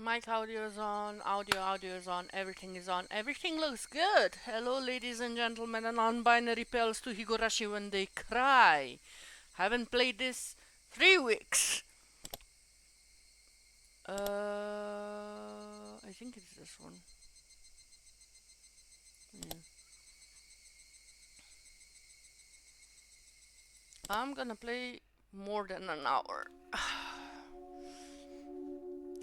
Mic audio is on, audio is on, everything is on, everything looks good. Hello, ladies and gentlemen, and non-binary pals to Higurashi When They Cry. Haven't played this 3 weeks. I think it's this one. Yeah. I'm gonna play more than an hour.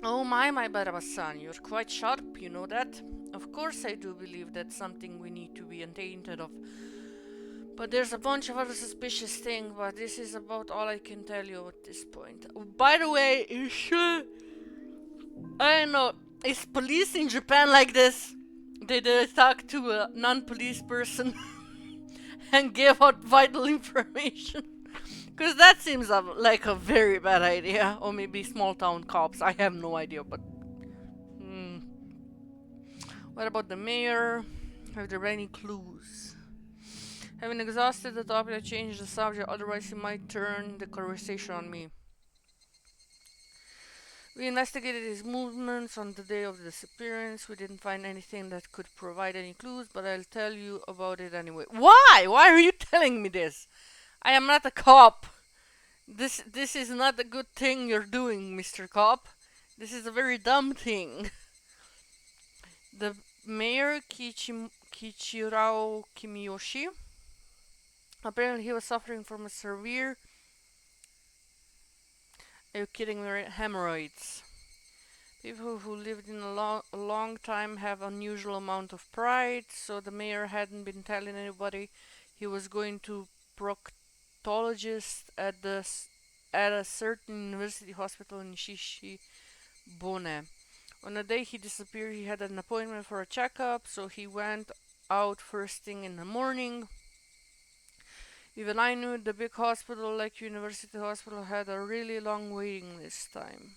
Oh my Barabasan, you're quite sharp, you know that? Of course I do believe that's something we need to be untainted of. But there's a bunch of other suspicious things, but this is about all I can tell you at this point. Oh, by the way, you should... I don't know, is police in Japan like this? They talk to a non-police person and give out vital information? Because that seems like a very bad idea. Or maybe small town cops, I have no idea, but... Hmm. What about the mayor? Have there any clues? Having exhausted the topic, I changed the subject, otherwise he might turn the conversation on me. We investigated his movements on the day of the disappearance. We didn't find anything that could provide any clues, but I'll tell you about it anyway. Why? Why are you telling me this? I am not a cop. This is not a good thing you're doing, Mr. Cop. This is a very dumb thing. The mayor Kichirao Kimiyoshi. Apparently he was suffering from a severe... Are you kidding me? Hemorrhoids. People who lived in a long time have unusual amount of pride, so the mayor hadn't been telling anybody he was going to proctologist at a certain university hospital in Shishibone. On the day he disappeared, he had an appointment for a checkup, so he went out first thing in the morning. Even I knew the big hospital, like University Hospital, had a really long waiting time.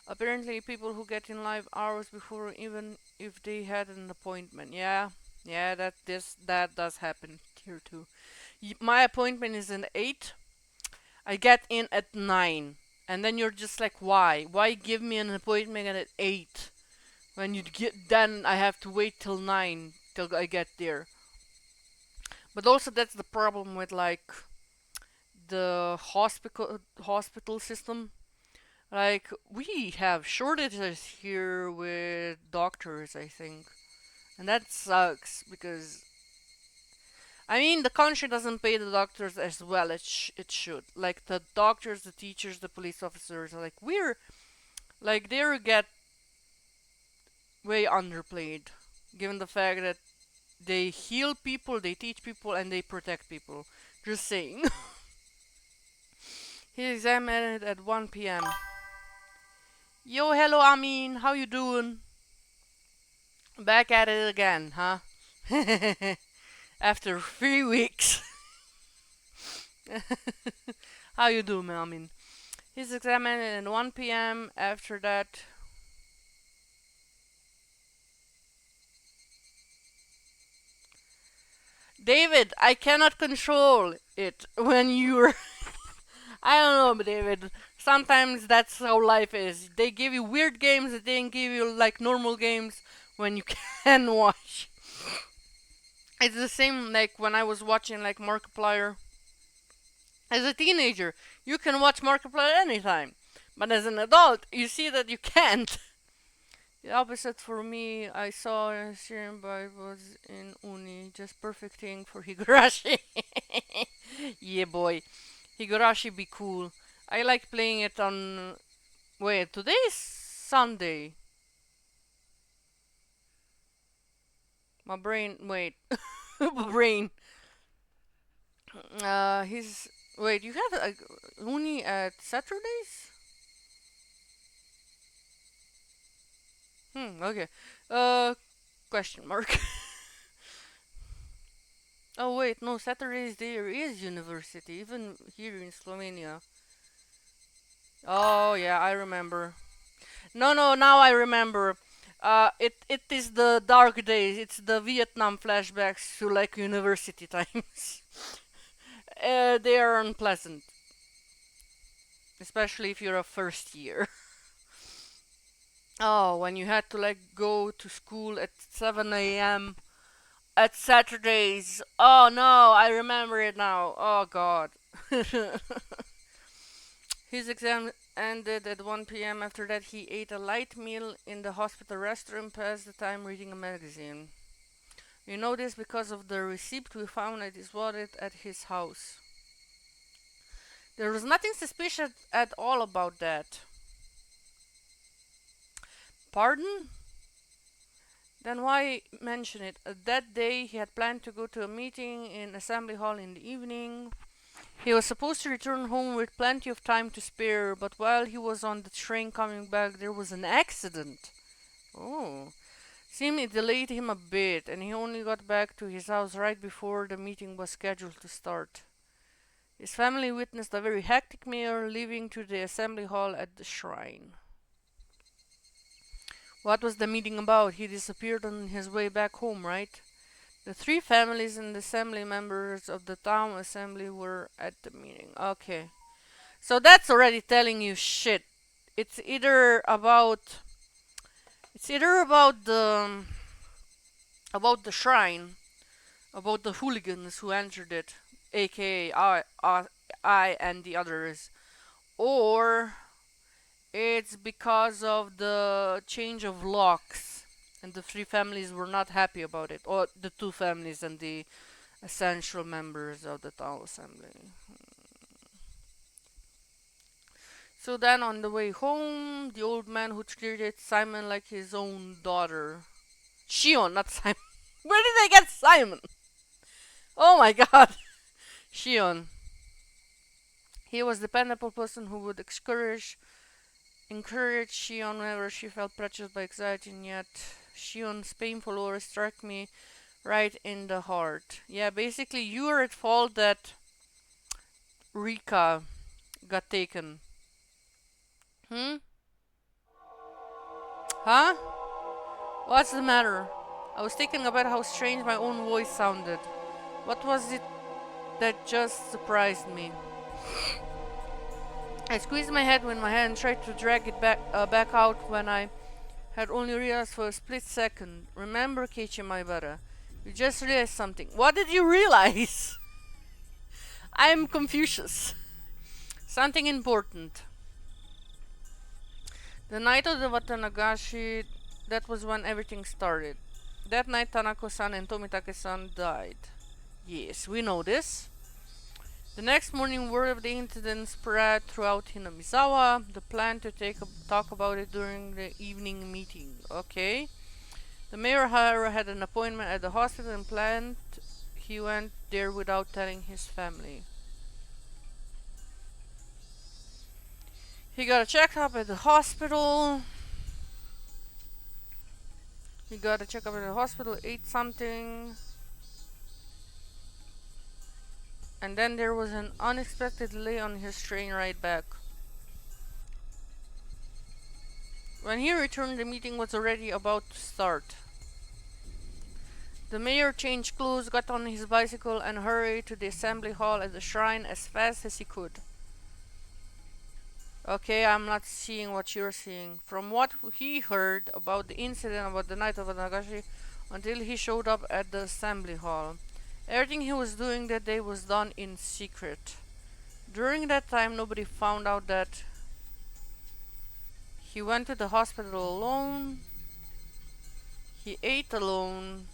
Apparently, people who get in live hours before, even if they had an appointment. Yeah, that does happen here too. My appointment is at 8. I get in at 9, and then you're just like, why? Why give me an appointment at 8 when you get? Then I have to wait till 9 till I get there. But also, that's the problem with like the hospital system. Like, we have shortages here with doctors, I think. And that sucks because, I mean, the country doesn't pay the doctors as well as it should. Like, the doctors, the teachers, the police officers are like, they get way underplayed. Given the fact that they heal people, they teach people, and they protect people. Just saying. His exam ended at 1 p.m. Yo, hello, Amin. How you doing? Back at it again, huh? After 3 weeks. How you doing, Amin? His exam ended at 1 p.m. After that... David, I cannot control it when you're... I don't know, David. Sometimes that's how life is. They give you weird games, they didn't give you like normal games when you can watch. It's the same like when I was watching like Markiplier. As a teenager, you can watch Markiplier anytime. But as an adult, you see that you can't. The opposite for me, I saw a Syrian but was in uni. Just perfect thing for Higurashi. Yeah, boy. Higurashi be cool. I like playing it on... Wait, today's Sunday. My brain... Wait. My brain. He's... Wait, you have a uni at Saturdays? Okay. Uh, question mark. Oh wait, no, Saturdays there is university, even here in Slovenia. Oh yeah, I remember. No, now I remember. It is the dark days. It's the Vietnam flashbacks to like university times. They are unpleasant, especially if you're a first year. Oh, when you had to like go to school at 7 a.m. at Saturdays. Oh no, I remember it now. Oh god. His exam ended at 1 p.m. After that, he ate a light meal in the hospital restroom, passed the time reading a magazine. We know this because of the receipt we found at his wallet at his house. There was nothing suspicious at all about that. Pardon? Then why mention it? That day he had planned to go to a meeting in Assembly Hall in the evening. He was supposed to return home with plenty of time to spare, but while he was on the train coming back, there was an accident. Oh. Seemed it delayed him a bit, and he only got back to his house right before the meeting was scheduled to start. His family witnessed a very hectic mayor leaving to the assembly hall at the shrine. What was the meeting about? He disappeared on his way back home, right? The three families and the assembly members of the town assembly were at the meeting. Okay. So that's already telling you shit. It's either about it's either about the shrine, about the hooligans who entered it, aka I and the others, or it's because of the change of locks and the three families were not happy about it, or the two families and the essential members of the town assembly. So then on the way home, the old man who treated Simon like his own daughter. Shion, not Simon. Where did I get Simon? Oh my god. Shion. He was the dependable person who would encourage Shion whenever she felt pressured by anxiety, and yet Shion's painful words struck me right in the heart. Yeah, basically you are at fault that Rika got taken. Hmm? Huh? What's the matter? I was thinking about how strange my own voice sounded. What was it that just surprised me? I squeezed my head with my hand and tried to drag it back out when I had only realized for a split second. Remember, Keiichi Maibara, you just realized something. What did you realize? I am Confucius. Something important. The night of the Watanagashi, that was when everything started. That night, Tanako-san and Tomitake-san died. Yes, we know this. The next morning, word of the incident spread throughout Hinamizawa. The plan to talk about it during the evening meeting. Okay. The mayor, however, had an appointment at the hospital and planned he went there without telling his family. He got a checkup at the hospital. Ate something. And then there was an unexpected delay on his train ride back. When he returned, the meeting was already about to start. The mayor changed clothes, got on his bicycle, and hurried to the assembly hall at the shrine as fast as he could. Okay, I'm not seeing what you're seeing. From what he heard about the incident about the night of Nagashi until he showed up at the assembly hall, everything he was doing that day was done in secret. During that time, nobody found out that he went to the hospital alone, he ate alone,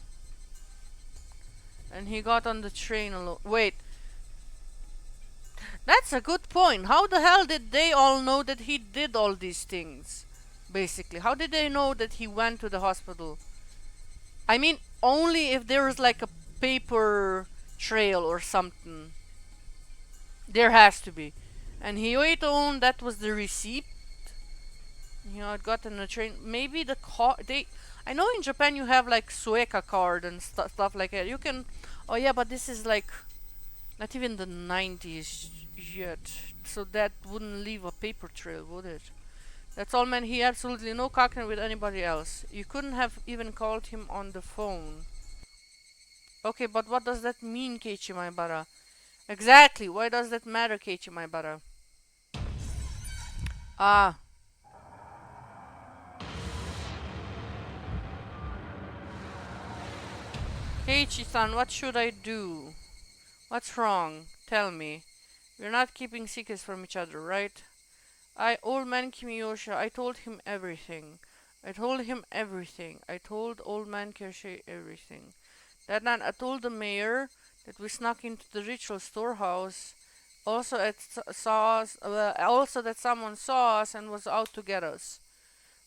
and he got on the train alone. Wait, that's a good point. How the hell did they all know that he did all these things? Basically, how did they know that he went to the hospital? I mean, only if there was like a paper trail or something. There has to be. And he ate alone, that was the receipt. You know, I'd gotten a train. Maybe the car. I know in Japan you have like Sueka card and stuff like that. You can. Oh yeah, but this is like not even the 90s yet. So that wouldn't leave a paper trail, would it? That's all meant he absolutely no contact with anybody else. You couldn't have even called him on the phone. Okay, but what does that mean, Keiichi Maibara? Exactly, why does that matter, Keiichi Maibara? Ah, Hey Chisan, what should I do? What's wrong? Tell me. We're not keeping secrets from each other, right? Old man Kimiyosha, I told him everything. I told him everything. I told old man Kiyoshi everything. That night I told the mayor that we snuck into the ritual storehouse. Also, also that someone saw us and was out to get us.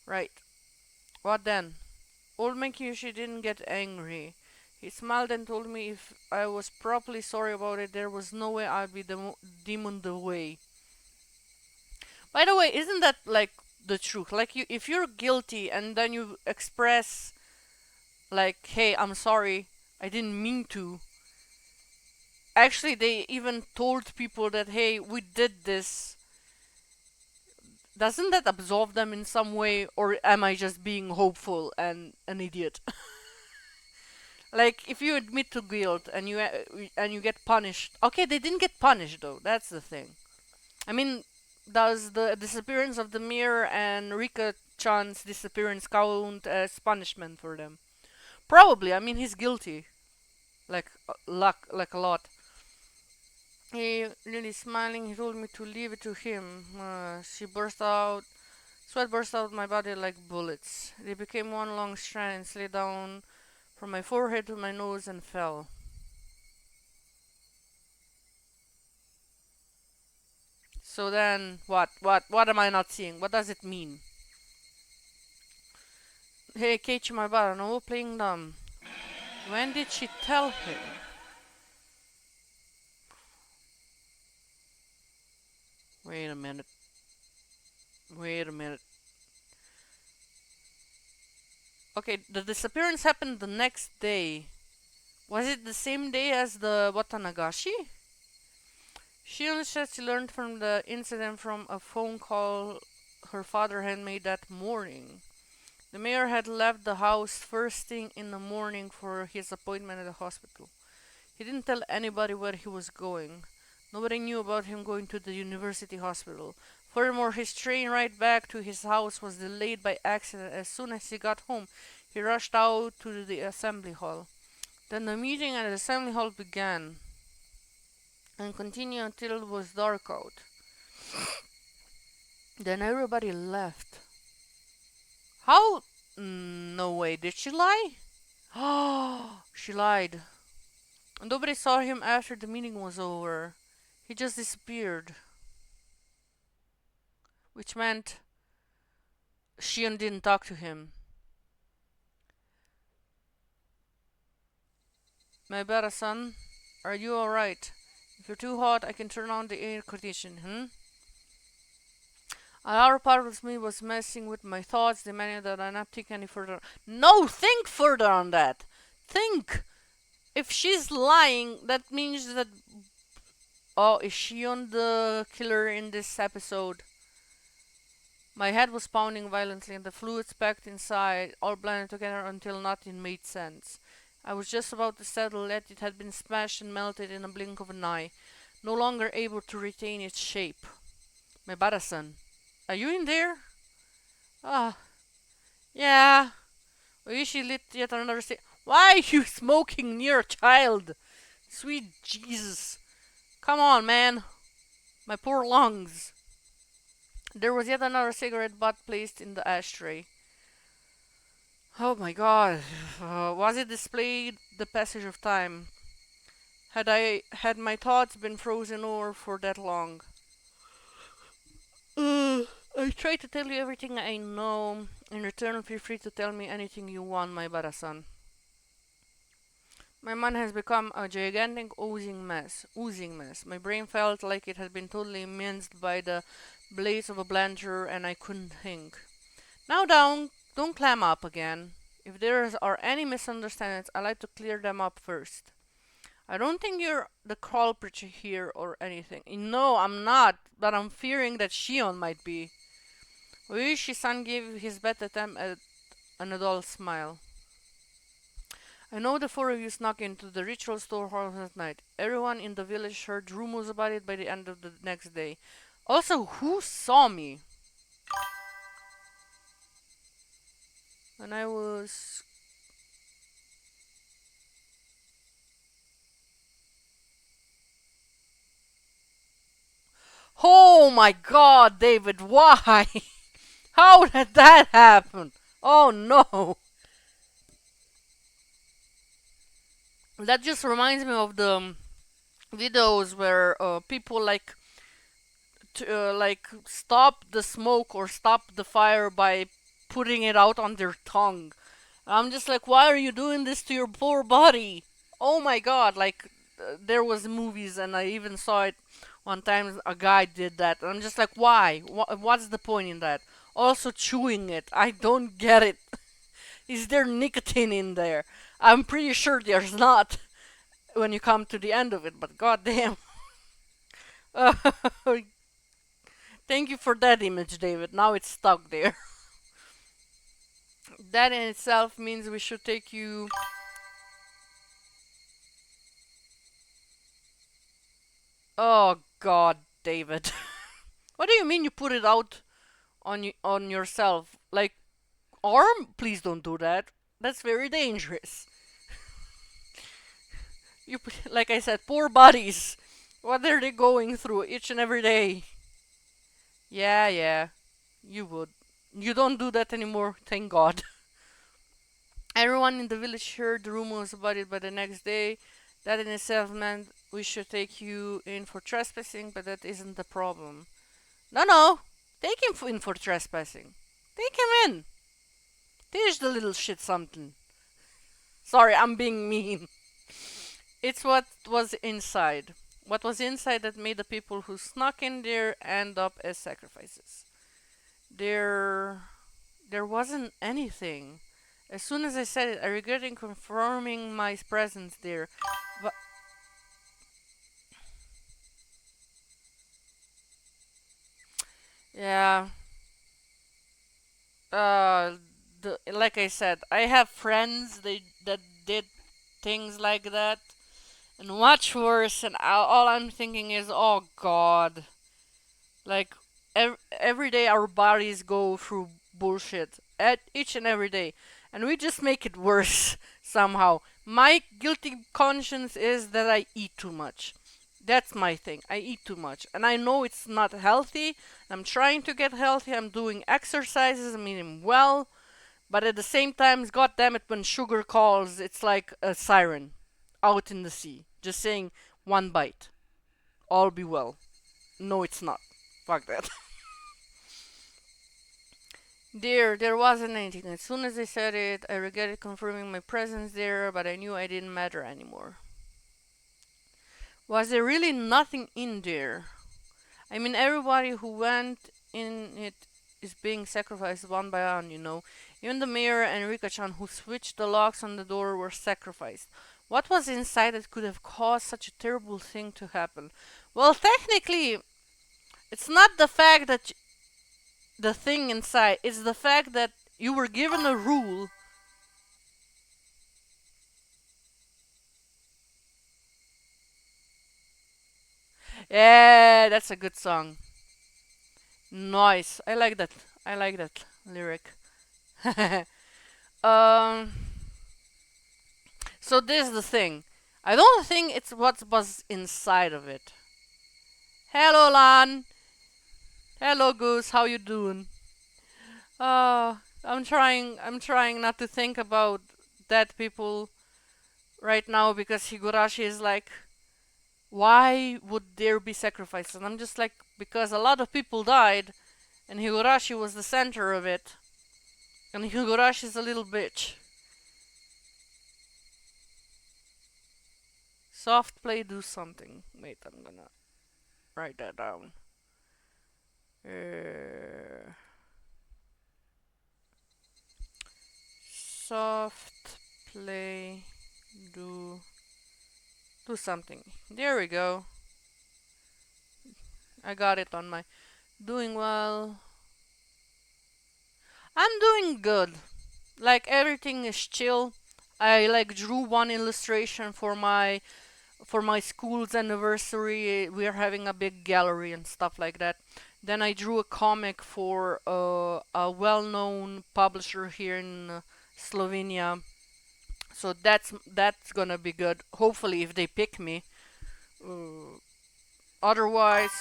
Right. What then? Old man Kiyoshi didn't get angry. He smiled and told me if I was properly sorry about it, there was no way I'd be demoned away. By the way, isn't that like the truth? Like if you're guilty and then you express like, "Hey, I'm sorry, I didn't mean to." Actually, they even told people that, "Hey, we did this." Doesn't that absolve them in some way, or am I just being hopeful and an idiot? Like if you admit to guilt and you get punished. Okay, they didn't get punished though. That's the thing. I mean, does the disappearance of the mirror and Rika-chan's disappearance count as punishment for them? Probably. I mean, he's guilty. Like a lot. He really smiling. He told me to leave it to him. She burst out. Sweat burst out my body like bullets. They became one long strand and slid down from my forehead to my nose and fell. So then, what? What am I not seeing? What does it mean? Hey, Keiichi, my brother, no playing dumb. When did she tell him? Wait a minute. Wait a minute. Okay, the disappearance happened the next day. Was it the same day as the Watanagashi? She only said she learned from the incident from a phone call her father had made that morning. The mayor had left the house first thing in the morning for his appointment at the hospital. He didn't tell anybody where he was going. Nobody knew about him going to the university hospital. Furthermore, his train ride back to his house was delayed by accident. As soon as he got home, he rushed out to the assembly hall. Then the meeting at the assembly hall began and continued until it was dark out. Then everybody left. How? No way. Did she lie? Oh, she lied. Nobody saw him after the meeting was over. He just disappeared. Which meant Shion didn't talk to him. My better son, are you alright? If you're too hot, I can turn on the air condition, Another part of me was messing with my thoughts, demanding that I not think any further. No, think further on that. Think. If she's lying, that means that. Oh, is Shion the killer in this episode? My head was pounding violently, and the fluids packed inside all blended together until nothing made sense. I was just about to settle that it had been smashed and melted in a blink of an eye, no longer able to retain its shape. My Barasan, are you in there? Ah, yeah. Oishi lit yet another cigarette. Why are you smoking near a child? Sweet Jesus. Come on, man. My poor lungs. There was yet another cigarette butt placed in the ashtray. Oh my god. Was it displayed the passage of time? Had my thoughts been frozen over for that long? Uh, I try to tell you everything I know. In return, feel free to tell me anything you want, my Barasan. My mind has become a gigantic oozing mess. My brain felt like it had been totally minced by the blades of a blender, and I couldn't think. Now don't clam up again. If there are any misunderstandings, I like to clear them up first. I don't think you're the culprit here or anything. No, I'm not, but I'm fearing that Shion might be. Uishi-san gave his best attempt at an adult smile. I know the four of you snuck into the ritual storehouse at night. Everyone in the village heard rumors about it by the end of the next day. Also, who saw me? When I was Oh my god, David, why? How did that happen? Oh no. That just reminds me of the videos where people like stop the smoke or stop the fire by putting it out on their tongue. I'm just like, why are you doing this to your poor body? Oh my god! Like there was movies, and I even saw it one time. A guy did that, and I'm just like, why? What's the point in that? Also chewing it. I don't get it. Is there nicotine in there? I'm pretty sure there's not when you come to the end of it. But goddamn. Thank you for that image, David. Now it's stuck there. That in itself means we should take you. Oh God, David. What do you mean you put it out on yourself? Like arm? Please don't do that. That's very dangerous. Like I said, poor bodies. What are they going through each and every day? Yeah, yeah, you would. You don't do that anymore, thank God. Everyone in the village heard the rumors about it, but the next day, that in itself meant we should take you in for trespassing, but that isn't the problem. No, no, take him in for trespassing. Take him in. Teach the little shit something. Sorry, I'm being mean. It's what was inside. What was inside that made the people who snuck in there end up as sacrifices. There, there wasn't anything. As soon as I said it, I regretted confirming my presence there. But yeah, uh, like I said, I have friends that did things like that and much worse, and all I'm thinking is, oh God, like every day our bodies go through bullshit at each and every day, and we just make it worse somehow. My guilty conscience is that I eat too much. That's my thing. I eat too much, and I know it's not healthy. I'm trying to get healthy. I'm doing exercises. I'm eating well, but at the same time, god damn it, when sugar calls, it's like a siren out in the sea, just saying one bite, all be well. No, it's not. Fuck that. There wasn't anything. As soon as I said it, I regretted confirming my presence there, but I knew I didn't matter anymore. Was there really nothing in there? I mean, everybody who went in it is being sacrificed one by one, you know. Even the mayor and Rika-chan, who switched the locks on the door, were sacrificed. What was inside that could have caused such a terrible thing to happen? Well, technically, it's not the fact that the thing inside, it's the fact that you were given a rule. Yeah, that's a good song. Nice. I like that. I like that lyric. um. So this is the thing. I don't think it's what was inside of it. Hello, Lan. Hello, Goose. How you doing? I'm trying. I'm trying not to think about dead people right now because Higurashi is like, why would there be sacrifices? And I'm just like, because a lot of people died, and Higurashi was the center of it, and Higurashi's a little bitch. Soft play, do something. Wait, I'm gonna write that down. Uh, soft play, do something. There we go. I got it on my doing well. I'm doing good. Like everything is chill. I like drew one illustration for my school's anniversary. We are having a big gallery and stuff like that. Then I drew a comic for a well-known publisher here in Slovenia. So that's gonna be good. Hopefully, if they pick me. Uh, Otherwise,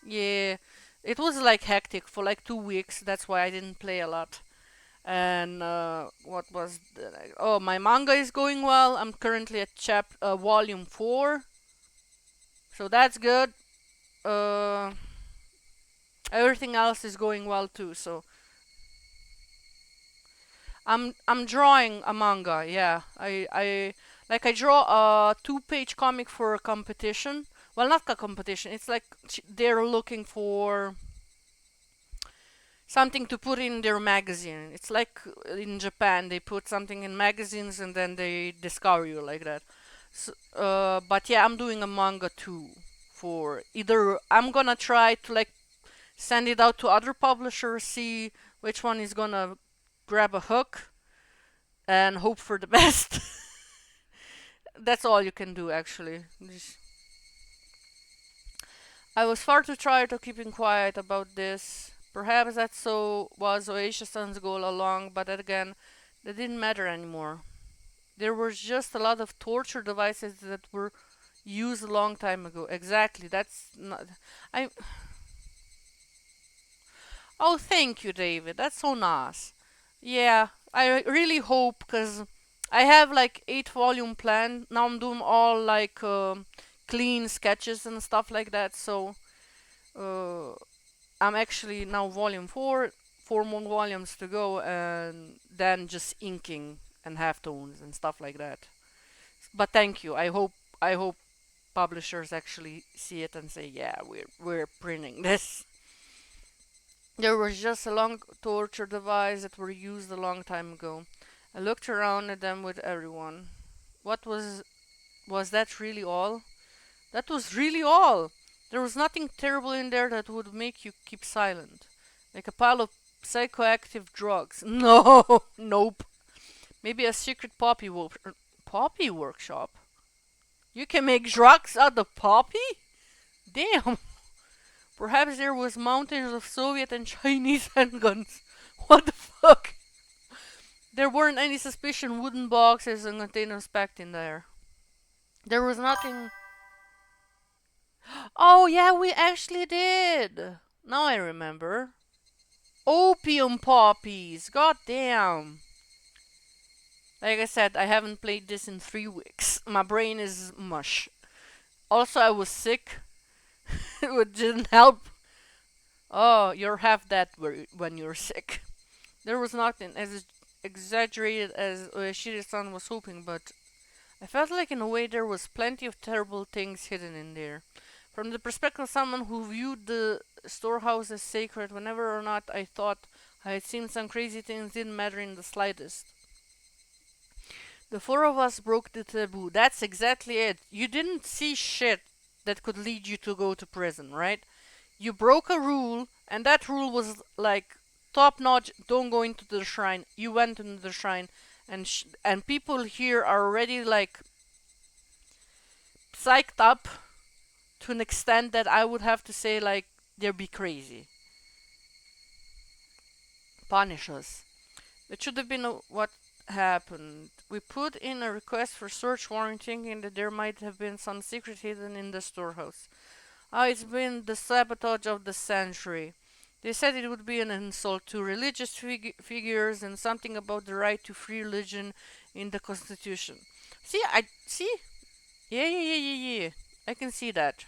Yeah, it was like hectic for like 2 weeks. That's why I didn't play a lot. And what was oh, my manga is going well. I'm currently at volume 4, so that's good. Uh, Everything else is going well too. So I'm drawing a manga. Yeah, I draw a 2-page comic for a competition. Well, not a competition. It's like they're looking for something to put in their magazine. It's like in Japan, they put something in magazines and then they discover you like that. So, but yeah, I'm doing a manga too. For either I'm gonna try to like send it out to other publishers, see which one is gonna grab a hook, and hope for the best. That's all you can do actually. I was far too tired of keeping quiet about this. Perhaps that so was Oasis-san's goal along, but then again, that didn't matter anymore. There was just a lot of torture devices that were used a long time ago. Exactly. That's not. I. Oh, thank you, David. That's so nice. Yeah, I really hope because I have like 8 volume plan. Now I'm doing all like clean sketches and stuff like that. So uh, I'm actually now volume 4, 4 more volumes to go, and then just inking and halftones and stuff like that. But thank you. I hope publishers actually see it and say, yeah, we're printing this. There was just a long torture device that were used a long time ago. I looked around at them with everyone. What was that really all? That was really all. There was nothing terrible in there that would make you keep silent. Like a pile of psychoactive drugs. No, nope. Maybe a secret poppy workshop. You can make drugs out of poppy? Damn. Perhaps there was mountains of Soviet and Chinese handguns. What the fuck? There weren't any suspicion wooden boxes and containers packed in there. There was nothing. Oh yeah, we actually did. Now I remember. Opium poppies. God damn. Like I said, I haven't played this in 3 weeks. My brain is mush. Also, I was sick. It didn't help. Oh, you're half that when you're sick. There was nothing as exaggerated as Ueshiri-san was hoping, but I felt like in a way there was plenty of terrible things hidden in there. From the perspective of someone who viewed the storehouse as sacred, whenever or not I thought I had seen some crazy things didn't matter in the slightest. The 4 of us broke the taboo. That's exactly it. You didn't see shit that could lead you to go to prison, right? You broke a rule, and that rule was like top notch. Don't go into the shrine. You went into the shrine, and people here are already like psyched up to an extent that I would have to say like they'd be crazy. Punish us. That should have been what happened. We put in a request for search warrant thinking that there might have been some secret hidden in the storehouse. It's been the sabotage of the century. They said it would be an insult to religious figures and something about the right to free religion in the Constitution. See, I see. Yeah, yeah, yeah, yeah, yeah. I can see that,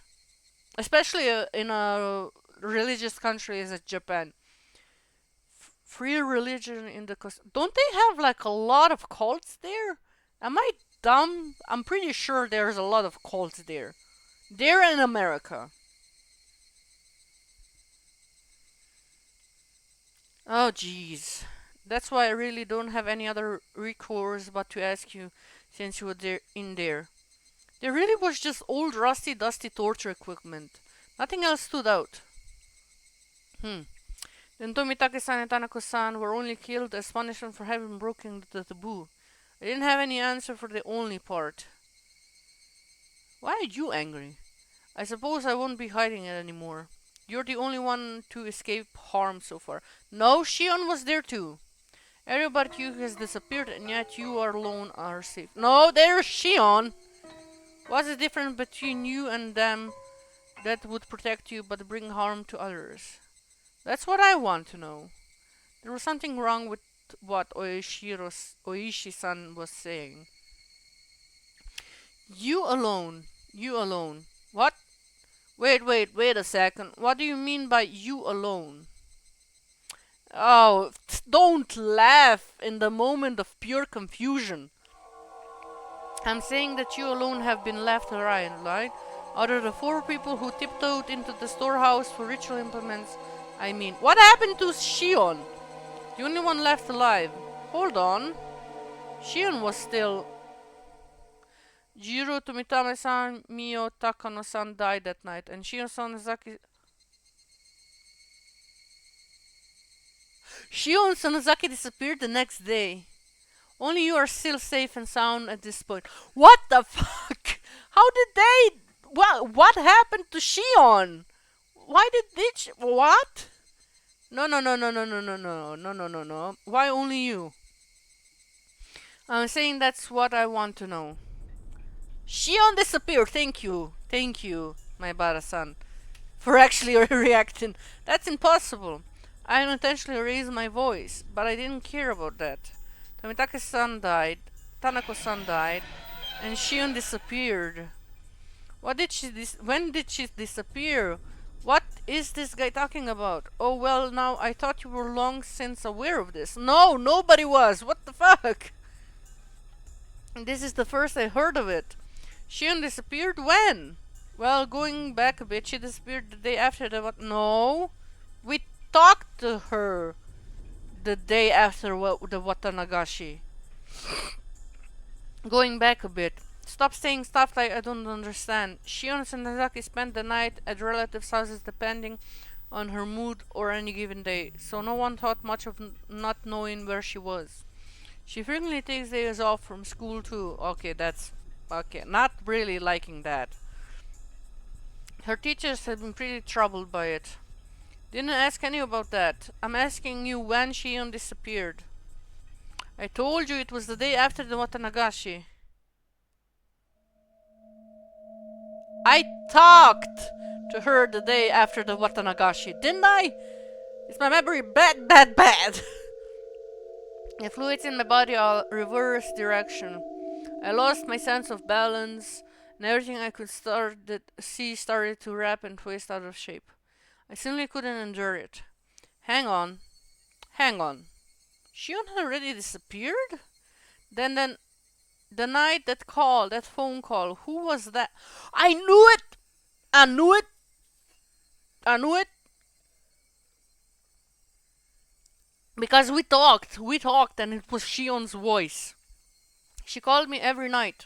especially in a religious country as Japan. Free religion in the don't they have like a lot of cults there? Am I dumb? I'm pretty sure there's a lot of cults there. They're in America. Oh jeez. That's why I really don't have any other recourse but to ask you since you were there in there. There really was just old rusty dusty torture equipment. Nothing else stood out. Hmm. Then Tomitake-san and Tanako-san were only killed as punishment for having broken the taboo. I didn't have any answer for the only part. Why are you angry? I suppose I won't be hiding it anymore. You're the only one to escape harm so far. No, Shion was there too. Everybody but you has disappeared and yet you are alone are safe. No, there's Shion! What's the difference between you and them that would protect you but bring harm to others? That's what I want to know. There was something wrong with what Oishi-san was saying. You alone. You alone. What? Wait a second. What do you mean by you alone? Oh, don't laugh in the moment of pure confusion. I'm saying that you alone have been left alive, right? Out of the 4 people who tiptoed into the storehouse for ritual implements, I mean, what happened to Shion? The only one left alive. Hold on. Shion was still... Jiro Tomitame-san, Mio Takano-san died that night, and Shion-san Sonozaki... Shion Sonozaki disappeared the next day. Only you are still safe and sound at this point. What the fuck? How did they... What happened to Shion? Why did they... What? No. Why only you? I'm saying that's what I want to know. Shion disappeared. Thank you, my Bara-san, for actually reacting. That's impossible. I unintentionally raised my voice, but I didn't care about that. Tomitake-san died, Tanako-san died, and Shion disappeared. When did she disappear? What is this guy talking about? Oh well, now I thought you were long since aware of this. No, nobody was. What the fuck? This is the first I heard of it. Shion disappeared when? Well, going back a bit, she disappeared the day after the what? No, we talked to her the day after the Watanagashi. Going back a bit. Stop saying stuff like I don't understand. Shion Sonozaki spent the night at relatives' houses depending on her mood or any given day, so no one thought much of not knowing where she was. She frequently takes days off from school too. Okay, that's... Okay, not really liking that. Her teachers have been pretty troubled by it. Didn't ask any about that. I'm asking you when Shion disappeared. I told you it was the day after the Watanagashi. I talked to her the day after the Watanagashi, didn't I? Is my memory bad? The fluids in my body are reverse direction. I lost my sense of balance, and everything I could see started to wrap and twist out of shape. I simply couldn't endure it. Hang on. Shion had already disappeared? Then, the night that phone call, who was that? I knew it! Because we talked, and it was Shion's voice. She called me every night.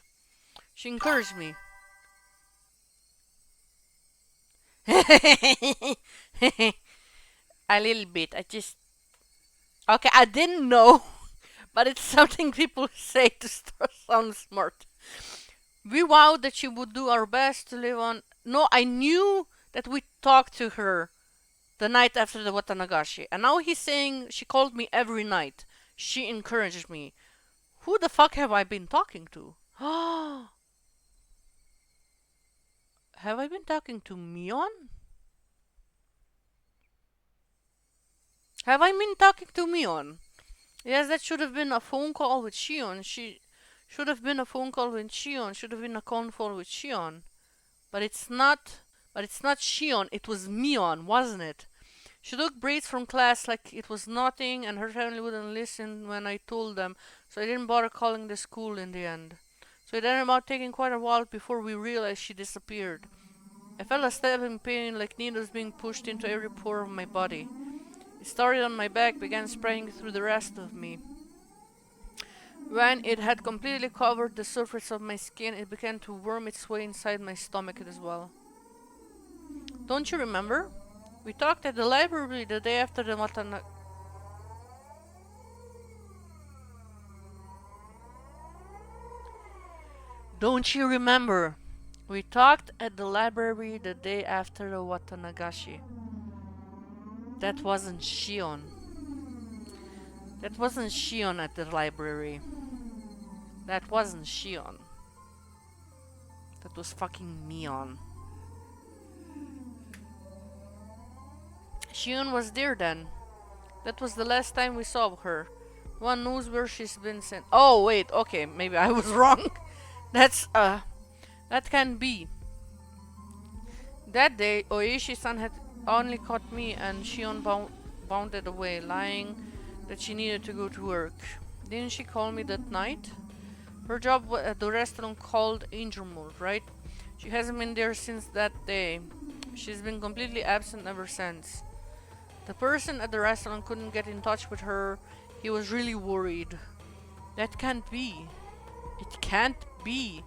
She encouraged me. A little bit. Okay, I didn't know, but it's something people say to sound smart. We vowed that she would do our best to live on. No, I knew that we talked to her the night after the Watanagashi, and now he's saying she called me every night. She encouraged me. Who the fuck have I been talking to? Have I been talking to Mion? Have I been talking to Mion? Yes, that should have been a phone call with Shion. Should have been a phone call with Shion. Should have been a phone call with Shion. But it's not. Shion. It was Mion, wasn't it? She took breaks from class like it was nothing, and her family wouldn't listen when I told them, so I didn't bother calling the school in the end. So it ended up taking quite a while before we realized she disappeared. I felt a stabbing pain like needles being pushed into every pore of my body. It started on my back, began spreading through the rest of me. When it had completely covered the surface of my skin, it began to worm its way inside my stomach as well. Don't you remember? We talked at the library the day after the Matana... Don't you remember? We talked at the library the day after the Watanagashi. That wasn't Shion. That wasn't Shion at the library. That wasn't Shion. That was fucking Mion. Shion was there then. That was the last time we saw her. One knows where she's been sent. Oh wait, okay, maybe I was wrong. That's that can be. That day, Oishi-san had only caught me and Shion bounded away, lying that she needed to go to work. Didn't she call me that night? Her job at the restaurant called Angel Mode, right? She hasn't been there since that day. She's been completely absent ever since. The person at the restaurant couldn't get in touch with her. He was really worried. That can't be. It can't be.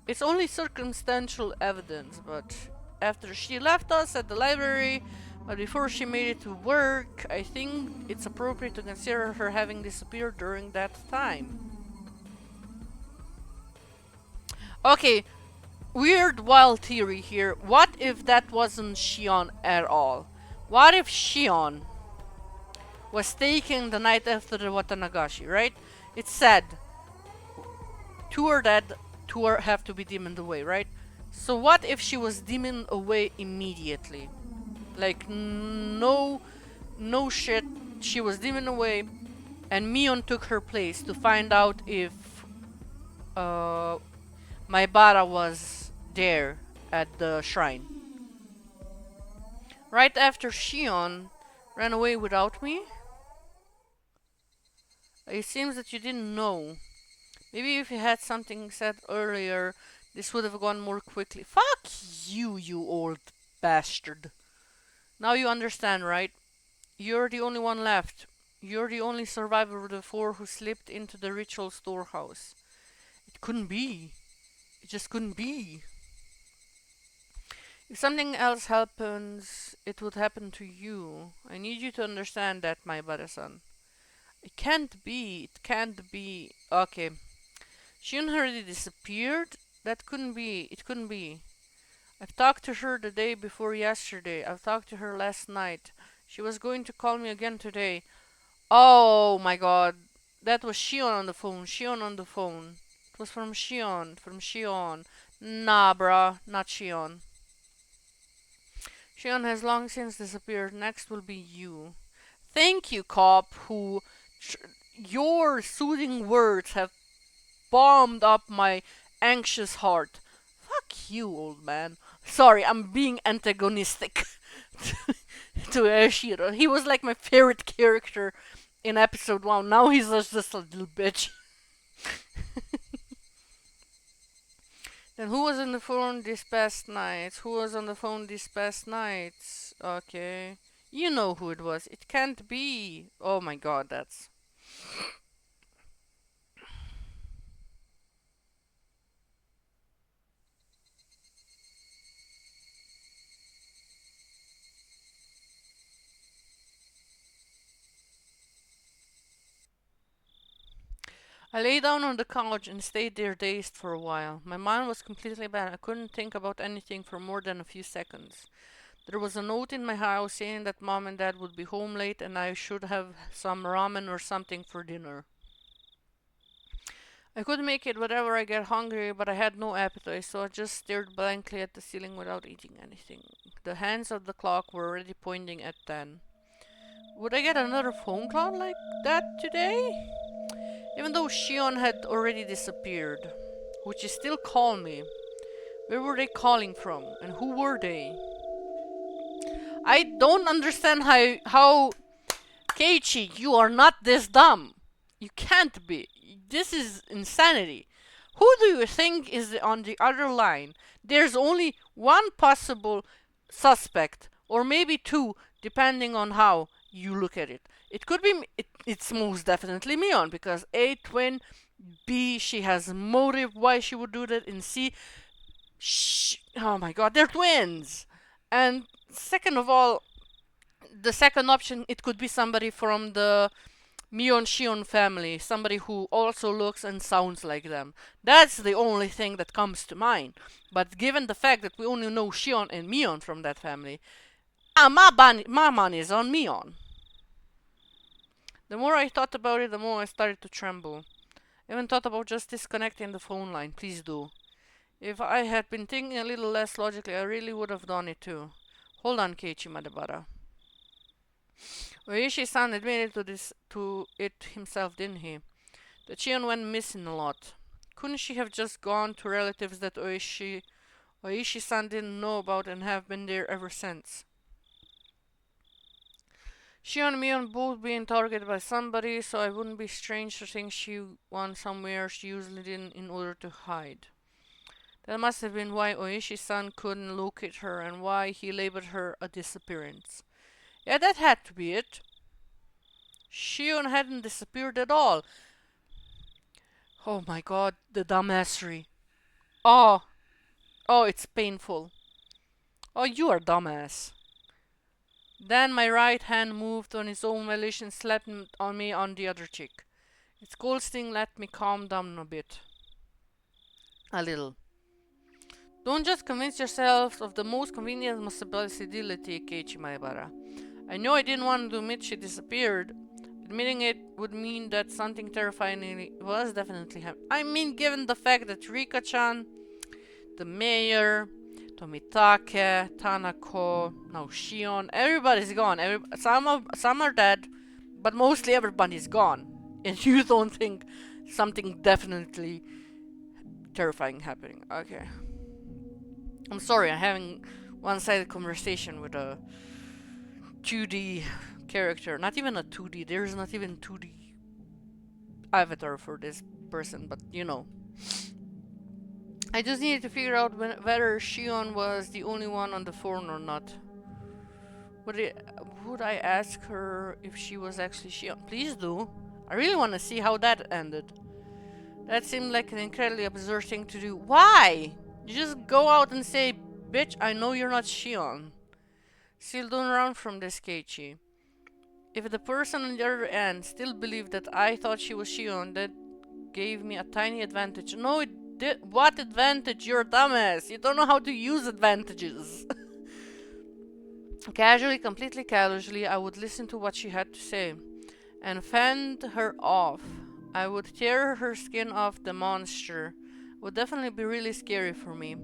It's only circumstantial evidence, but after she left us at the library, but before she made it to work, I think it's appropriate to consider her having disappeared during that time. Okay, weird wild theory here. What if that wasn't Shion at all? What if Shion was taken the night after the Watanagashi, right? It's said two are dead, two are have to be demoned away, right? So what if she was demoned away immediately? Like no shit, she was demoned away, and Mion took her place to find out if uh Maibara was there at the shrine. Right after Shion ran away without me? It seems that you didn't know. Maybe if you had something said earlier, this would have gone more quickly. Fuck you, you old bastard. Now you understand, right? You're the only one left. You're the only survivor of the four who slipped into the ritual storehouse. It couldn't be. It just couldn't be. If something else happens, it would happen to you. I need you to understand that, my brother-san. It can't be. It can't be. Okay. Shion already disappeared? That couldn't be. It couldn't be. I've talked to her the day before yesterday. I've talked to her last night. She was going to call me again today. Oh my god. That was Shion on the phone. Shion on the phone. It was from Shion. From Shion. Nah, bruh. Not Shion. Shion has long since disappeared. Next will be you. Thank you, cop, who... your soothing words have bombed up my anxious heart. Fuck you, old man. Sorry, I'm being antagonistic to Eshiro. He was like my favorite character in episode 1. Now he's just a little bitch. Then who was on the phone this past night? Who was on the phone this past night? Okay. You know who it was. It can't be. Oh my god, that's... I lay down on the couch and stayed there dazed for a while. My mind was completely blank. I couldn't think about anything for more than a few seconds. There was a note in my house saying that mom and dad would be home late and I should have some ramen or something for dinner. I could make it whenever I get hungry, but I had no appetite, so I just stared blankly at the ceiling without eating anything. The hands of the clock were already pointing at 10. Would I get another phone call like that today? Even though Shion had already disappeared, would she still call me? Where were they calling from, and who were they? I don't understand how Keiichi, you are not this dumb. You can't be. This is insanity. Who do you think is on the other line? There's only one possible suspect, or maybe two, depending on how you look at it. It could be, it's most definitely Mion, because A, twin, B, she has motive why she would do that, and C, oh my god, they're twins! And second of all, the second option, it could be somebody from the Mion Shion family, somebody who also looks and sounds like them. That's the only thing that comes to mind. But given the fact that we only know Shion and Mion from that family, my money is on Mion. The more I thought about it, the more I started to tremble. I even thought about just disconnecting the phone line. Please do. If I had been thinking a little less logically, I really would have done it too. Hold on, Keiichi Madabara. Oishi-san admitted to it himself, didn't he? That Shion went missing a lot. Couldn't she have just gone to relatives that Oishi-san didn't know about and have been there ever since? Shion and Mion both being targeted by somebody, so it wouldn't be strange to think she went somewhere she usually didn't in order to hide. That must have been why Oishi-san couldn't locate her and why he labeled her a disappearance. Yeah, that had to be it. Shion hadn't disappeared at all. Oh my god, the dumbassery. Oh, oh, it's painful. Oh, you are dumbass. Then my right hand moved on its own volition, slapped on me on the other cheek. Its cold sting let me calm down a bit. A little. Don't just convince yourself of the most convenient possibility, Keiichi Maebara. I know I didn't want to admit she disappeared. Admitting it would mean that something terrifying was definitely happening. I mean, given the fact that Rika-chan, the mayor, Tomitake, Tanako, now Shion, everybody's gone. Some are dead, but mostly everybody's gone. And you don't think something definitely terrifying happening. Okay. I'm sorry, I'm having one-sided conversation with a 2D character. Not even a 2D. There's not even 2D avatar for this person, but you know. I just needed to figure out whether Shion was the only one on the phone or not. Would I ask her if she was actually Shion? Please do. I really want to see how that ended. That seemed like an incredibly absurd thing to do. Why? You just go out and say, bitch, I know you're not Shion. Still don't run from this, Keiichi. If the person on the other end still believed that I thought she was Shion, that gave me a tiny advantage. No, it did. What advantage? You're a dumbass. You don't know how to use advantages. Casually, completely casually, I would listen to what she had to say and fend her off. I would tear her skin off the monster. It would definitely be really scary for me.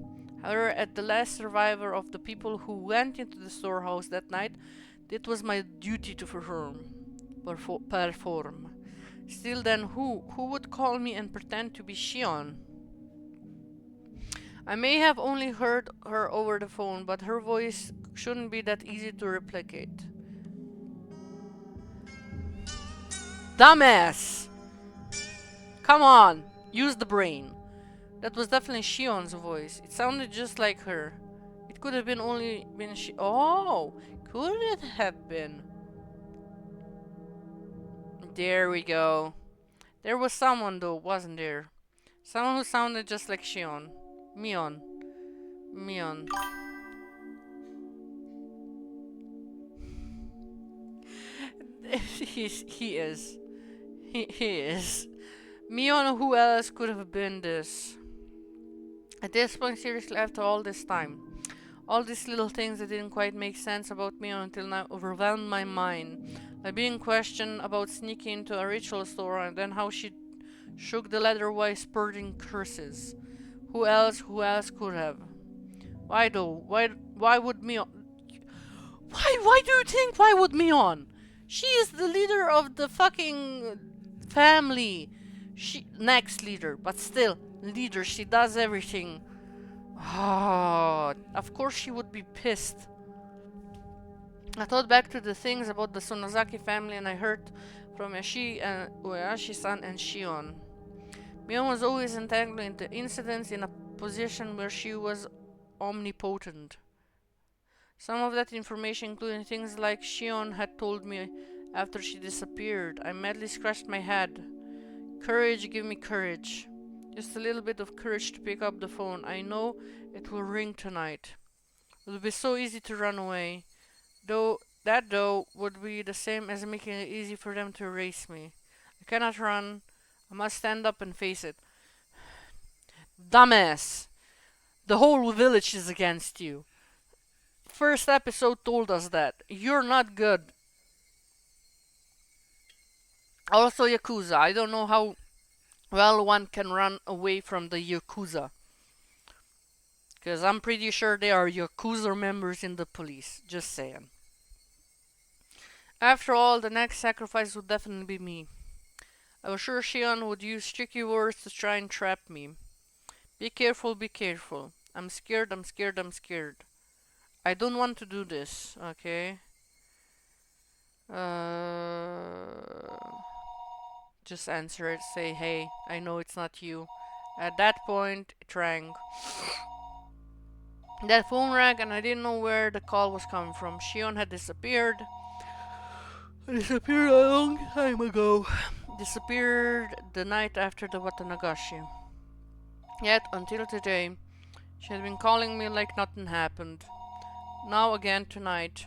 However, as the last survivor of the people who went into the storehouse that night, it was my duty to perform. Still then, who would call me and pretend to be Shion? I may have only heard her over the phone, but her voice shouldn't be that easy to replicate. Dumbass! Come on, use the brain. That was definitely Shion's voice. It sounded just like her. It could have only been she. Oh, could it have been? There we go. There was someone though, wasn't there? Someone who sounded just like Shion. Mion. Mion. He is. He is. Mion, who else could have been this? At this point, seriously, after all this time, all these little things that didn't quite make sense about Mion until now overwhelmed my mind. Like being questioned about sneaking into a ritual store and then how she shook the leather while spurting curses. Who else could have? Why though? Why would Mion? Why do you think? Why would Mion? She is the leader of the fucking family. She next leader, but still leader. She does everything. Oh, of course she would be pissed. I thought back to the things about the Sonozaki family and I heard from Yashi and Ueashi-san and Shion. Mion was always entangled in the incidents in a position where she was omnipotent. Some of that information, including things like Shion had told me after she disappeared. I madly scratched my head. Courage, give me courage. Just a little bit of courage to pick up the phone. I know it will ring tonight. It will be so easy to run away. Though would be the same as making it easy for them to erase me. I cannot run. I must stand up and face it. Dumbass! The whole village is against you. First episode told us that. You're not good. Also Yakuza. I don't know how well one can run away from the Yakuza. Because I'm pretty sure they are Yakuza members in the police. Just saying. After all, the next sacrifice would definitely be me. I was sure Shion would use tricky words to try and trap me. Be careful, be careful. I'm scared, I'm scared, I'm scared. I don't want to do this, okay? Uh, just answer it, say, hey, I know it's not you. At that point, it rang. That phone rang, and I didn't know where the call was coming from. Shion had disappeared. Disappeared a long time ago. Disappeared the night after the Watanagashi. Yet, until today, she had been calling me like nothing happened. Now again tonight.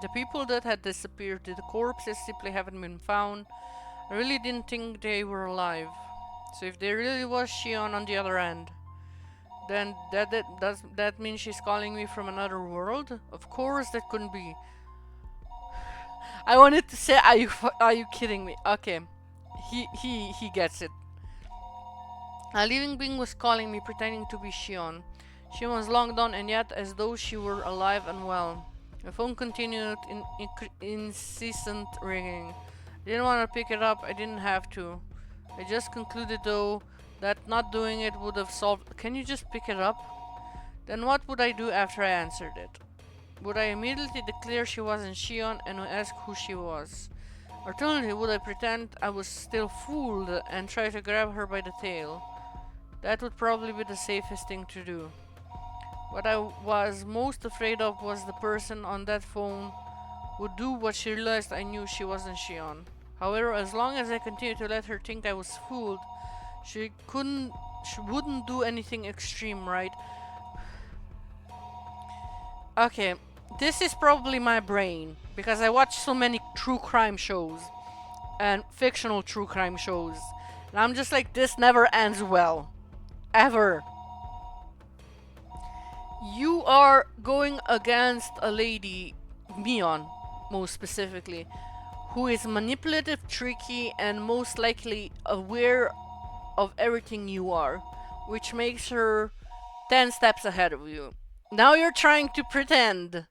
The people that had disappeared, the corpses simply haven't been found. I really didn't think they were alive. So if there really was Shion on the other end, then does that mean she's calling me from another world? Of course that couldn't be. I wanted to say, are you kidding me? Okay, he gets it. A living being was calling me, pretending to be Shion. She was long gone, and yet as though she were alive and well. The phone continued in incessant ringing. I didn't want to pick it up. I didn't have to. I just concluded, though, that not doing it would have solved. Can you just pick it up? Then what would I do after I answered it? Would I immediately declare she wasn't Shion and ask who she was? Alternatively, would I pretend I was still fooled and try to grab her by the tail? That would probably be the safest thing to do. What I was most afraid of was the person on that phone would do what she realized I knew she wasn't Shion. However, as long as I continued to let her think I was fooled, she couldn't she wouldn't do anything extreme, right? Okay, this is probably my brain because I watch so many true crime shows and fictional true crime shows. And I'm just like, this never ends well. Ever. You are going against a lady, Mion, most specifically, who is manipulative, tricky, and most likely aware of everything you are, which makes her 10 steps ahead of you. Now you're trying to pretend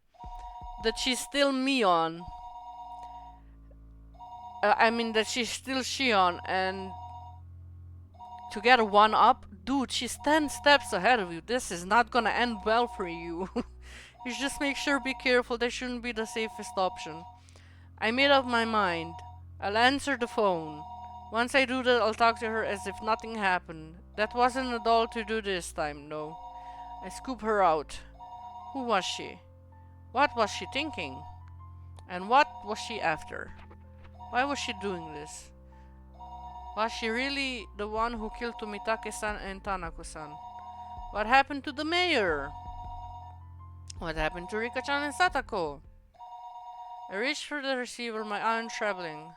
that she's still Mion. I mean, that she's still Shion, and to get a one up, dude, she's 10 steps ahead of you. This is not gonna end well for you. You just make sure be careful, that shouldn't be the safest option. I made up my mind. I'll answer the phone. Once I do that, I'll talk to her as if nothing happened. That wasn't a doll to do this time, no. I scoop her out. Who was she? What was she thinking? And what was she after? Why was she doing this? Was she really the one who killed Tomitake-san and Tanako-san? What happened to the mayor? What happened to Rika-chan and Satako? I reached for the receiver, my arm trembling.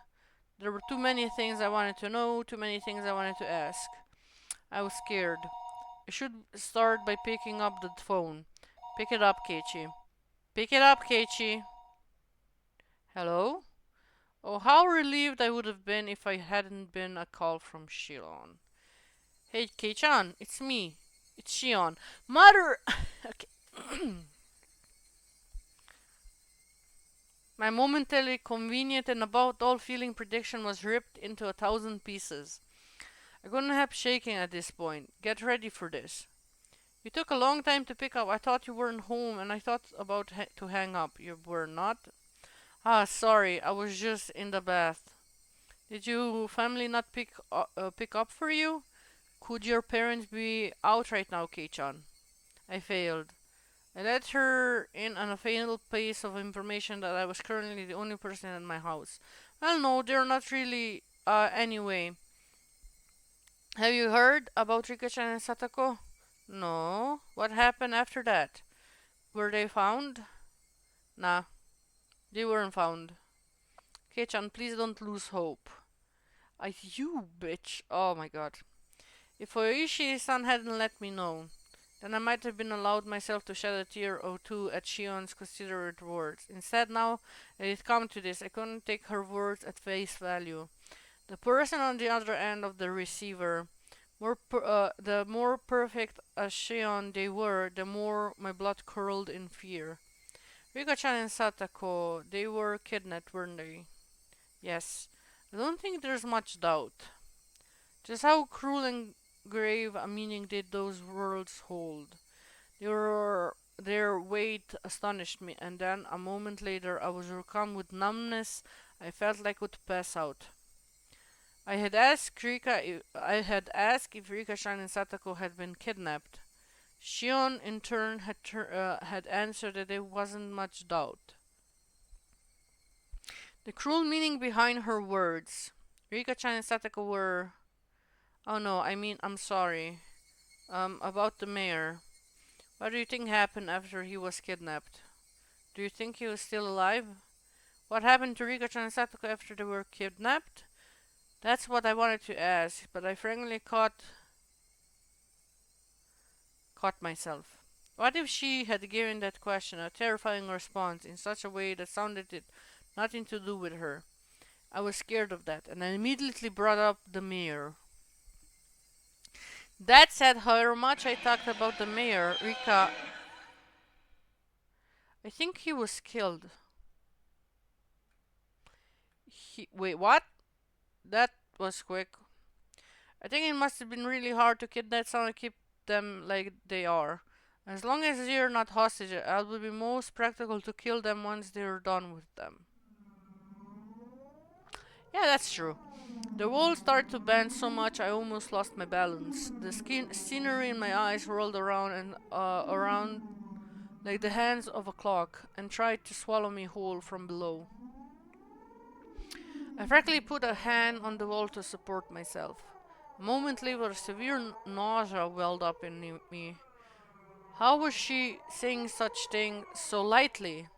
There were too many things I wanted to know, too many things I wanted to ask. I was scared. I should start by picking up the phone. Pick it up, Keiichi. Pick it up, Keiichi. Hello? Oh, how relieved I would have been if I hadn't been a call from Shion. Hey, Kei-chan, it's me. It's Shion. Mother! Okay. My momentarily convenient and about all feeling prediction was ripped into 1,000 pieces. I couldn't help shaking at this point. Get ready for this. You took a long time to pick up. I thought you weren't home, and I thought about to hang up. You were not? Ah, sorry. I was just in the bath. Did your family not pick up for you? Could your parents be out right now, Kei-chan? I failed. I let her in on a final piece of information that I was currently the only person in my house. Well, no, they're not really. Anyway. Have you heard about Rika-chan and Satako? No. What happened after that? Were they found? Nah, they weren't found. Kei-chan, please don't lose hope. You bitch. Oh my god. If Oishi-san hadn't let me know, then I might have been allowed myself to shed a tear or two at Shion's considerate words. Instead, now that it come to this, I couldn't take her words at face value. The person on the other end of the receiver, the more perfect as Shion they were, the more my blood curled in fear. Rika-chan and Satako, they were kidnapped, weren't they? Yes. I don't think there's much doubt. Just how cruel and grave a meaning did those words hold? Their weight astonished me, and then a moment later I was overcome with numbness. I felt like I would pass out. I had asked if Rika-chan and Satako had been kidnapped. Shion, in turn, had answered that there wasn't much doubt. The cruel meaning behind her words. Rika-chan and Satako were. Oh no, I mean, I'm sorry. About the mayor. What do you think happened after he was kidnapped? Do you think he was still alive? What happened to Rika-chan and Satoko after they were kidnapped? That's what I wanted to ask, but I frankly caught myself. What if she had given that question a terrifying response in such a way that sounded it nothing to do with her? I was scared of that, and I immediately brought up the mayor. That said, however much I talked about the mayor, Rika, I think he was killed. Wait, what? That was quick. I think it must have been really hard to kidnap someone and keep them like they are. As long as they're not hostages, it would be most practical to kill them once they're done with them. Yeah, that's true. The wall started to bend so much I almost lost my balance. The scenery in my eyes rolled around and around like the hands of a clock and tried to swallow me whole from below. I frankly put a hand on the wall to support myself. A moment later, severe nausea welled up in me. How was she saying such things so lightly?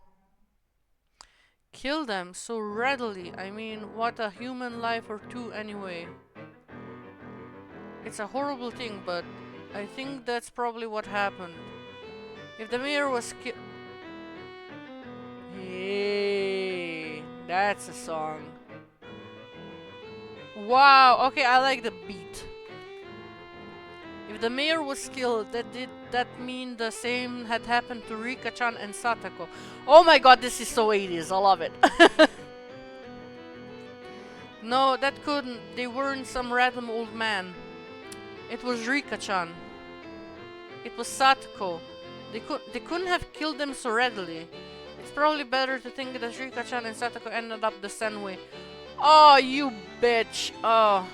Kill them so readily. I mean, what a human life or two anyway. It's a horrible thing, but I think that's probably what happened. If the mayor was Hey, that's a song. Wow, okay, I like the beat. If the mayor was killed, did that mean the same had happened to Rika-chan and Satako? Oh my god, this is so 80s, I love it. No, that couldn't. They weren't some random old man. It was Rika-chan. It was Satako. They couldn't have killed them so readily. It's probably better to think that Rika-chan and Satako ended up the same way. Oh, you bitch. Oh.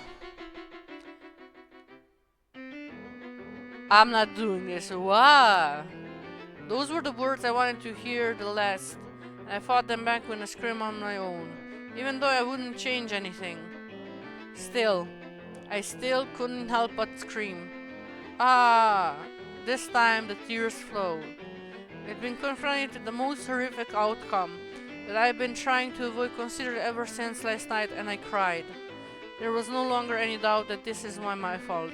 I'm not doing this. Wow. Those were the words I wanted to hear the last, and I fought them back with a scream on my own, even though I wouldn't change anything. I still couldn't help but scream. Ah! This time the tears flowed. I'd been confronted with the most horrific outcome that I've been trying to avoid considering ever since last night, and I cried. There was no longer any doubt that this is my fault.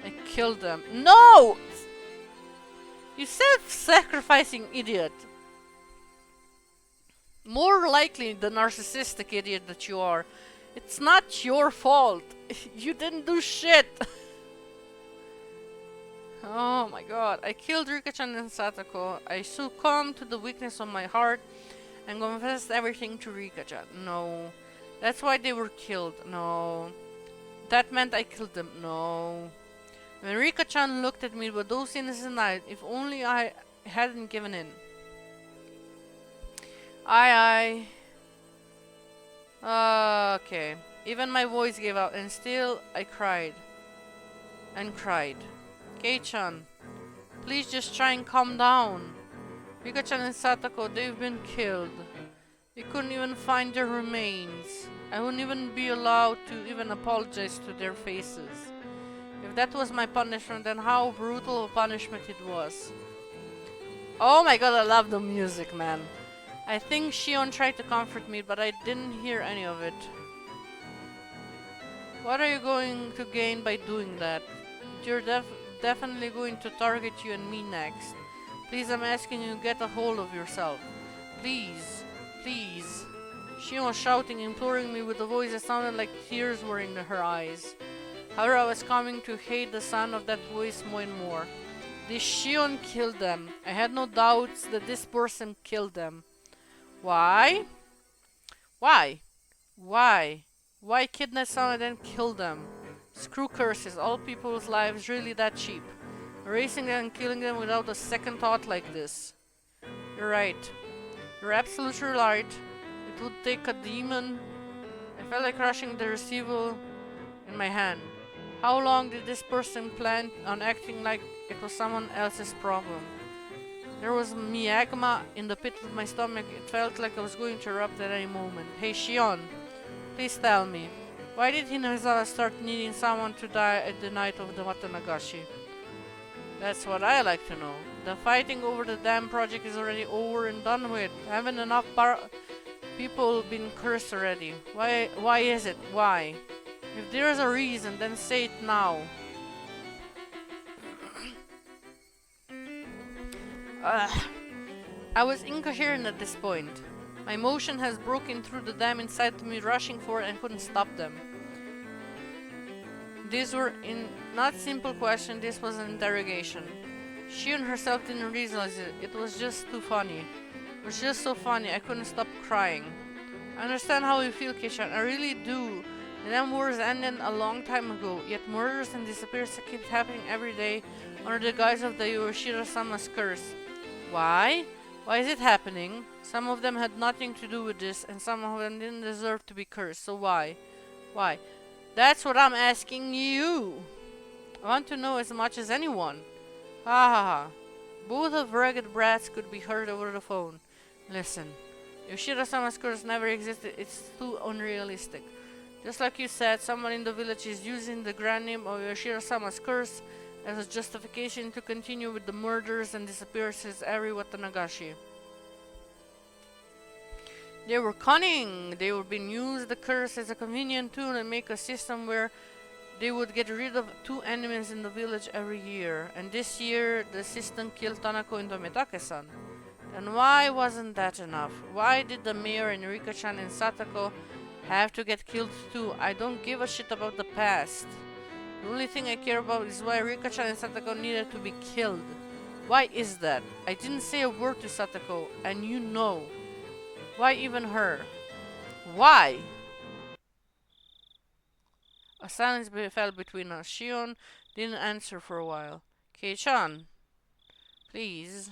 I killed them. No! You self-sacrificing idiot. More likely the narcissistic idiot that you are. It's not your fault. You didn't do shit. Oh my god. I killed Rika-chan and Satako. I succumbed to the weakness of my heart and confessed everything to Rika-chan. No. That's why they were killed. No. That meant I killed them. No. When Rika-chan looked at me with those innocent eyes, if only I hadn't given in. Okay. Even my voice gave out, and still I cried. And cried. Kei-chan, please just try and calm down. Rika-chan and Satako, they've been killed. We couldn't even find their remains. I wouldn't even be allowed to even apologize to their faces. If that was my punishment, then how brutal a punishment it was. Oh my god, I love the music, man. I think Shion tried to comfort me, but I didn't hear any of it. What are you going to gain by doing that? You're definitely going to target you and me next. Please, I'm asking you, get a hold of yourself. Please, please. Shion was shouting, imploring me with a voice that sounded like tears were in her eyes. However, I was coming to hate the sound of that voice more and more. This Shion killed them. I had no doubts that this person killed them. Why? Why? Why? Why kidnap someone and then kill them? Screw curses. All people's lives really that cheap. Erasing them and killing them without a second thought like this. You're right. You're absolutely right. It would take a demon. I felt like crushing the receiver in my hand. How long did this person plan on acting like it was someone else's problem? There was miasma in the pit of my stomach. It felt like I was going to erupt at any moment. Hey Shion, please tell me, why did Hinazawa start needing someone to die at the night of the Watanagashi? That's what I like to know. The fighting over the dam project is already over and done with. Haven't enough people been cursed already? Why is it? Why? If there is a reason, then say it now. I was incoherent at this point. My emotion has broken through the dam inside me, rushing forward and couldn't stop them. These were not simple questions, this was an interrogation. She and herself didn't realize it. It was just too funny. It was just so funny, I couldn't stop crying. I understand how you feel, Kishan, I really do. The damn wars ended a long time ago, yet murders and disappearances keep happening every day under the guise of the Yoshida-sama's curse. Why? Why is it happening? Some of them had nothing to do with this, and some of them didn't deserve to be cursed, so why? Why? That's what I'm asking you. I want to know as much as anyone. Ha ha ha. Both of ragged brats could be heard over the phone. Listen, Yoshida-sama's curse never existed. It's too unrealistic. Just like you said, someone in the village is using the grand name of Yoshida-sama's curse as a justification to continue with the murders and disappearances every Watanagashi. They were cunning. They were being used the curse as a convenient tool and make a system where they would get rid of 2 enemies in the village every year. And this year, the system killed Tanako and Tomitake-san. And why wasn't that enough? Why did the mayor and Rika-chan and Satako have to get killed too? I don't give a shit about the past. The only thing I care about is why Rika-chan and Satako needed to be killed. Why is that? I didn't say a word to Satako, and you know. Why even her? Why? A silence fell between us. Shion didn't answer for a while. Kei-chan, please,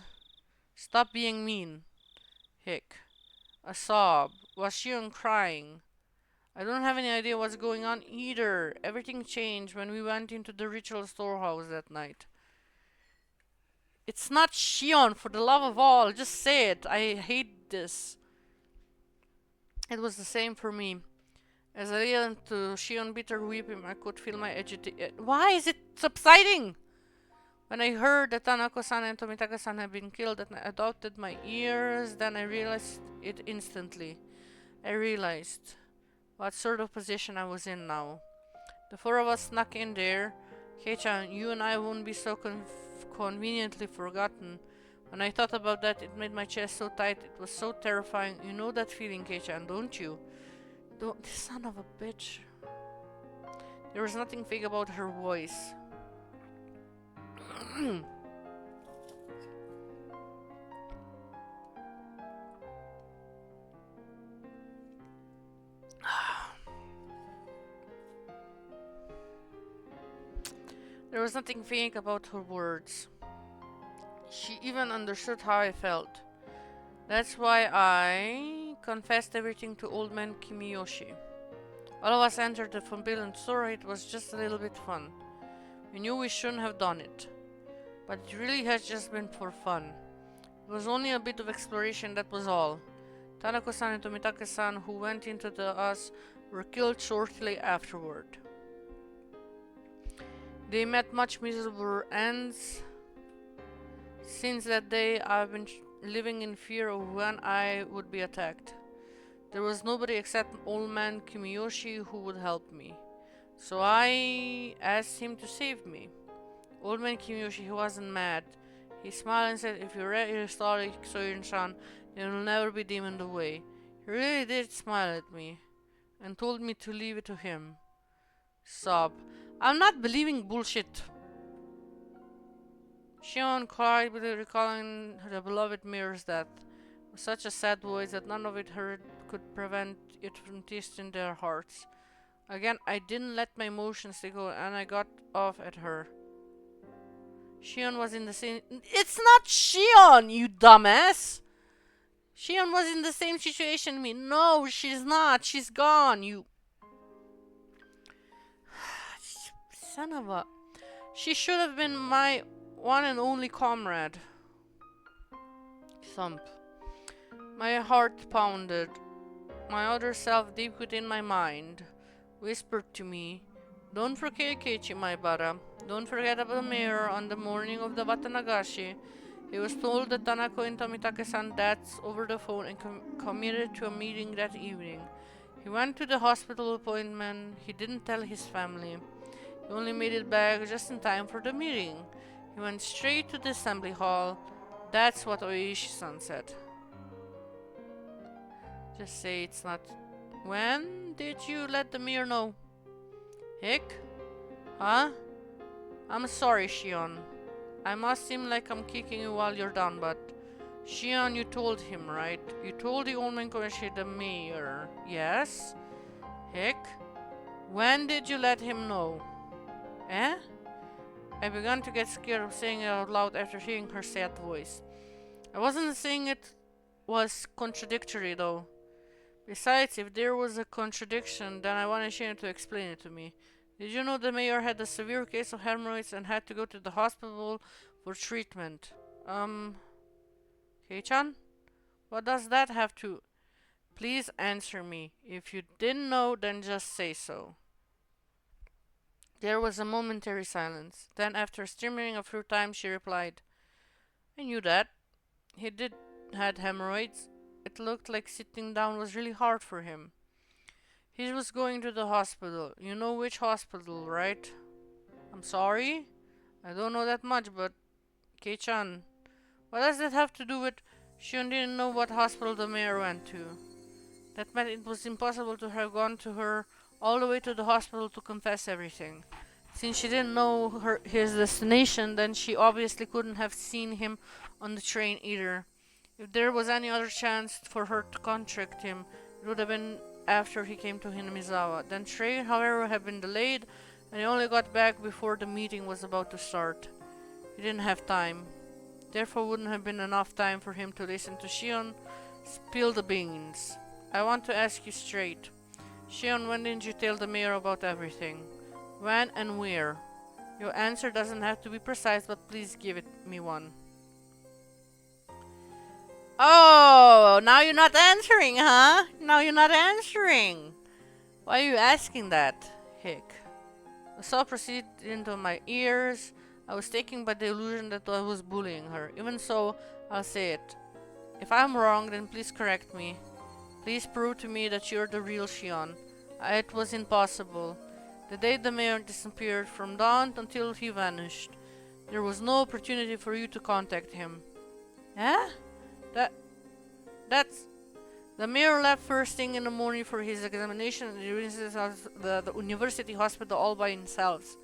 stop being mean. Hick. A sob. Was Shion crying? I don't have any idea what's going on either. Everything changed when we went into the ritual storehouse that night. It's not Shion, for the love of all. Just say it. I hate this. It was the same for me. As I listened to Shion bitter weeping, I could feel my agitation. Why is it subsiding? When I heard that Tanako-san and Tomitake-san had been killed, I doubted my ears. Then I realized it instantly. I realized what sort of position I was in now. The 4 of us snuck in there. Kei-chan, you and I won't be so conveniently forgotten. When I thought about that, it made my chest so tight. It was so terrifying. You know that feeling, Kei-chan, don't you? Don't, this son of a bitch. There was nothing fake about her voice. There was nothing fake about her words. She even understood how I felt. That's why I confessed everything to old man Kimiyoshi. All of us entered the forbidden store. It was just a little bit fun. We knew we shouldn't have done it, but it really has just been for fun. It was only a bit of exploration, that was all. Tanako-san and Tomitake-san, who went into the us, were killed shortly afterward. They met much miserable ends. Since that day, I've been living in fear of when I would be attacked. There was nobody except old man Kimiyoshi who would help me. So I asked him to save me. Old man Kimiyoshi, he wasn't mad. He smiled and said, if you read your story, Soyun-san, then you'll never be demoned away. He really did smile at me and told me to leave it to him. Sob. I'm not believing bullshit. Shion cried, recalling the beloved mirror's death, with such a sad voice that none of it heard could prevent it from tasting their hearts. Again, I didn't let my emotions take over, and I got off at her. Shion was in the same. It's not Shion, you dumbass! Shion was in the same situation as me. No, she's not. She's gone, you. Son of a. She should have been my one and only comrade. Thump. My heart pounded. My other self deep within my mind whispered to me, "Don't forget Keiichi, my bara. Don't forget about the mayor on the morning of the Watanagashi. He was told that Tanako and Tomitake-san deaths over the phone and committed to a meeting that evening. He went to the hospital appointment. He didn't tell his family. He only made it back just in time for the meeting. He went straight to the assembly hall. That's what Oishi-san said." Just say it's not. When did you let the mayor know? Hick? Huh? I'm sorry, Shion. I must seem like I'm kicking you while you're down, but Shion, you told him, right? You told the old man Kobayashi, the mayor. Yes? Hick? When did you let him know? Eh? I began to get scared of saying it out loud after hearing her sad voice. I wasn't saying it was contradictory, though. Besides, if there was a contradiction, then I wanted Shion to explain it to me. Did you know the mayor had a severe case of hemorrhoids and had to go to the hospital for treatment? Kei-chan? What does that have to... Please answer me. If you didn't know, then just say so. There was a momentary silence. Then, after stammering a few times, she replied, "I knew that. He did had hemorrhoids. It looked like sitting down was really hard for him. He was going to the hospital. You know which hospital, right?" "I'm sorry? I don't know that much, but... Kei-chan, what does that have to do with... Shion didn't know what hospital the mayor went to. That meant it was impossible to have gone to her all the way to the hospital to confess everything. Since she didn't know his destination, then she obviously couldn't have seen him on the train either. If there was any other chance for her to contact him, it would have been after he came to Hinamizawa. Then train, however, had been delayed, and he only got back before the meeting was about to start. He didn't have time. Therefore wouldn't have been enough time for him to listen to Shion spill the beans. I want to ask you straight. Shion, when didn't you tell the mayor about everything? When and where? Your answer doesn't have to be precise, but please give it me one." Oh, now you're not answering, huh? Now you're not answering. Why are you asking that? Hick. The sob proceeded into my ears. I was taken by the illusion that I was bullying her. Even so, I'll say it. If I'm wrong, then please correct me. Please prove to me that you're the real Shion. It was impossible. The day the mayor disappeared, from dawn until he vanished, there was no opportunity for you to contact him. Eh? That's... The mayor left first thing in the morning for his examination at the university hospital all by himself,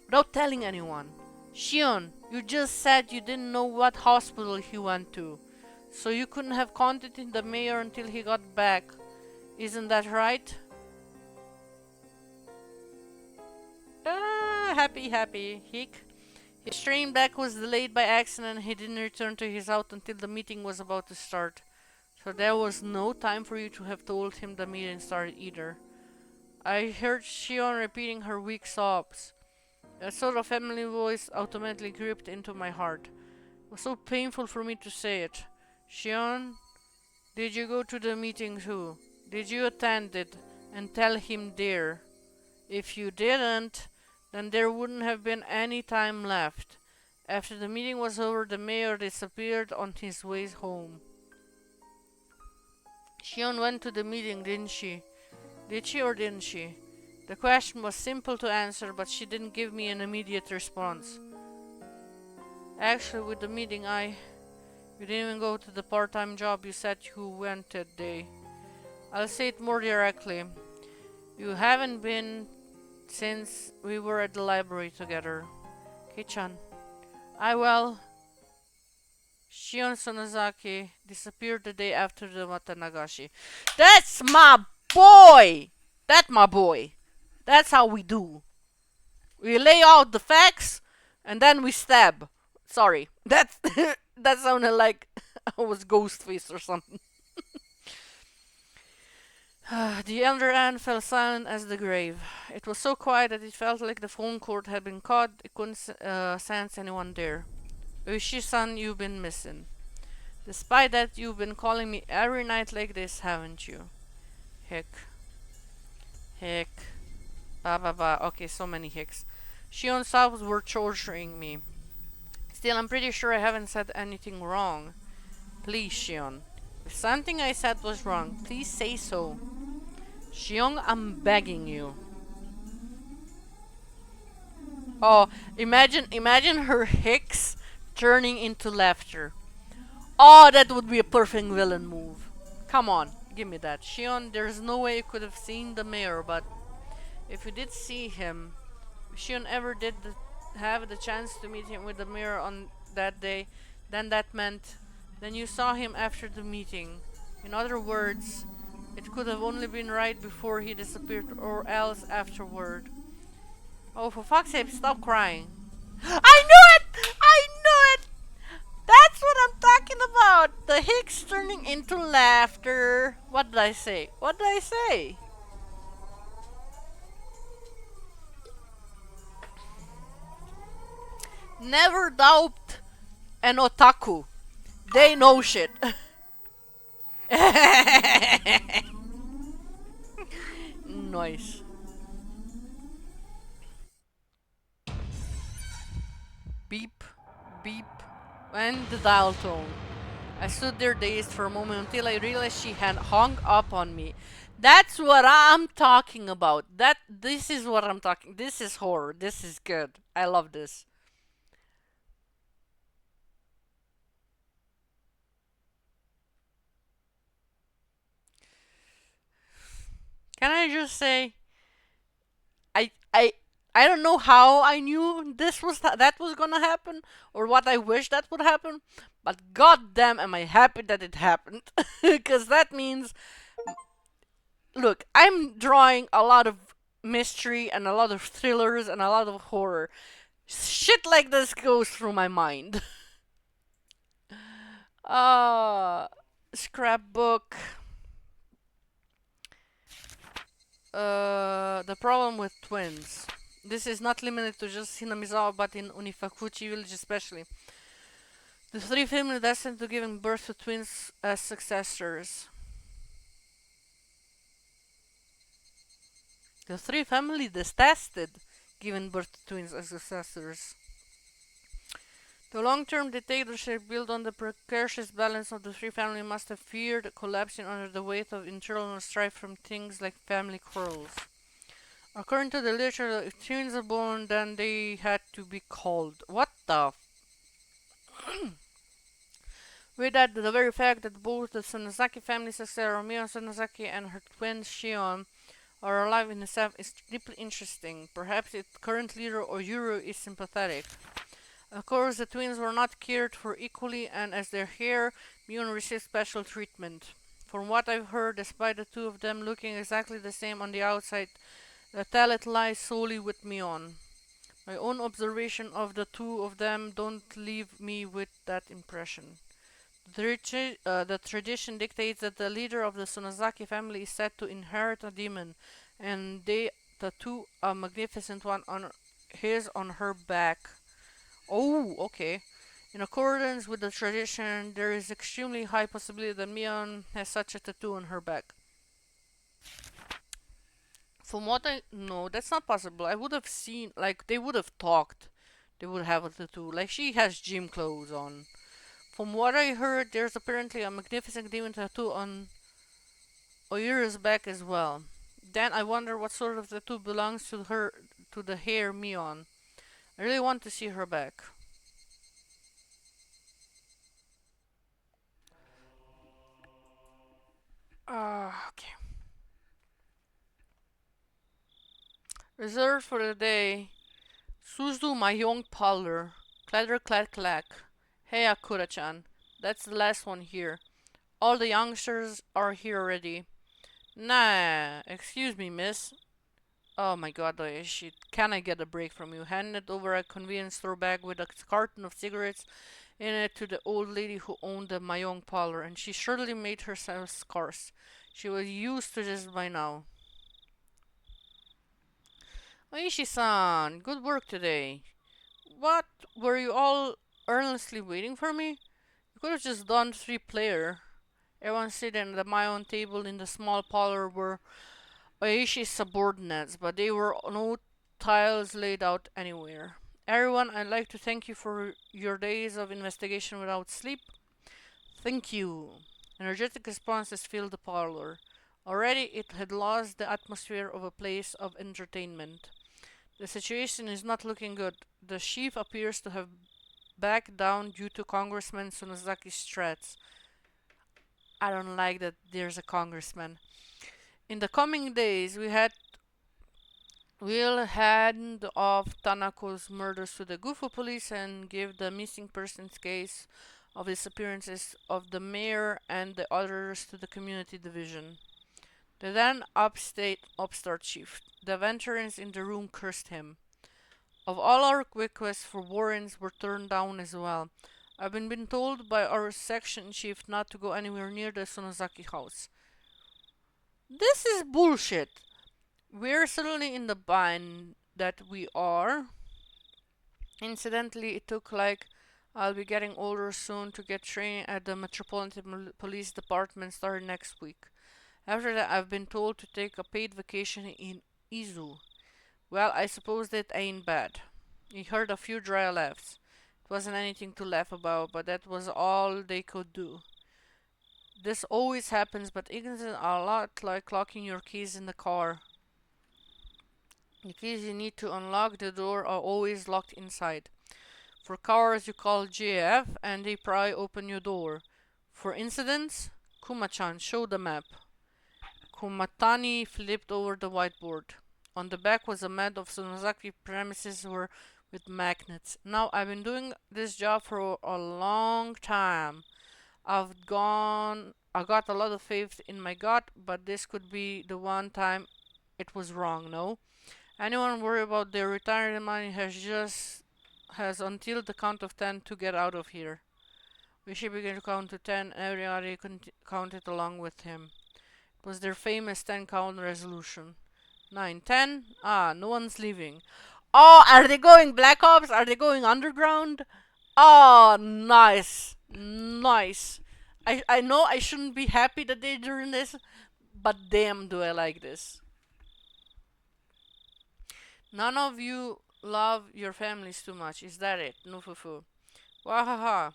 without telling anyone. Shion, you just said you didn't know what hospital he went to, so you couldn't have contacted the mayor until he got back. Isn't that right? Happy. Hick. His train back was delayed by accident and he didn't return to his house until the meeting was about to start. So there was no time for you to have told him the meeting started either. I heard Shion repeating her weak sobs. A sort of family voice automatically gripped into my heart. It was so painful for me to say it. Shion, did you go to the meeting too? Did you attend it and tell him there? If you didn't, then there wouldn't have been any time left. After the meeting was over, the mayor disappeared on his way home. Shion went to the meeting, didn't she? Did she or didn't she? The question was simple to answer, but she didn't give me an immediate response. Actually, with the meeting, you didn't even go to the part-time job you said you went that day. I'll say it more directly. You haven't been since we were at the library together. Kei-chan, Well, Shion Sonozaki disappeared the day after the Watanagashi. That's my boy! That's my boy. That's how we do. We lay out the facts and then we stab. Sorry. That sounded like I was Ghostface or something. The elder Anne fell silent as the grave. It was so quiet that it felt like the phone cord had been cut. It couldn't sense anyone there. Uishi-san, you've been missing. Despite that, you've been calling me every night like this, haven't you? Hick. Hick. Ba ba ba. Okay, so many hicks. Shion's sobs were torturing me. Still, I'm pretty sure I haven't said anything wrong. Please, Shion. If something I said was wrong, please say so. Shion, I'm begging you. Oh, imagine her hicks turning into laughter. Oh, that would be a perfect villain move. Come on, give me that. Shion, there's no way you could have seen the mayor, but if you did see him, if Shion ever did have the chance to meet him with the mayor on that day, then that meant then you saw him after the meeting. In other words, it could have only been right before he disappeared or else afterward. Oh, for fuck's sake, stop crying. I knew it! I knew it! That's what I'm talking about! The hicks turning into laughter. What did I say? What did I say? Never doubt an otaku. They know shit. Nice. Beep, beep, and the dial tone. I stood there dazed for a moment until I realized she had hung up on me. That's what I'm talking about. This is what I'm talking. This is horror. This is good. I love this. Can I just say I I I don't know how I knew that was gonna happen or what I wish that would happen, but goddamn am I happy that it happened because that means look, I'm drawing a lot of mystery and a lot of thrillers and a lot of horror. Shit like this goes through my mind. Uh, Scrapbook. The problem with twins. This is not limited to just Hinamizawa, but in Unifakuchi village especially. The three families destined to giving birth to twins as successors. The three families detested giving birth to twins as successors. The long-term dictatorship built on the precarious balance of the three families must have feared collapsing under the weight of internal strife from things like family quarrels. According to the literature, if twins are born, then they had to be called. What the? With that, the very fact that both the Sonozaki family successor Mion Sonozaki and her twin Shion are alive in itself is deeply interesting. Perhaps its current leader Oyuru is sympathetic. Of course, the twins were not cared for equally, and as their heir, Mion received special treatment. From what I've heard, despite the two of them looking exactly the same on the outside, the talent lies solely with Mion. My own observation of the two of them don't leave me with that impression. The tradition dictates that the leader of the Sonozaki family is said to inherit a demon, and they tattoo a magnificent one on his on her back. Oh, okay. In accordance with the tradition, there is extremely high possibility that Mion has such a tattoo on her back. From what I know, that's not possible. I would have seen, like, they would have talked. They would have a tattoo. Like, she has gym clothes on. From what I heard, there's apparently a magnificent demon tattoo on Oyura's back as well. Then I wonder what sort of tattoo belongs to her, to the hair Mion. I really want to see her back. Okay. Reserved for the day. Suzu, my young parlor. Clatter clack clack. Hey Akura-chan. That's the last one here. All the youngsters are here already. Nah, excuse me, miss. Oh my god, shit. Can I get a break from you? Handed over a convenience store bag with a carton of cigarettes in it to the old lady who owned the Mion parlor, and she surely made herself scarce. She was used to this by now. Oishi-san, good work today. What? Were you all earnestly waiting for me? You could have just done three-player. Everyone sitting at the Mion table in the small parlor were Oishi's subordinates, but there were no tiles laid out anywhere. Everyone, I'd like to thank you for your days of investigation without sleep. Thank you. Energetic responses filled the parlor. Already it had lost the atmosphere of a place of entertainment. The situation is not looking good. The chief appears to have backed down due to Congressman Sunazaki's threats. I don't like that there's a congressman. In the coming days, we'll hand off Tanako's murders to the Gufu police and give the missing persons case of disappearances of the mayor and the others to the community division. The then upstart chief. The veterans in the room cursed him. Of all our requests for warrants were turned down as well. I've been told by our section chief not to go anywhere near the Sonozaki house. This is bullshit. We're certainly in the bind that we are. Incidentally, it took like I'll be getting older soon to get training at the Metropolitan Police Department starting next week. After that, I've been told to take a paid vacation in Izu. Well, I suppose that ain't bad. He heard a few dry laughs. It wasn't anything to laugh about, but that was all they could do. This always happens, but it isn't a lot like locking your keys in the car. The keys you need to unlock the door are always locked inside. For cars, you call GF and they pry open your door. For incidents, Kuma-chan, show the map. Kumatani flipped over the whiteboard. On the back was a map of Sonozaki premises with magnets. Now, I've been doing this job for a long time. I got a lot of faith in my gut, but this could be the one time it was wrong, no? Anyone worry about their retirement money has until the count of 10 to get out of here. We should begin to count to 10 and everybody counted along with him. It was their famous 10 count resolution. 9, 10. Ah, no one's leaving. Oh, are they going Black Ops? Are they going underground? Oh, nice. Nice. I know I shouldn't be happy that they're doing this, but damn do I like this. None of you love your families too much, is that it? Nufufu. Wahaha.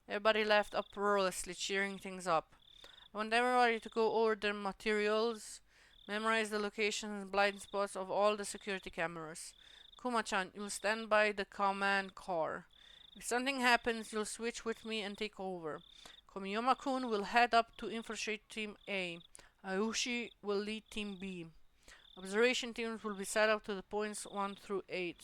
Everybody laughed uproariously, cheering things up. I want everybody to go over their materials, memorize the locations and blind spots of all the security cameras. Kuma-chan, you'll stand by the command car. If something happens, you'll switch with me and take over. Komiyama-kun will head up to infiltrate Team A. Ayushi will lead Team B. Observation teams will be set up to the points 1 through 8.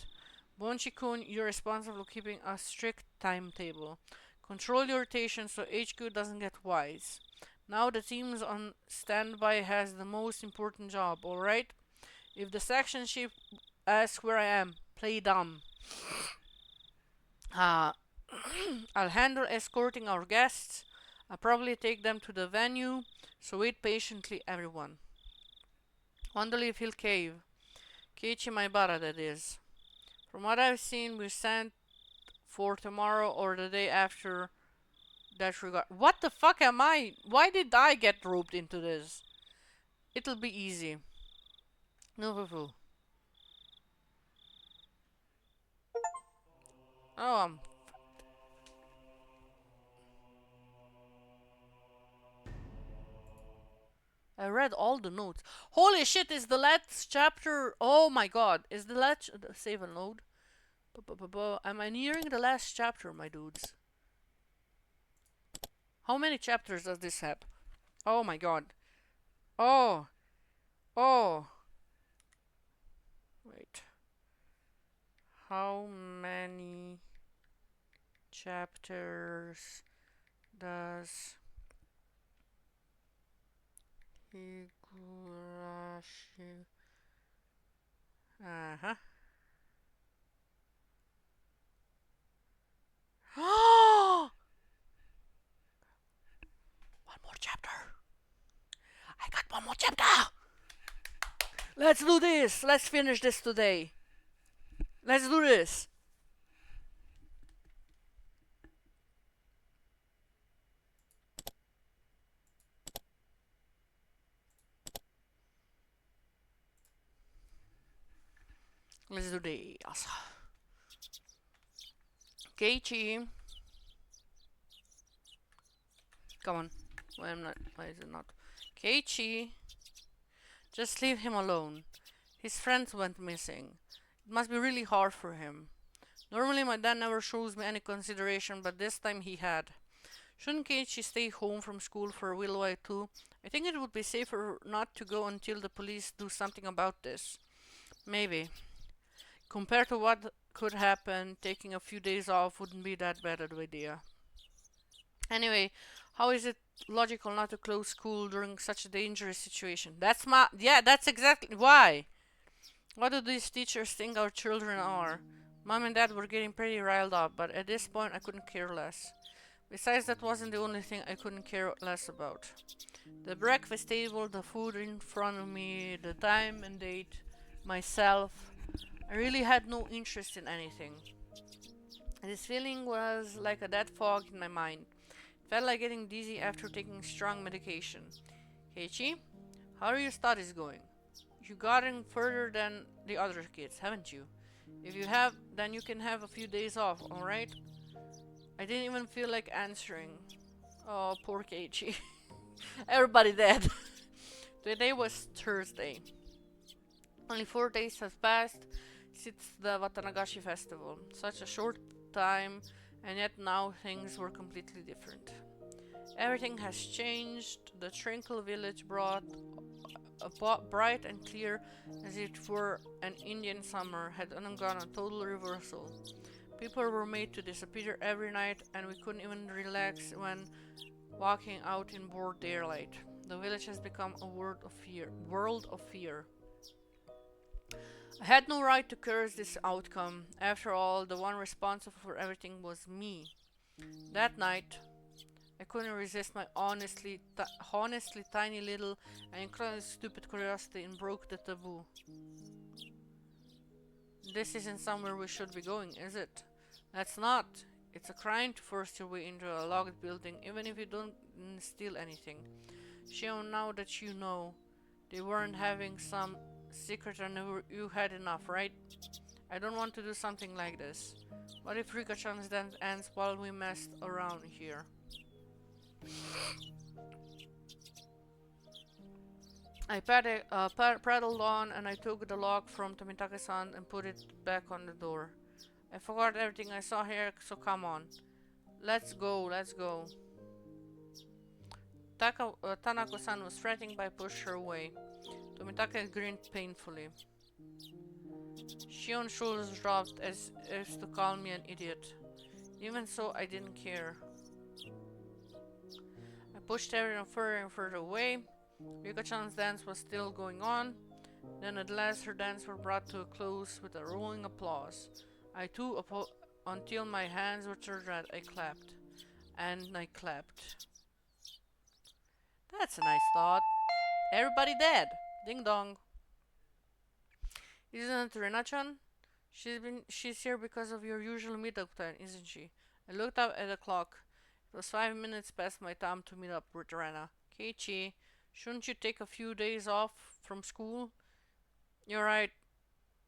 Bonchi-kun, you're responsible for keeping a strict timetable. Control your rotation so HQ doesn't get wise. Now the teams on standby has the most important job, alright? If the section chief asks where I am, play dumb. I'll handle escorting our guests. I'll probably take them to the venue, so wait patiently, everyone. Wonderleaf Hill Cave. Keiichi Maibara, that is. From what I've seen, we're sent for tomorrow or the day after that regard. What the fuck am I? Why did I get roped into this? It'll be easy. No foo. Oh, I read all the notes. Holy shit, is the last chapter... Oh my god, is the last... Save and load. Am I nearing the last chapter, my dudes? How many chapters does this have? Oh my god. Oh. Oh. Wait. How many chapters does Higurashi? Uh-huh. One more chapter. I got one more chapter. Let's do this. Let's finish this today. Let's do this. Let's do this. Keiichi. Come on. Why am not? Why is it not? Keiichi. Just leave him alone. His friends went missing. It must be really hard for him. Normally my dad never shows me any consideration, but this time he had. Shouldn't Keiichi stay home from school for a little while too? I think it would be safer not to go until the police do something about this. Maybe. Compared to what could happen, taking a few days off wouldn't be that bad an idea. Anyway, how is it logical not to close school during such a dangerous situation? That's exactly why. What do these teachers think our children are? Mom and Dad were getting pretty riled up, but at this point I couldn't care less. Besides, that wasn't the only thing I couldn't care less about. The breakfast table, the food in front of me, the time and date, myself. I really had no interest in anything. This feeling was like a dead fog in my mind. It felt like getting dizzy after taking strong medication. Keiichi, how are your studies going? You gotten further than the other kids, haven't you? If you have, then you can have a few days off, alright? I didn't even feel like answering. Oh, poor Keiichi. Everybody dead. Today was Thursday. Only 4 days have passed since the Watanagashi festival. Such a short time, and yet now things were completely different. Everything has changed. The tranquil village brought bright and clear as if it were an Indian summer had undergone a total reversal. People were made to disappear every night, and we couldn't even relax when walking out in broad daylight. The village has become a world of fear. I had no right to curse this outcome. After all, the one responsible for everything was me. That night, I couldn't resist my honestly tiny little and incredibly stupid curiosity and broke the taboo. This isn't somewhere we should be going, is it? That's not. It's a crime to force your way into a locked building, even if you don't steal anything. Shion, now that you know, they weren't having some secret and you had enough, right? I don't want to do something like this. What if Rika-chan's dance ends while we messed around here? I paddled on and I took the lock from Tomitake-san and put it back on the door. I forgot everything I saw here, so come on. Let's go, let's go. Tanako-san was threatening, but I pushed her away. Tomitake grinned painfully. Shion's shoulders dropped as if to call me an idiot. Even so, I didn't care. I pushed everyone further and further away. Rika-chan's dance was still going on. Then at last her dance was brought to a close with a rolling applause. I too, until my hands were turned red, I clapped. And I clapped. That's a nice thought. Everybody dead. Ding dong. Isn't it Rena-chan? She's here because of your usual meetup time, isn't she? I looked up at the clock. It was 5 minutes past my time to meet up with Rena. Keiichi, shouldn't you take a few days off from school? You're right.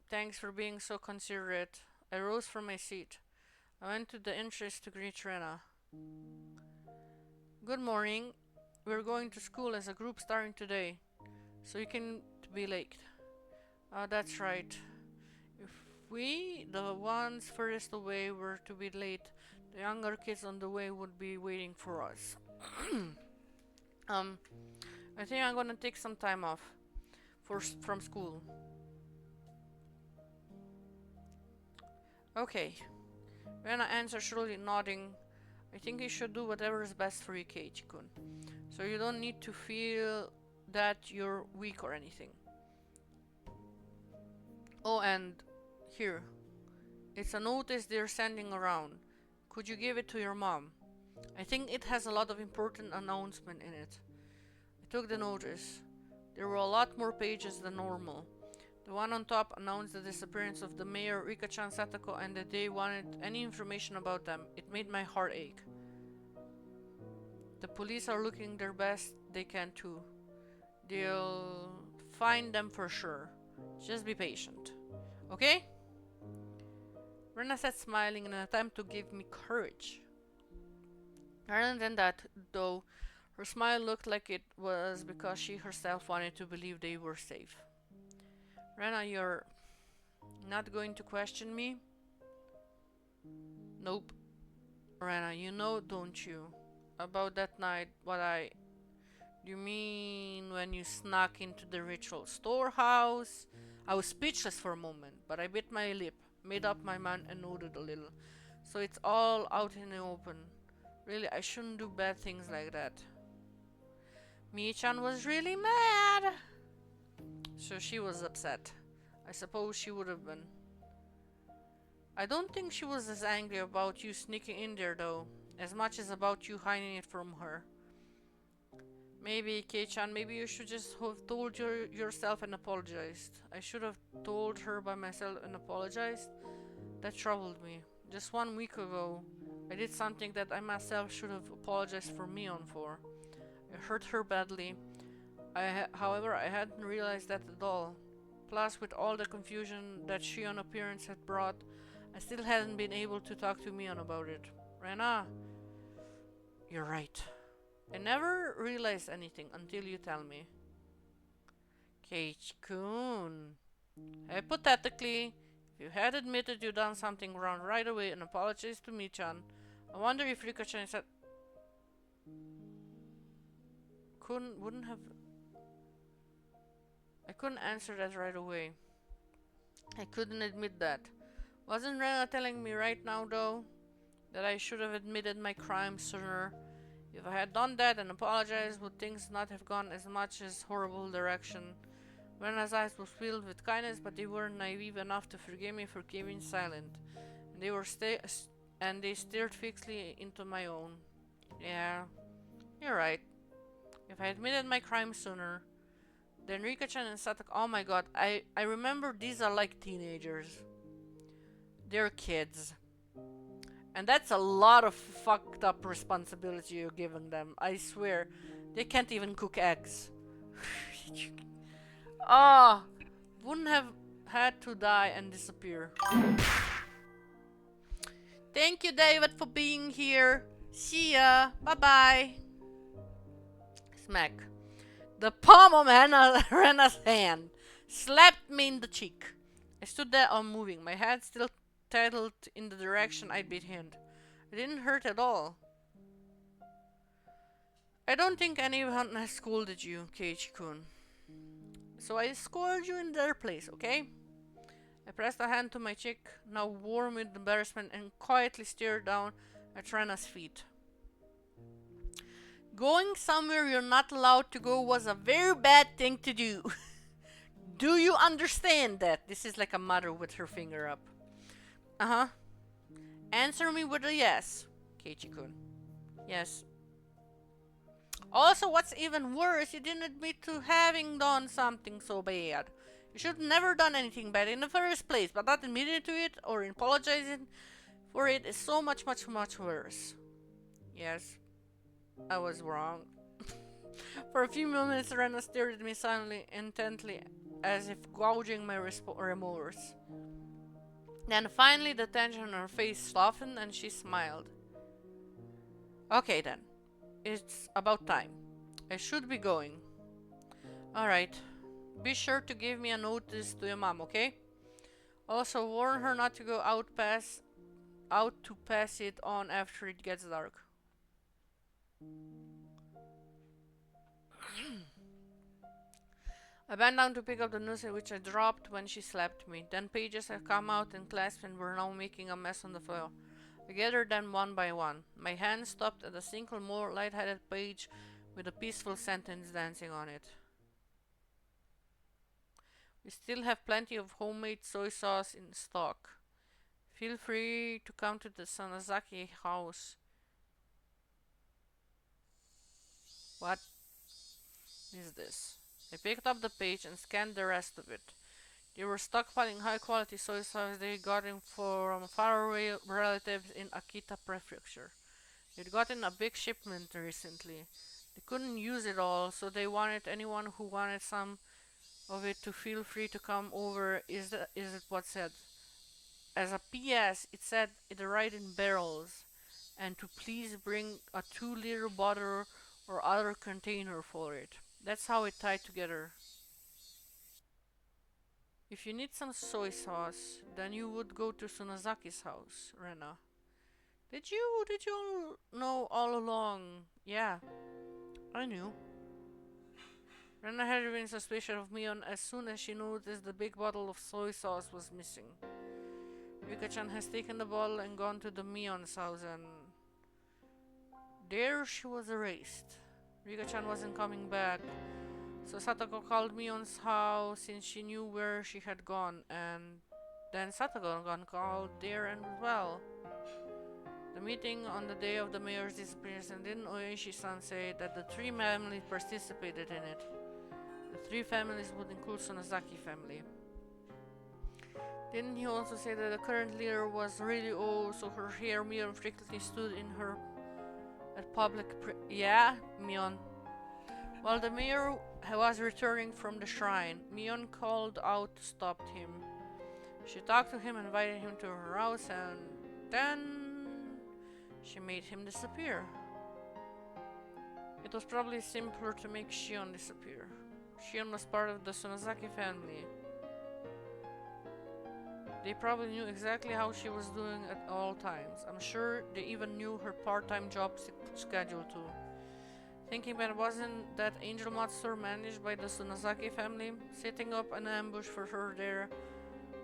Thanks for being so considerate. I rose from my seat. I went to the entrance to greet Rena. Good morning. We're going to school as a group starting today, so you can be late. That's right. If we, the ones furthest away, were to be late, the younger kids on the way would be waiting for us. I think I'm gonna take some time off from school. Okay. Rena answered slowly, nodding. I think you should do whatever is best for you, Keiichi-kun. So you don't need to feel that you're weak or anything. Oh, and here. It's a notice they're sending around. Could you give it to your mom? I think it has a lot of important announcement in it. I took the notice. There were a lot more pages than normal. The one on top announced the disappearance of the mayor, Rika-chan Satako, and that they wanted any information about them. It made my heart ache. The police are looking their best they can too. They'll find them for sure. Just be patient. Okay? Rena said, smiling in an attempt to give me courage. Rather than that, though, her smile looked like it was because she herself wanted to believe they were safe. Rena, you're not going to question me? Nope. Rena, you know, don't you? About that night, you mean when you snuck into the ritual storehouse? I was speechless for a moment, but I bit my lip, made up my mind, and nodded a little. So it's all out in the open. Really, I shouldn't do bad things like that. Mii-chan was really mad. So she was upset. I suppose she would have been. I don't think she was as angry about you sneaking in there though, as much as about you hiding it from her. Maybe, Kei-chan, maybe you should just have told yourself and apologized. I should have told her by myself and apologized. That troubled me. Just 1 week ago, I did something that I myself should have apologized for Mion for. I hurt her badly. However, I hadn't realized that at all. Plus, with all the confusion that Shion appearance had brought, I still hadn't been able to talk to Mion about it. Rena, you're right. I never realized anything until you tell me. Keiichi-kun. Hypothetically, if you had admitted you done something wrong right away and apologized to Mi-chan, I wonder if Rika-chan said wouldn't have. I couldn't answer that right away. I couldn't admit that. Wasn't Rena telling me right now though that I should have admitted my crime sooner? If I had done that and apologized, would things not have gone as much as horrible direction? Rena's eyes were filled with kindness, but they weren't naive enough to forgive me for keeping silent. And they stared fixedly into my own. Yeah, you're right. If I admitted my crime sooner, then Rika-chan and Sataka. Oh my god, I remember these are like teenagers. They're kids. And that's a lot of fucked up responsibility you're giving them. I swear. They can't even cook eggs. Ah, oh, wouldn't have had to die and disappear. Thank you, David, for being here. See ya. Bye-bye. Smack. The palm of Rena's hand slapped me in the cheek. I stood there unmoving, my head still titled in the direction I'd been hit. It didn't hurt at all. I don't think anyone has scolded you, Keiichi-kun. So I scolded you in their place, okay? I pressed a hand to my cheek, now warm with embarrassment, and quietly stared down at Rena's feet. Going somewhere you're not allowed to go was a very bad thing to do. Do you understand that? This is like a mother with her finger up. Uh-huh. Answer me with a yes, Keiichi-kun. Yes. Also, what's even worse, you didn't admit to having done something so bad. You should have never done anything bad in the first place, but not admitting to it or apologizing for it is so much, much, much worse. Yes, I was wrong. For a few moments, Rena stared at me silently, intently, as if gauging my remorse. Then finally, the tension on her face softened and she smiled. Okay then, it's about time. I should be going. Alright, be sure to give me a notice to your mom, okay? Also warn her not to go out to pass it on after it gets dark. I bent down to pick up the noose which I dropped when she slapped me. Then pages had come out and clasped and were now making a mess on the floor. I gathered them one by one. My hand stopped at a single more light-headed page with a peaceful sentence dancing on it. We still have plenty of homemade soy sauce in stock. Feel free to come to the Sanazaki house. What is this? I picked up the page and scanned the rest of it. They were stockpiling high quality soy sauce they got in from faraway relatives in Akita Prefecture. They'd gotten a big shipment recently. They couldn't use it all, so they wanted anyone who wanted some of it to feel free to come over. Is it what said? As a PS, it said it arrived in barrels, and to please bring a 2-liter bottle or other container for it. That's how it tied together. If you need some soy sauce, then you would go to Sunazaki's house, Rena. Did you know all along? Yeah, I knew. Rena had been suspicious of Mion as soon as she noticed the big bottle of soy sauce was missing. Rika-chan has taken the bottle and gone to the Mion's house, and there she was erased. Rika-chan wasn't coming back, so Satoko called Mion's house since she knew where she had gone, and then Satoko called there as well. The meeting on the day of the mayor's disappearance, and didn't Oishi-san say that the three families participated in it? The three families would include Sonozaki family. Didn't he also say that the current leader was really old, so her hair Mion frequently stood in her at yeah, Mion. While the mayor was returning from the shrine, Mion called out to stop him. She talked to him, invited him to her house, and then she made him disappear. It was probably simpler to make Shion disappear. Shion was part of the Sonozaki family. They probably knew exactly how she was doing at all times. I'm sure they even knew her part-time job schedule too. Thinking that wasn't that Angel Matsur managed by the Sunazaki family, setting up an ambush for her there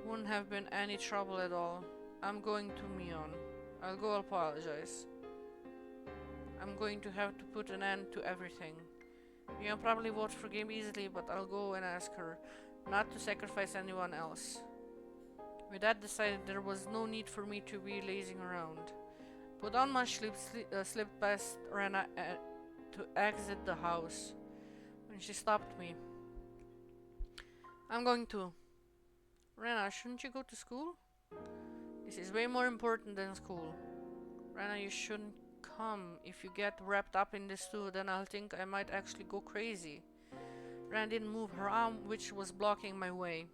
wouldn't have been any trouble at all. I'm going to Mion. I'll go apologize. I'm going to have to put an end to everything. Mion probably won't forgive me easily, but I'll go and ask her not to sacrifice anyone else. With that decided, there was no need for me to be lazing around. Put on my slipped past Rena to exit the house when she stopped me. I'm going to. Rena, shouldn't you go to school? This is way more important than school. Rena, you shouldn't come. If you get wrapped up in this too, then I'll think I might actually go crazy. Rena didn't move her arm, which was blocking my way.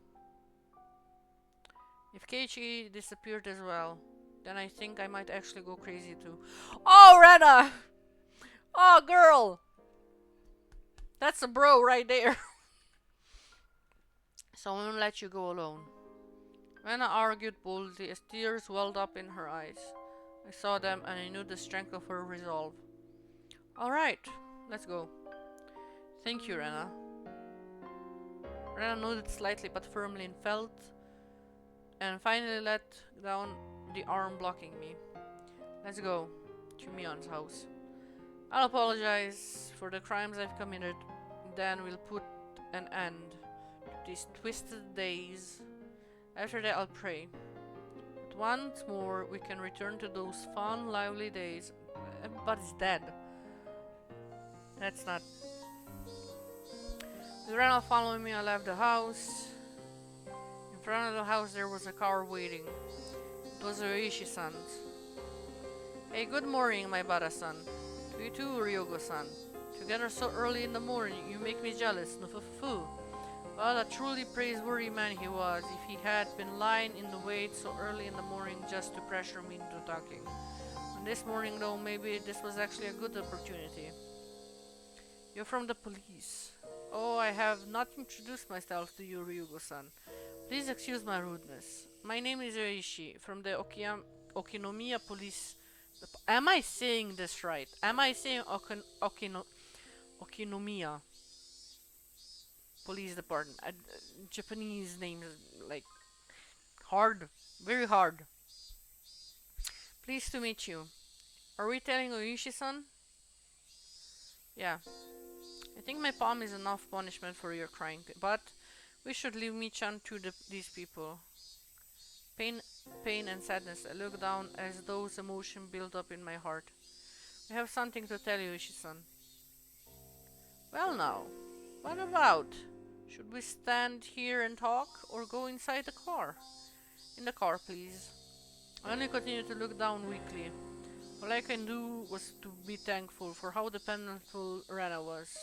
If Keiichi disappeared as well, then I think I might actually go crazy too. Oh, Rena! Oh, girl! That's a bro right there. So I won't let you go alone. Rena argued boldly as tears welled up in her eyes. I saw them and I knew the strength of her resolve. Alright, let's go. Thank you, Rena. Rena nodded slightly but firmly and finally let down the arm blocking me. Let's go to Mion's house. I'll apologize for the crimes I've committed, then we'll put an end to these twisted days. After that, I'll pray. But once more, we can return to those fun, lively days. Everybody's dead. That's not. With Rena following me, I left the house. In front of the house, there was a car waiting. It was Oishi-san's. Hey, good morning, my Bara-san. To you too, Ryogo-san. Together so early in the morning, you make me jealous. Nufufufu. What a truly praiseworthy man he was, if he had been lying in the wait so early in the morning just to pressure me into talking. And this morning, though, maybe this was actually a good opportunity. You're from the police. Oh, I have not introduced myself to you, Ryugo-san. Please excuse my rudeness. My name is Oishi, from the Okinomiya Police. Am I saying this right? Am I saying Okinomiya Police Department? Japanese name is like hard, very hard. Pleased to meet you. Are we telling Oishi-san? Yeah. I think my palm is enough punishment for your crying, but we should leave Michan to these people. Pain, pain and sadness. I look down as those emotions build up in my heart. I have something to tell you, Ishi-san. Well now, what about? Should we stand here and talk, or go inside the car? In the car, please. I only continue to look down weakly. All I can do was to be thankful for how dependable Rana was.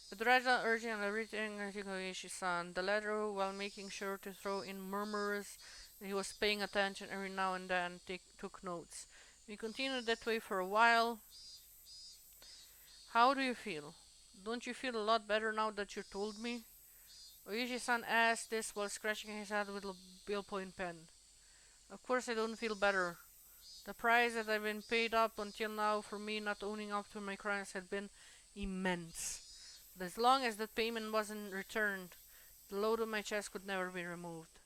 With Raja urging on everything Higurashi-san, the latter, while making sure to throw in murmurs that he was paying attention every now and then, took notes. We continued that way for a while. How do you feel? Don't you feel a lot better now that you told me? Oishi-san asked this while scratching his head with a ballpoint pen. Of course I don't feel better. The price that I've been paid up until now for me not owning up to my crimes had been immense. But as long as that payment wasn't returned, the load on my chest could never be removed.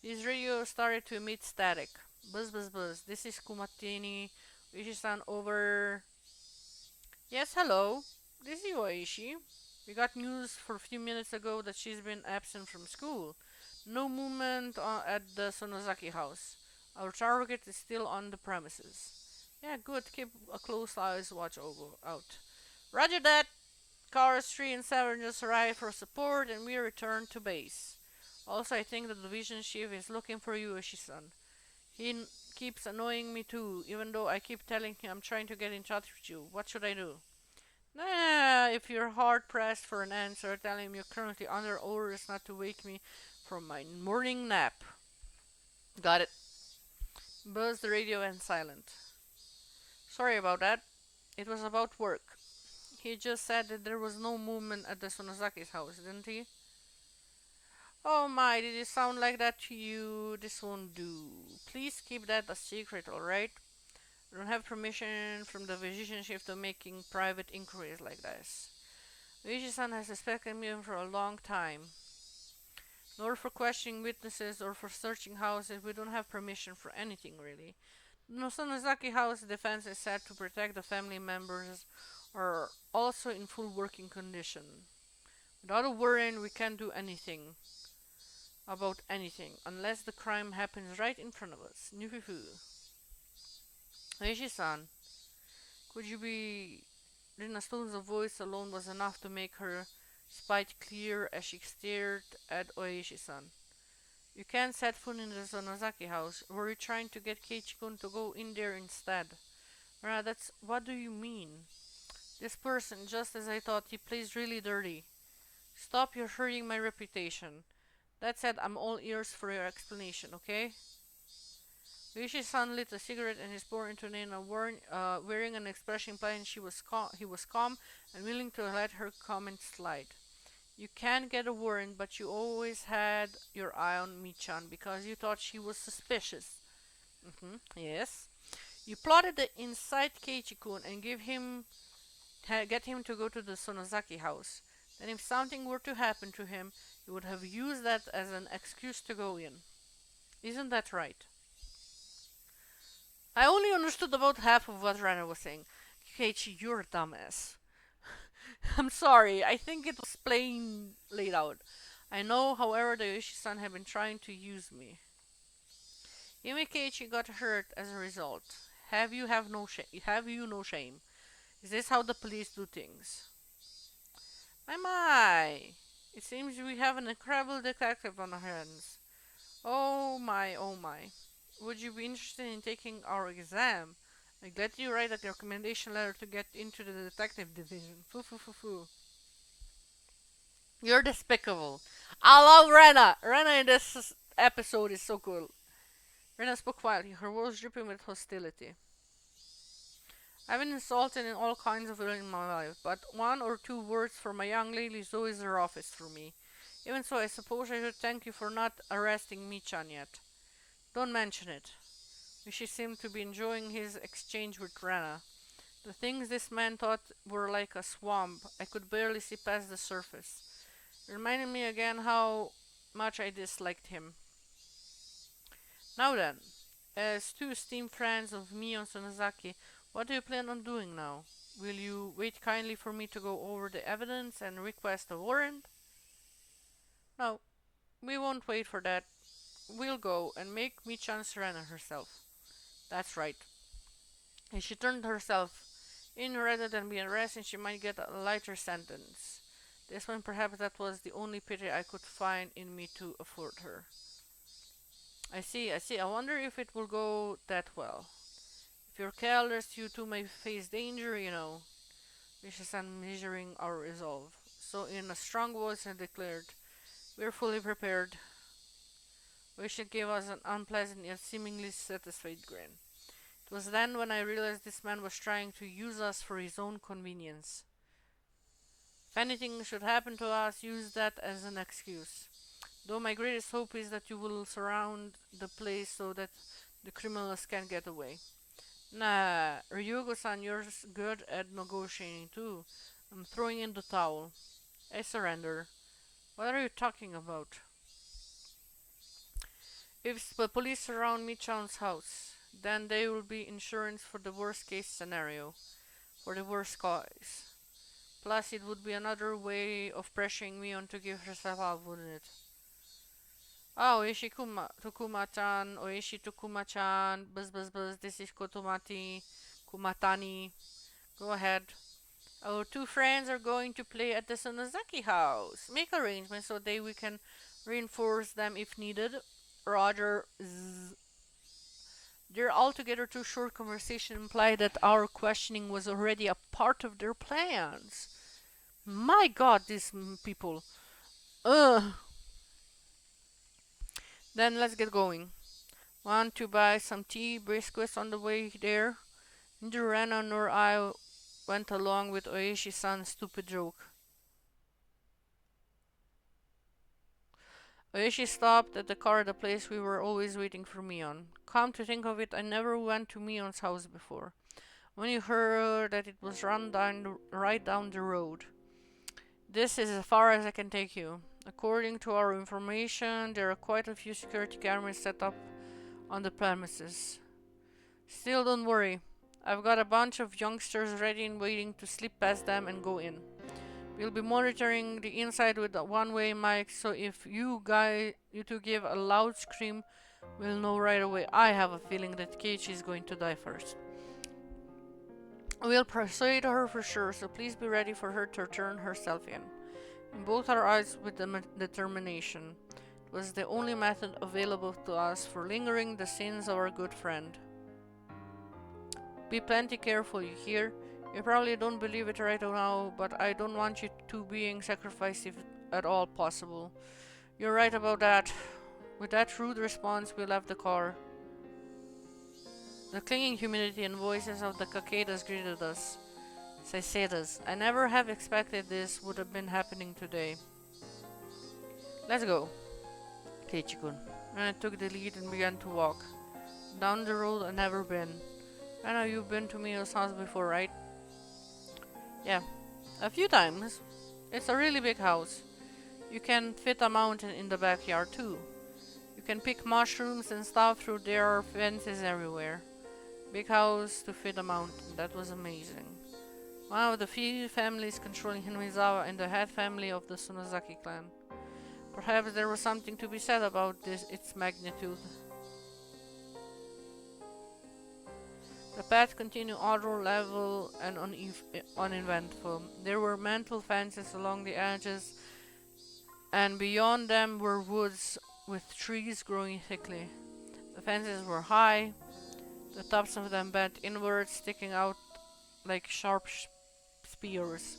His radio started to emit static. Buzz buzz buzz. This is Kumatini. Oishi-san over. Yes, hello. This is Oishi. We got news for a few minutes ago that she's been absent from school. No movement at the Sonozaki house. Our target is still on the premises. Yeah, good. Keep a close eyes watch out. Roger that. Cars 3 and 7 just arrived for support and we return to base. Also, I think the division chief is looking for you, Oishi-san. Keeps annoying me too, even though I keep telling him I'm trying to get in touch with you. What should I do? Nah, if you're hard pressed for an answer, tell him you're currently under orders not to wake me from my morning nap. Got it. Buzz the radio went silent. Sorry about that. It was about work. He just said that there was no movement at the Sonozaki's house, didn't he? Oh my, did it sound like that to you? This won't do. Please keep that a secret, alright? I don't have permission from the physician chief to making private inquiries like this. Yuji-san has suspected me for a long time. Nor for questioning witnesses or for searching houses. We don't have permission for anything, really. No Sonozaki House defense is set to protect the family members are also in full working condition. Without a warrant, we can't do anything about anything unless the crime happens right in front of us. Nufufu. Eishi-san, could you be... Rina Stone's voice alone was enough to make her spite clear as she stared at Oishi-san. You can't set foot in the Sonozaki house. Were you trying to get Keiichi-kun to go in there instead? That's... What do you mean? This person, just as I thought, he plays really dirty. Stop, you're hurting my reputation. That said, I'm all ears for your explanation, okay? Yuichi-san lit a cigarette and his poor into Nena, wearing an expression implying he was calm and willing to let her comment slide. You can get a warrant, but you always had your eye on Michan because you thought she was suspicious. Yes. You plotted to incite Keiichi-kun and get him to go to the Sonozaki house. Then if something were to happen to him, you would have used that as an excuse to go in. Isn't that right? I only understood about half of what Rana was saying. Keiichi, you're a dumbass. I'm sorry, I think it was plain laid out. I know, however, that Yoshi-san had been trying to use me. Even Keiichi got hurt as a result. Have you no shame? Is this how the police do things? My! It seems we have an incredible detective on our hands. Oh my, oh my. Would you be interested in taking our exam? I let you write a recommendation letter to get into the detective division. Foo foo foo foo. You're despicable. I love Rena. Rena in this episode is so cool. Rena spoke quietly, her voice dripping with hostility. I've been insulted in all kinds of ways in my life, but one or two words from my young lady is always the roughest for me. Even so, I suppose I should thank you for not arresting Michan yet. Don't mention it. She seemed to be enjoying his exchange with Rana. The things this man thought were like a swamp. I could barely see past the surface. reminding me again how much I disliked him. Now then, as two esteemed friends of Mion Sonozaki, what do you plan on doing now? Will you wait kindly for me to go over the evidence and request a warrant? No, we won't wait for that. We'll go and make Michan surrender herself. That's right. If she turned herself in rather than be arrested, she might get a lighter sentence. This one, perhaps that was the only pity I could find in me to afford her. I see, I see. I wonder if it will go that well. If you're careless, you too may face danger, you know. Risha-san measuring our resolve. So in a strong voice I declared, we're fully prepared. Risha gave us an unpleasant yet seemingly satisfied grin. It was then when I realized this man was trying to use us for his own convenience. If anything should happen to us, use that as an excuse. Though my greatest hope is that you will surround the place so that the criminals can't get away. Nah, Ryugo-san, you're good at negotiating too. I'm throwing in the towel. I surrender. What are you talking about? If the police surround Michan's house, then there will be insurance for the worst case scenario, for the worst case. Plus, it would be another way of pressuring Mion to give herself up, wouldn't it? Oh, Oishi Tokuma-chan, Oishi Tokuma-chan, buzz, this is Kotomati, Kumatani. Go ahead. Our two friends are going to play at the Sonozaki house. Make arrangements so we can reinforce them if needed. Roger. Their altogether too short conversation implied that our questioning was already a part of their plans. My god, these people. Ugh. Then let's get going. Want to buy some tea, biscuits on the way there? Neither Rena nor I went along with Oishi-san's stupid joke. Oishi stopped at the car at the place we were always waiting for Mion. Come to think of it, I never went to Mion's house before. When you heard that it was right down the road. This is as far as I can take you. According to our information, there are quite a few security cameras set up on the premises. Still, don't worry. I've got a bunch of youngsters ready and waiting to slip past them and go in. We'll be monitoring the inside with a one-way mic, so if you two give a loud scream, we'll know right away. I have a feeling that Keiichi is going to die first. We'll persuade her for sure, so please be ready for her to turn herself in. In both our eyes with determination. It was the only method available to us for lingering the sins of our good friend. Be plenty careful, you hear? You probably don't believe it right now, but I don't want you two being sacrificed if at all possible. You're right about that. With that rude response, we left the car. The clinging humidity and voices of the cicadas greeted us. Cicadas. I never have expected this would have been happening today. Let's go, Keiichi-kun. And I took the lead and began to walk. Down the road I've never been. I know you've been to Mio's house before, right? Yeah, a few times. It's a really big house. You can fit a mountain in the backyard too. You can pick mushrooms and stuff through there are fences everywhere. Big house to fit a mountain. That was amazing. One of the few families controlling Hinamizawa and the head family of the Sonozaki clan. Perhaps there was something to be said about its magnitude. The path continued auto level and uneventful. There were mantle fences along the edges, and beyond them were woods with trees growing thickly. The fences were high, the tops of them bent inwards, sticking out like sharp spears.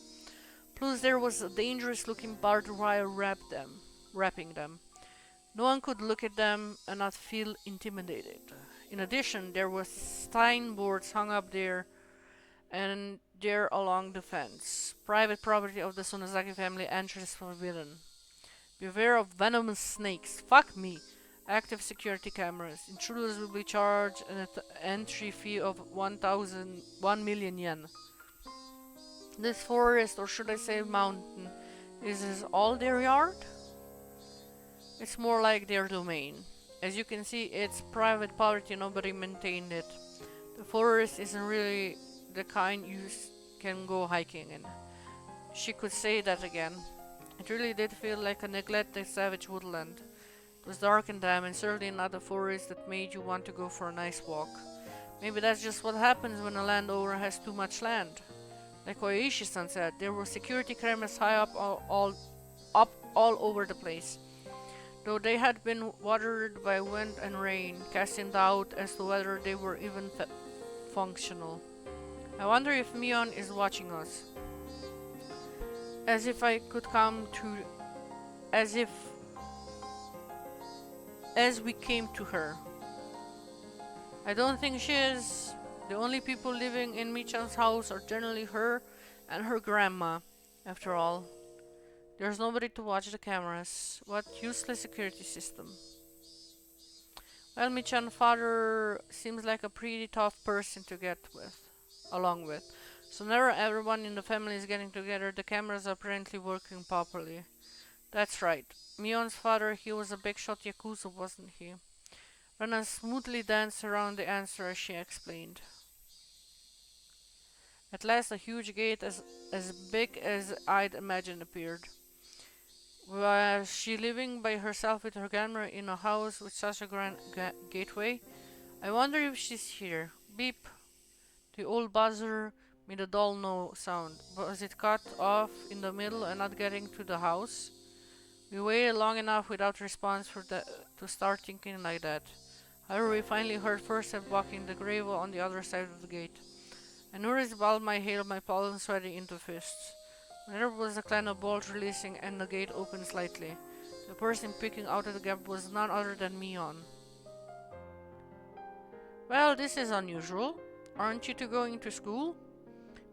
Plus there was a dangerous-looking barbed wire wrapping them. No one could look at them and not feel intimidated. In addition, there were signboards hung up there and there along the fence. Private property of the Sonozaki family, entrance forbidden. Beware of venomous snakes. Fuck me. Active security cameras. Intruders will be charged an entry fee of 1 million yen. This forest, or should I say mountain, Is this all their yard? It's more like their domain. As you can see, it's private property, nobody maintained it. The forest isn't really the kind can go hiking in. She could say that again. It really did feel like a neglected savage woodland. It was dark and damp, and certainly not a forest that made you want to go for a nice walk. Maybe that's just what happens when a landowner has too much land. Like Oishi-san said, there were security cameras high up all over the place. Though they had been watered by wind and rain, casting doubt as to whether they were even functional. I wonder if Mion is watching us. As if I could come to, as if, as we came to her. I don't think she is. The only people living in Michan's house are generally her and her grandma. After all, there's nobody to watch the cameras. What useless security system. Well, Michan's father seems like a pretty tough person to get along with. So never everyone in the family is getting together. The cameras are apparently working properly. That's right. Mion's father, he was a big shot yakuza, wasn't he? Rana smoothly danced around the answer as she explained. At last, a huge gate as big as I'd imagined appeared. Was she living by herself with her grandma in a house with such a grand gateway? I wonder if she's here. Beep. The old buzzer made a dull no sound. Was it cut off in the middle and not getting to the house? We waited long enough without response to start thinking like that. However, we finally heard footsteps walking the gravel on the other side of the gate. I noticed while my hail my palms sweating into fists. There was a kind of bolt releasing and the gate opened slightly. The person peeking out of the gap was none other than Mion. Well, this is unusual. Aren't you two going to school?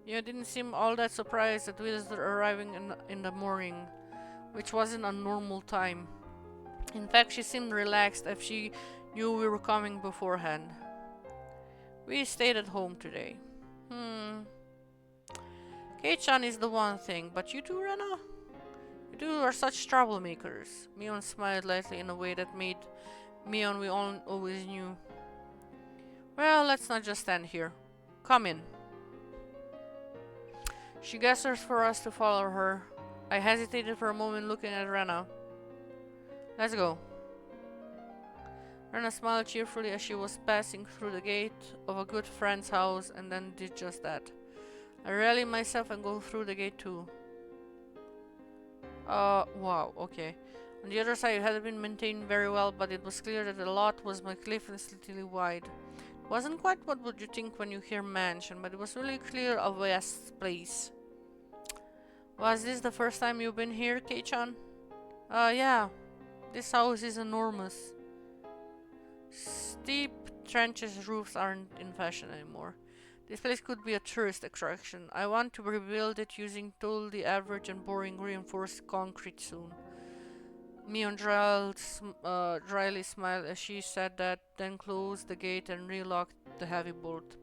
You didn't seem all that surprised at visitor arriving in the morning, which wasn't a normal time. In fact, she seemed relaxed as she knew we were coming beforehand. We stayed at home today. Kei-chan is the one thing, but you two, Rena? You two are such troublemakers. Mion smiled lightly in a way that made Mion we all always knew. Well, let's not just stand here. Come in. She gestures for us to follow her. I hesitated for a moment looking at Rena. Let's go. Rena smiled cheerfully as she was passing through the gate of a good friend's house and then did just that. I rally myself and go through the gate too. Wow, okay. On the other side, it hadn't been maintained very well, but it was clear that the lot was magnificently wide. It wasn't quite what would you think when you hear mansion, but it was really clear a vast place. Was this the first time you've been here, Kei-chan? Yeah. This house is enormous. Steep trenches roofs aren't in fashion anymore. This place could be a tourist attraction. I want to rebuild it using totally average and boring reinforced concrete soon. Mion dryly smiled as she said that, then closed the gate and relocked the heavy bolt.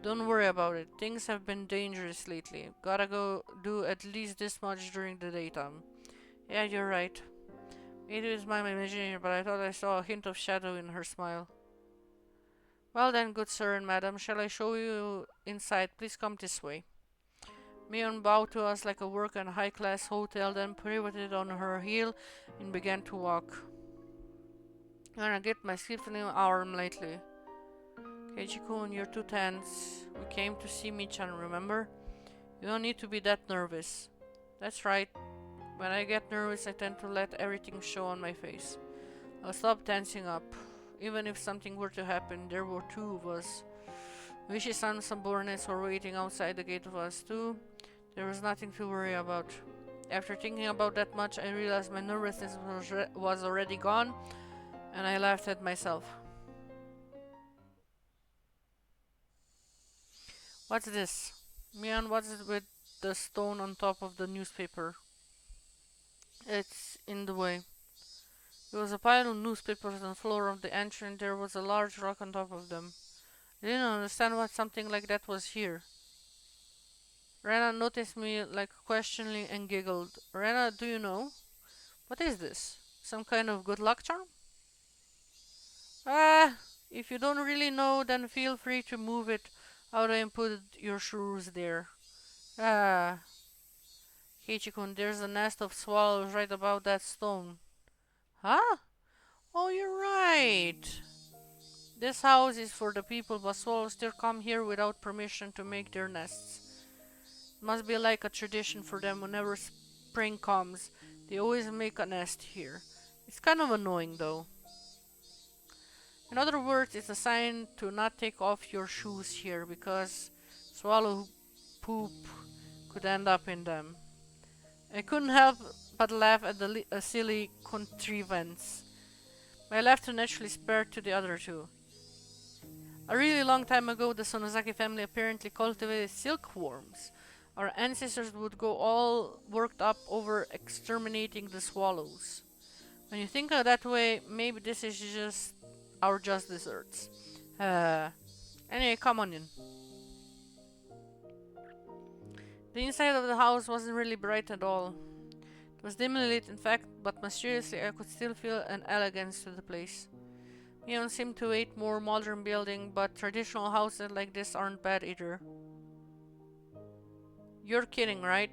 Don't worry about it. Things have been dangerous lately. Gotta go do at least this much during the daytime. Yeah, you're right. It is my imagination, but I thought I saw a hint of shadow in her smile. Well then, good sir and madam, shall I show you inside? Please come this way. Mion bowed to us like a worker in a high-class hotel, then pivoted on her heel and began to walk. I'm gonna get my stiffening arm lately. Keiji-kun, you're too tense. We came to see Michan, remember? You don't need to be that nervous. That's right. When I get nervous, I tend to let everything show on my face. I'll stop tensing up. Even if something were to happen, there were two of us. Wishy-san and subordinates were waiting outside the gate of us too. There was nothing to worry about. After thinking about that much, I realized my nervousness was already gone, and I laughed at myself. What's this? Mion, what's it with the stone on top of the newspaper? It's in the way. There was a pile of newspapers on the floor of the entry and there was a large rock on top of them. I didn't understand why something like that was here. Rena noticed me like questioningly and giggled. Rena, do you know? What is this? Some kind of good luck charm? Ah, if you don't really know, then feel free to move it out and put your shoes there. Ah, Kichikun, there's a nest of swallows right above that stone. Huh? Oh, you're right. This house is for the people, but swallows still come here without permission to make their nests. It must be like a tradition for them whenever spring comes. They always make a nest here. It's kind of annoying though. In other words, it's a sign to not take off your shoes here because swallow poop could end up in them. I couldn't help but laugh at the silly contrivance. My laughter naturally spread to the other two. A really long time ago, the Sonozaki family apparently cultivated silkworms. Our ancestors would go all worked up over exterminating the swallows. When you think of it that way, maybe this is just our just desserts. Uh, anyway, come on in. The inside of the house wasn't really bright at all. It was dimly lit, in fact, but mysteriously I could still feel an elegance to the place. Mion seemed to hate more modern building, but traditional houses like this aren't bad either. You're kidding, right?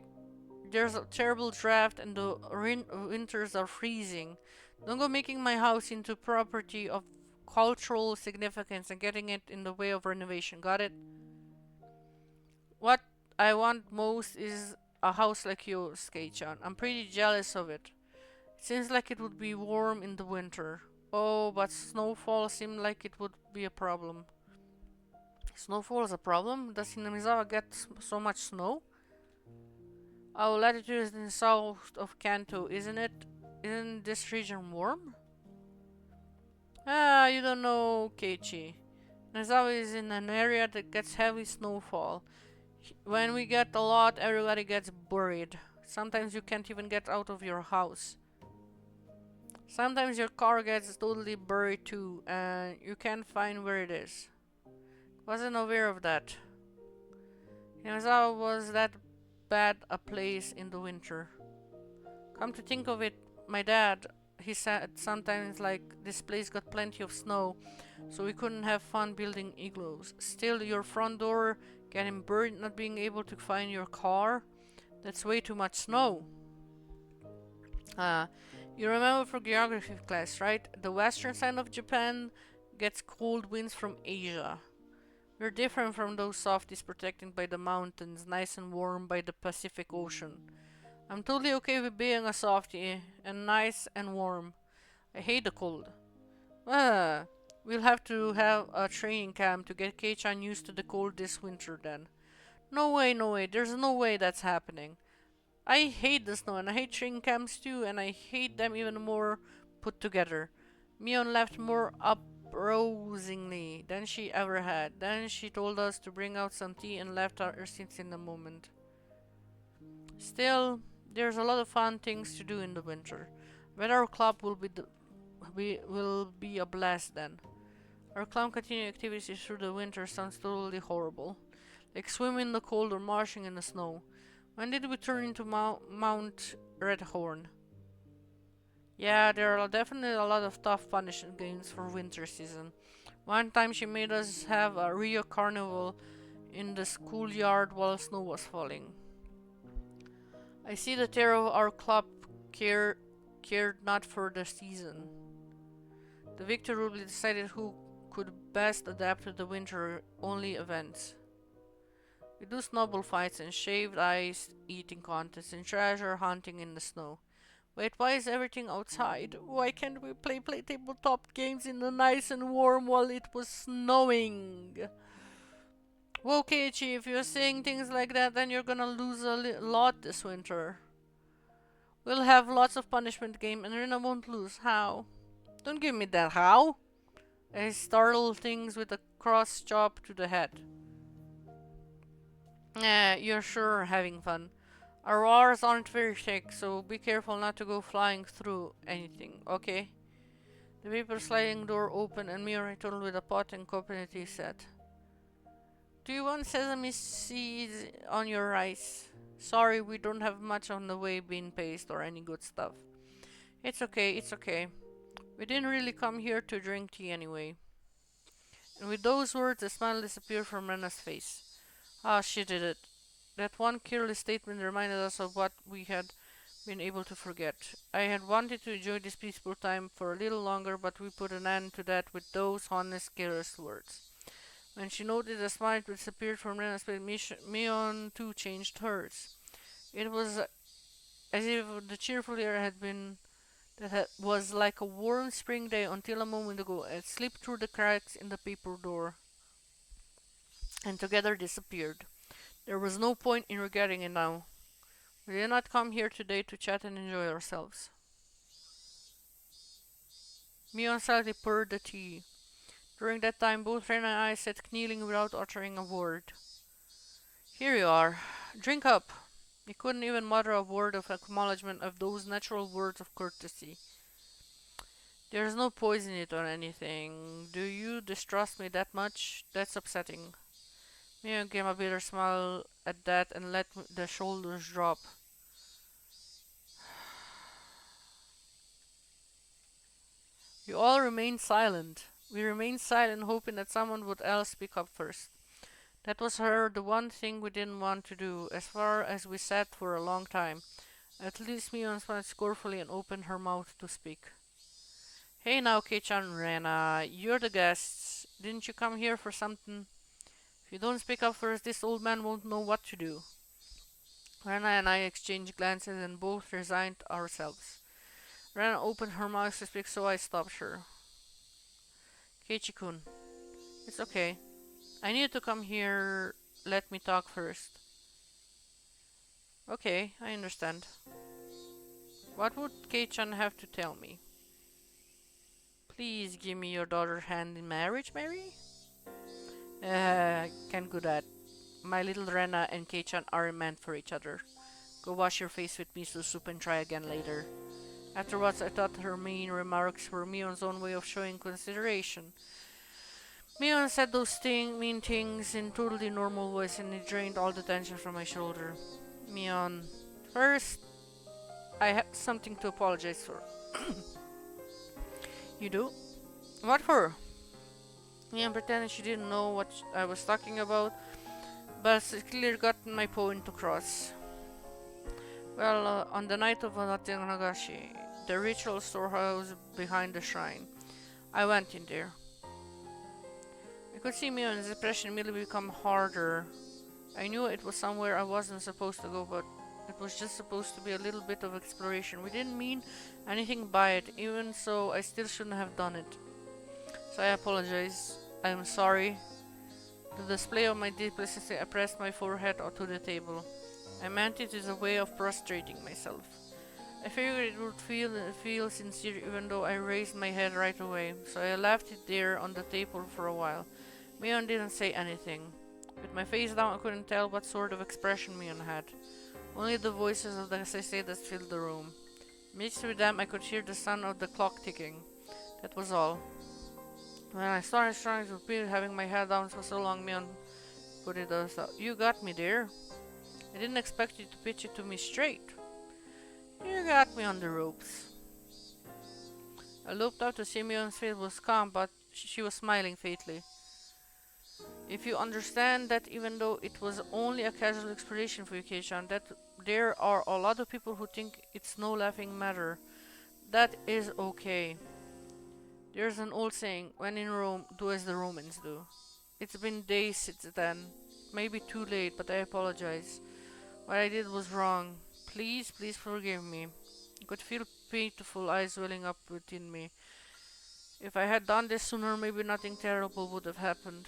There's a terrible draft and the winters are freezing. Don't go making my house into property of cultural significance and getting it in the way of renovation, got it? What I want most is a house like yours, Kei-chan. I'm pretty jealous of it. It seems like it would be warm in the winter. Oh, but snowfall seemed like it would be a problem. Snowfall is a problem? Does Hinamizawa get so much snow? Our latitude is in the south of Kanto, isn't it? Isn't this region warm? Ah, you don't know, Keiichi. Hinamizawa is in an area that gets heavy snowfall. When we get a lot, everybody gets buried. Sometimes you can't even get out of your house. Sometimes your car gets totally buried too, and you can't find where it is. Wasn't aware of that. Hinazawa was that bad a place in the winter. Come to think of it, my dad, he said sometimes like this place got plenty of snow, so we couldn't have fun building igloos. Still, your front door getting buried, not being able to find your car, that's way too much snow. Uh, you remember from geography class, right? The western side of Japan gets cold winds from Asia. We're different from those softies protected by the mountains, nice and warm by the Pacific Ocean. I'm totally okay with being a softie and nice and warm. I hate the cold. Ah, we'll have to have a training camp to get Kei-chan used to the cold this winter then. No way, no way, there's no way that's happening. I hate the snow and I hate training camps too, and I hate them even more put together. Mion laughed more uproaringly than she ever had. Then she told us to bring out some tea and left our seats in a moment. Still, there's a lot of fun things to do in the winter. But our club will be a blast then. Our club continuing activities through the winter sounds totally horrible. Like swimming in the cold or marching in the snow. When did we turn into Mount Redhorn? Yeah, there are definitely a lot of tough punishment games for winter season. One time she made us have a Rio carnival in the schoolyard while snow was falling. I see the terror of our club cared not for the season. The victor will be decided who could best adapt to the winter only events. We do snowball fights and shaved ice eating contests and treasure hunting in the snow. Wait, why is everything outside? Why can't we play tabletop games in the nice and warm while it was snowing? Whoa, Keiichi, if you're saying things like that, then you're gonna lose a lot this winter. We'll have lots of punishment game and Rina won't lose. How? Don't give me that how. I startle things with a cross chop to the head. You're sure having fun. Our wars aren't very thick, so be careful not to go flying through anything, okay? The paper sliding door opened and Mirai turned with a pot and coconut tea set. Do you want sesame seeds on your rice? Sorry, we don't have much on the way bean paste or any good stuff. It's okay, it's okay. We didn't really come here to drink tea anyway. And with those words, a smile disappeared from Rena's face. Ah, she did it. That one careless statement reminded us of what we had been able to forget. I had wanted to enjoy this peaceful time for a little longer, but we put an end to that with those honest, careless words. When she noted the smile which disappeared from Rena's face, Mion too changed hers. It was as if the cheerful air had been was like a warm spring day until a moment ago. It slipped through the cracks in the paper door and together disappeared. There was no point in regretting it now. We did not come here today to chat and enjoy ourselves. Mion silently poured the tea. During that time, both Ren and I sat kneeling without uttering a word. Here you are. Drink up. He couldn't even mutter a word of acknowledgement of those natural words of courtesy. There's no poison in it or anything. Do you distrust me that much? That's upsetting. Mia gave a bitter smile at that and let the shoulders drop. You all remained silent. We remained silent, hoping that someone would else speak up first. That was the one thing we didn't want to do, as far as we sat for a long time. At least Mion smiled scornfully and opened her mouth to speak. Hey now, Kei-chan, Rena, you're the guests. Didn't you come here for something? If you don't speak up first, this old man won't know what to do. Rena and I exchanged glances and both resigned ourselves. Rena opened her mouth to speak, so I stopped her. Keiichi-kun, it's okay. I need to come here. Let me talk first. Okay, I understand. What would Kei-chan have to tell me? Please give me your daughter's hand in marriage, Mary? Can't do that. My little Rena and Kei-chan aren't meant for each other. Go wash your face with miso soup and try again later. Afterwards, I thought her mean remarks were Mion's own way of showing consideration. Mion said those mean things in totally normal voice and it drained all the tension from my shoulder. Mion, first, I have something to apologize for. You do? What for? Mion pretended she didn't know what I was talking about, but it clearly got my point across. Well, on the night of Nagashi, the ritual storehouse behind the shrine, I went in there. I could see Mion's expression immediately become harder. I knew it was somewhere I wasn't supposed to go, but it was just supposed to be a little bit of exploration. We didn't mean anything by it, even so I still shouldn't have done it. So I apologize. I am sorry. The display of my duplicity, I pressed my forehead onto the table. I meant it as a way of prostrating myself. I figured it would feel sincere even though I raised my head right away, so I left it there on the table for a while. Mion didn't say anything. With my face down, I couldn't tell what sort of expression Mion had. Only the voices of the Seisedas filled the room. Mixed with them, I could hear the sound of the clock ticking. That was all. When I started trying to repeat having my head down for so long, Mion put it out. You got me there. I didn't expect you to pitch it to me straight. You got me on the ropes. I looked up to see Mion's face was calm, but she was smiling faintly. If you understand that even though it was only a casual exploration for you, Kei-chan, that there are a lot of people who think it's no laughing matter, that is okay. There's an old saying, when in Rome, do as the Romans do. It's been days since then. Maybe too late, but I apologize. What I did was wrong. Please, please forgive me. I could feel painful eyes welling up within me. If I had done this sooner, maybe nothing terrible would have happened.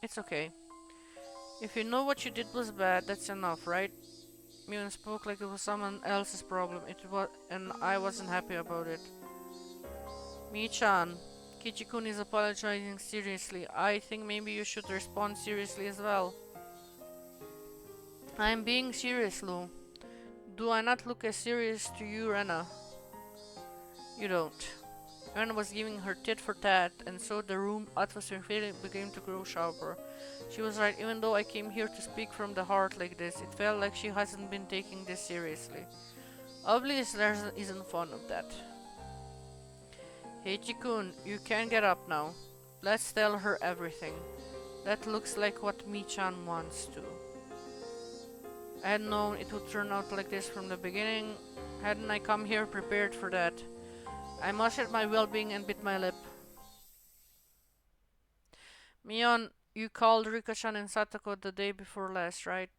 It's okay. If you know what you did was bad, that's enough, right? Mion spoke like it was someone else's problem. It was, and I wasn't happy about it. Mi-chan, Kichikun is apologizing seriously. I think maybe you should respond seriously as well. I'm being serious, Lou. Do I not look as serious to you, Rena? You don't. Ren was giving her tit for tat, and so the room atmosphere began to grow sharper. She was right, even though I came here to speak from the heart like this, it felt like she hasn't been taking this seriously. Obviously, there isn't fun of that. Hey Chikun, you can get up now. Let's tell her everything. That looks like what Mi-chan wants to. I had known it would turn out like this from the beginning. Hadn't I come here prepared for that? I mustered my well-being and bit my lip. Mion, you called Rika-chan and Satoko the day before last, right?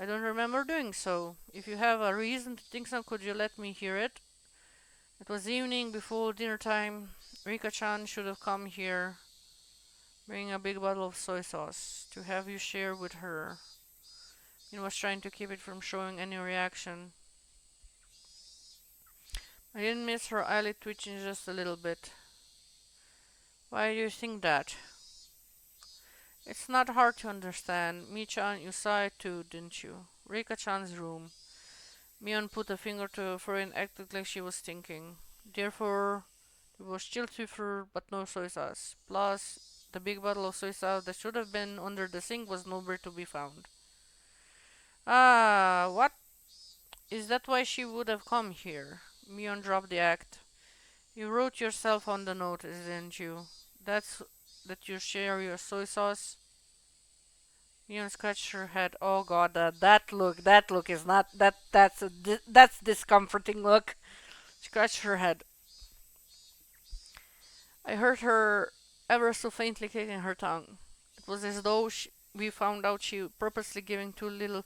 I don't remember doing so. If you have a reason to think so, could you let me hear it? It was evening before dinner time. Rika-chan should have come here, bringing a big bottle of soy sauce to have you share with her. He was trying to keep it from showing any reaction. I didn't miss her eyelid twitching just a little bit. Why do you think that? It's not hard to understand. Mi-chan, you saw it too, didn't you? Rika-chan's room. Mion put a finger to her forehead and acted like she was thinking. Therefore, it was chilled for but no soy sauce. Plus, the big bottle of soy sauce that should have been under the sink was nowhere to be found. Ah, what? Is that why she would have come here? Mion dropped the act. You wrote yourself on the note, didn't you? That's that you share your soy sauce? Mion scratched her head. Oh god, that look is not, that's discomforting look. Scratched her head. I heard her ever so faintly kicking her tongue. It was as though we found out she purposely giving too little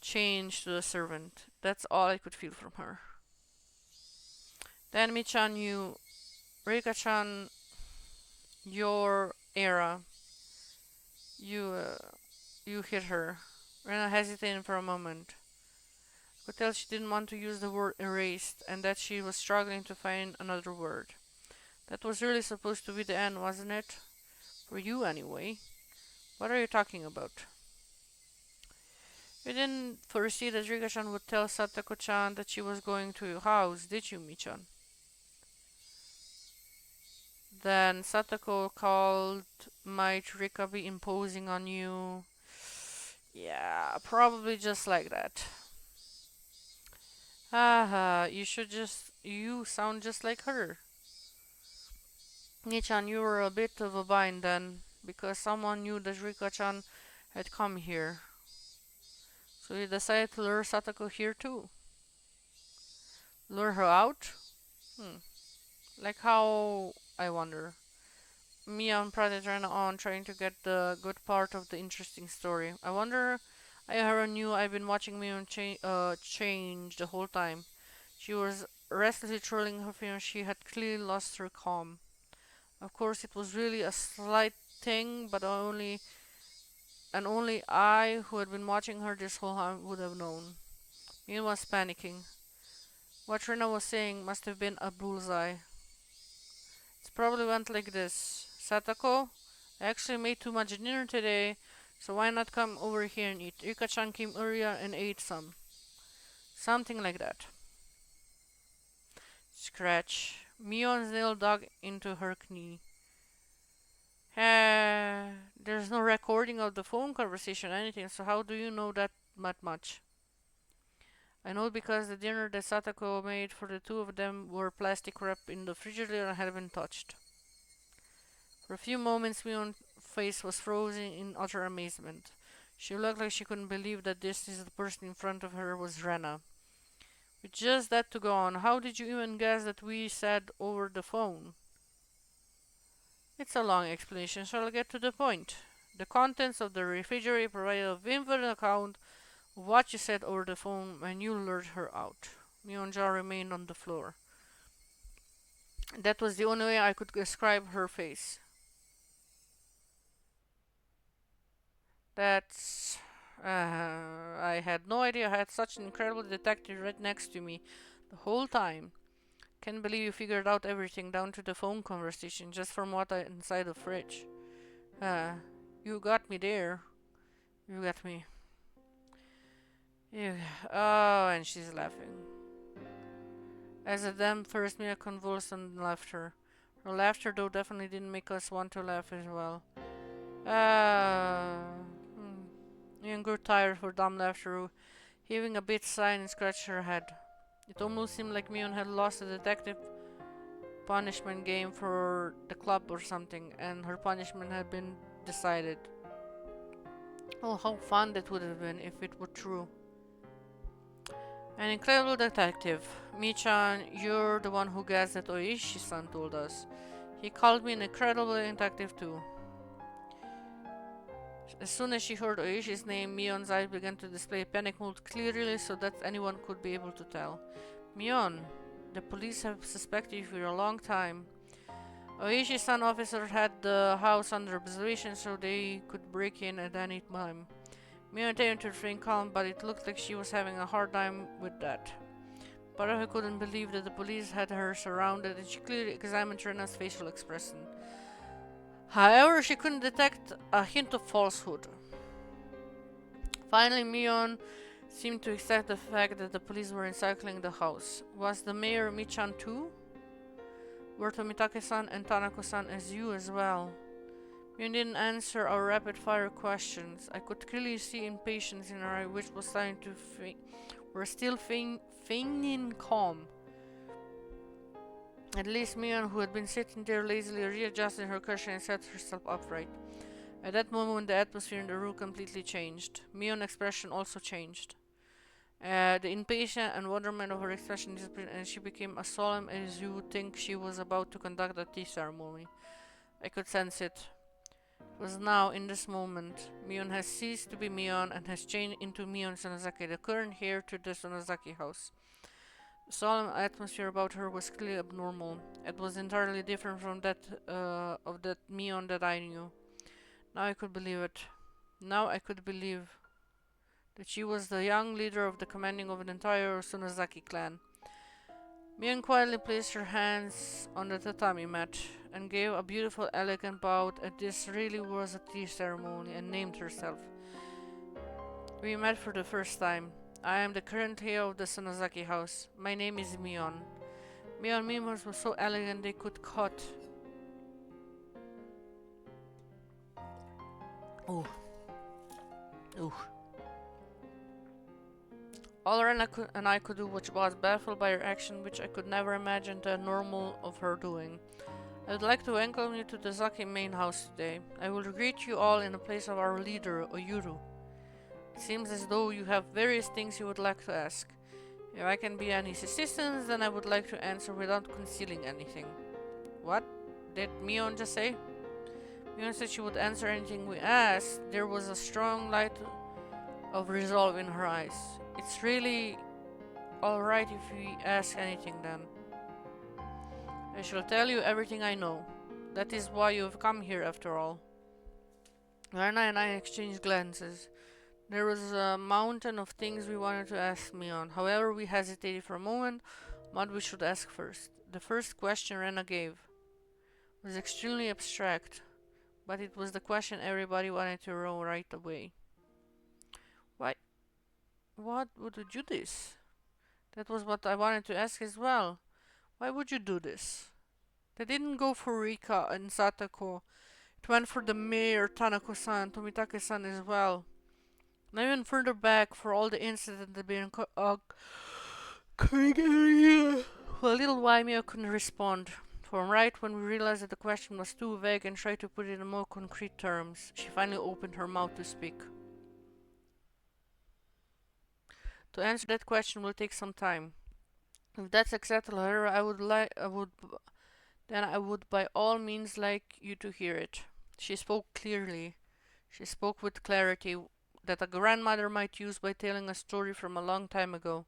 change to the servant. That's all I could feel from her. Then Mi-chan, you, Rika-chan, your era, you, you hit her. Rena hesitated for a moment. I could tell she didn't want to use the word erased, and that she was struggling to find another word. That was really supposed to be the end, wasn't it? For you, anyway. What are you talking about? You didn't foresee that Rika-chan would tell Satako-chan that she was going to your house, did you, Mi-chan? Then Satako called, might Rika be imposing on you? Yeah, probably just like that. Haha, you sound just like her. Mi-chan, you were a bit of a bind then, because someone knew that Rika-chan had come here. So you decided to lure Satako here too. Lure her out? Hmm. Like how, I wonder. Mion prodded ran on, trying to get the good part of the interesting story. I wonder I her knew I've been watching Mion change the whole time. She was restlessly twirling her fingers. She had clearly lost her calm. Of course, it was really a slight thing, but only I, who had been watching her this whole time, would have known. Mion was panicking. What Rina was saying must have been a bullseye. It probably went like this. Satako, I actually made too much dinner today, so why not come over here and eat? Rika-chan came earlier and ate some. Something like that. Scratch. Mion's nail dug into her knee. There's no recording of the phone conversation or anything, so how do you know that much? I know because the dinner that Satako made for the two of them were plastic wrapped in the refrigerator and had been touched. For a few moments, Mion's face was frozen in utter amazement. She looked like she couldn't believe that this is the person in front of her was Rena. With just that to go on, how did you even guess that we said over the phone? It's a long explanation, so I'll get to the point. The contents of the refrigerator provided a vivid account of what you said over the phone when you lured her out. Mion's jaw remained on the floor. That was the only way I could describe her face. That's. I had no idea I had such an incredible detective right next to me the whole time. Can't believe you figured out everything down to the phone conversation just from what I inside the fridge. Uh, you got me there. You got me. You, oh, and she's laughing. As at them, first Mia convulsed and laughter. Her laughter, though, definitely didn't make us want to laugh as well. Ah. Mion grew tired of her dumb laughter, heaving a big sigh and scratched her head. It almost seemed like Mion had lost a detective punishment game for the club or something, and her punishment had been decided. Oh, how fun that would have been if it were true. An incredible detective. Michan, you're the one who guessed that Oishi-san told us. He called me an incredible detective too. As soon as she heard Oishi's name, Mion's eyes began to display panic mode clearly so that anyone could be able to tell. Mion, the police have suspected you for a long time. Oishi-san officers had the house under observation so they could break in at any time. Mion attempted to remain calm, but it looked like she was having a hard time with that. Baraha couldn't believe that the police had her surrounded, and she clearly examined Rena's facial expression. However, she couldn't detect a hint of falsehood. Finally, Mion seemed to accept the fact that the police were encircling the house. Was the mayor Michan too? Were Tomitake-san and Tanako-san as you as well? Mion didn't answer our rapid-fire questions. I could clearly see impatience in her eye, which was starting to were still feigning calm. At least Mion, who had been sitting there lazily, readjusted her cushion and set herself upright. At that moment, the atmosphere in the room completely changed. Mion's expression also changed. The impatience and wonderment of her expression disappeared, and she became as solemn as you would think she was about to conduct a tea ceremony. I could sense it. It was now, in this moment. Mion has ceased to be Mion and has changed into Mion Sonozaki, the current heir to the Sonozaki house. The solemn atmosphere about her was clearly abnormal. It was entirely different from that of that Mion that I knew. Now I could believe it. Now I could believe that she was the young leader of the commanding of an entire Sonozaki clan. Mion quietly placed her hands on the tatami mat and gave a beautiful, elegant bow that this really was a tea ceremony and named herself. We met for the first time. I am the current heir of the Sonozaki house. My name is Mion. Mion mimos were so elegant they could cut. Oh. Ooh. All Ren and I could do was baffled by her action, which I could never imagine the normal of her doing. I would like to welcome you to the Zaki main house today. I will greet you all in the place of our leader, Oyuru. It seems as though you have various things you would like to ask. If I can be any assistance, then I would like to answer without concealing anything. What did Mion just say? Mion said she would answer anything we asked. There was a strong light of resolve in her eyes. It's really alright if we ask anything then. I shall tell you everything I know. That is why you have come here after all. Verna and I exchanged glances. There was a mountain of things we wanted to ask Mion. However, we hesitated for a moment what we should ask first. The first question Rena gave was extremely abstract, but it was the question everybody wanted to know right away. Why? What would you do this? That was what I wanted to ask as well. Why would you do this? They didn't go for Rika and Satako. It went for the mayor, Tanako-san, Tomitake-san as well. And even further back for all the incidents that been occurring. For a little while, Mio couldn't respond. For right when we realized that the question was too vague and tried to put it in more concrete terms, she finally opened her mouth to speak. To answer that question will take some time. If that's exactly her, I would by all means like you to hear it. She spoke clearly. She spoke with clarity that a grandmother might use by telling a story from a long time ago.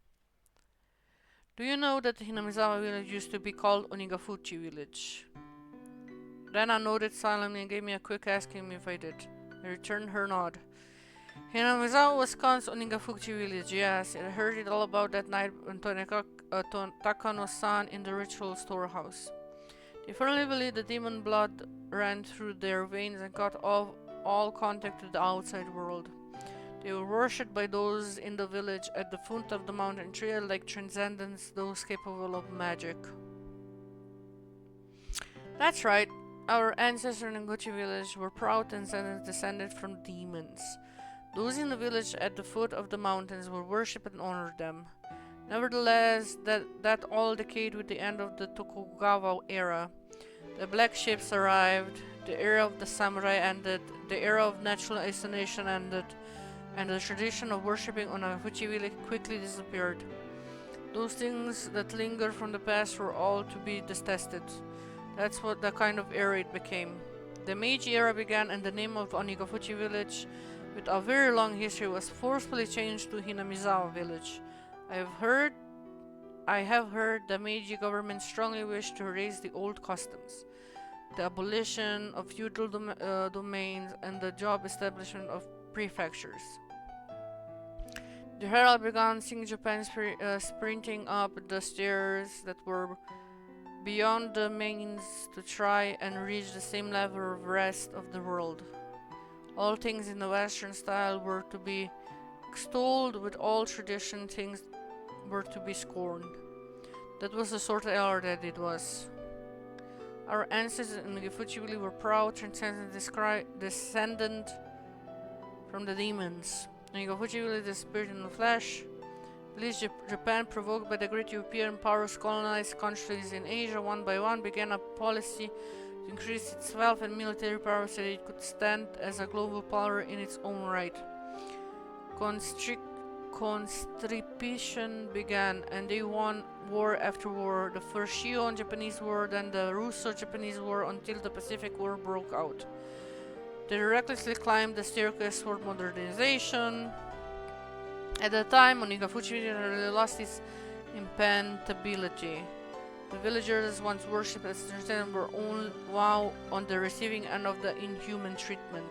Do you know that the Hinamizawa village used to be called Onigafuchi village? Rena nodded silently and gave me a quick asking me if I did. I returned her nod. Hinamizawa was called Onigafuchi village, yes. I heard it all about that night when Takano-san in the ritual storehouse. They firmly believed the demon blood ran through their veins and cut off all contact with the outside world. They were worshipped by those in the village at the foot of the mountain, treated like transcendents, those capable of magic. That's right. Our ancestors in Gucci village were proud and descended from demons. Those in the village at the foot of the mountains were worshipped and honored them. Nevertheless, that all decayed with the end of the Tokugawa era. The black ships arrived, the era of the samurai ended, the era of natural isolation ended, and the tradition of worshipping on a Fuji village quickly disappeared. Those things that linger from the past were all to be detested. That's what the kind of era it became. The Meiji era began, and the name of Onigafuchi village, with a very long history, was forcefully changed to Hinamizawa village. I have heard the Meiji government strongly wished to erase the old customs, the abolition of feudal domains, and the job establishment of prefectures. The herald began seeing Japan sprinting up the stairs that were beyond the mains to try and reach the same level of rest of the world. All things in the Western style were to be extolled, with all tradition things were to be scorned. That was the sort of era that it was. Our ancestors in Gifuchi were proud, transcendent, descendant from the demons. Onigafuchi, the spirit in the flesh. Japan, provoked by the great European powers, colonized countries in Asia one by one, began a policy to increase its wealth and military power so that it could stand as a global power in its own right. Constriction began, and they won war after war. The first Shion-Japanese War, then the Russo-Japanese War, until the Pacific War broke out. They recklessly climbed the staircase toward modernization. At the time, Onigafuchi really lost its impenetrability. The villagers once worshipped as transcendent were now on the receiving end of the inhuman treatment.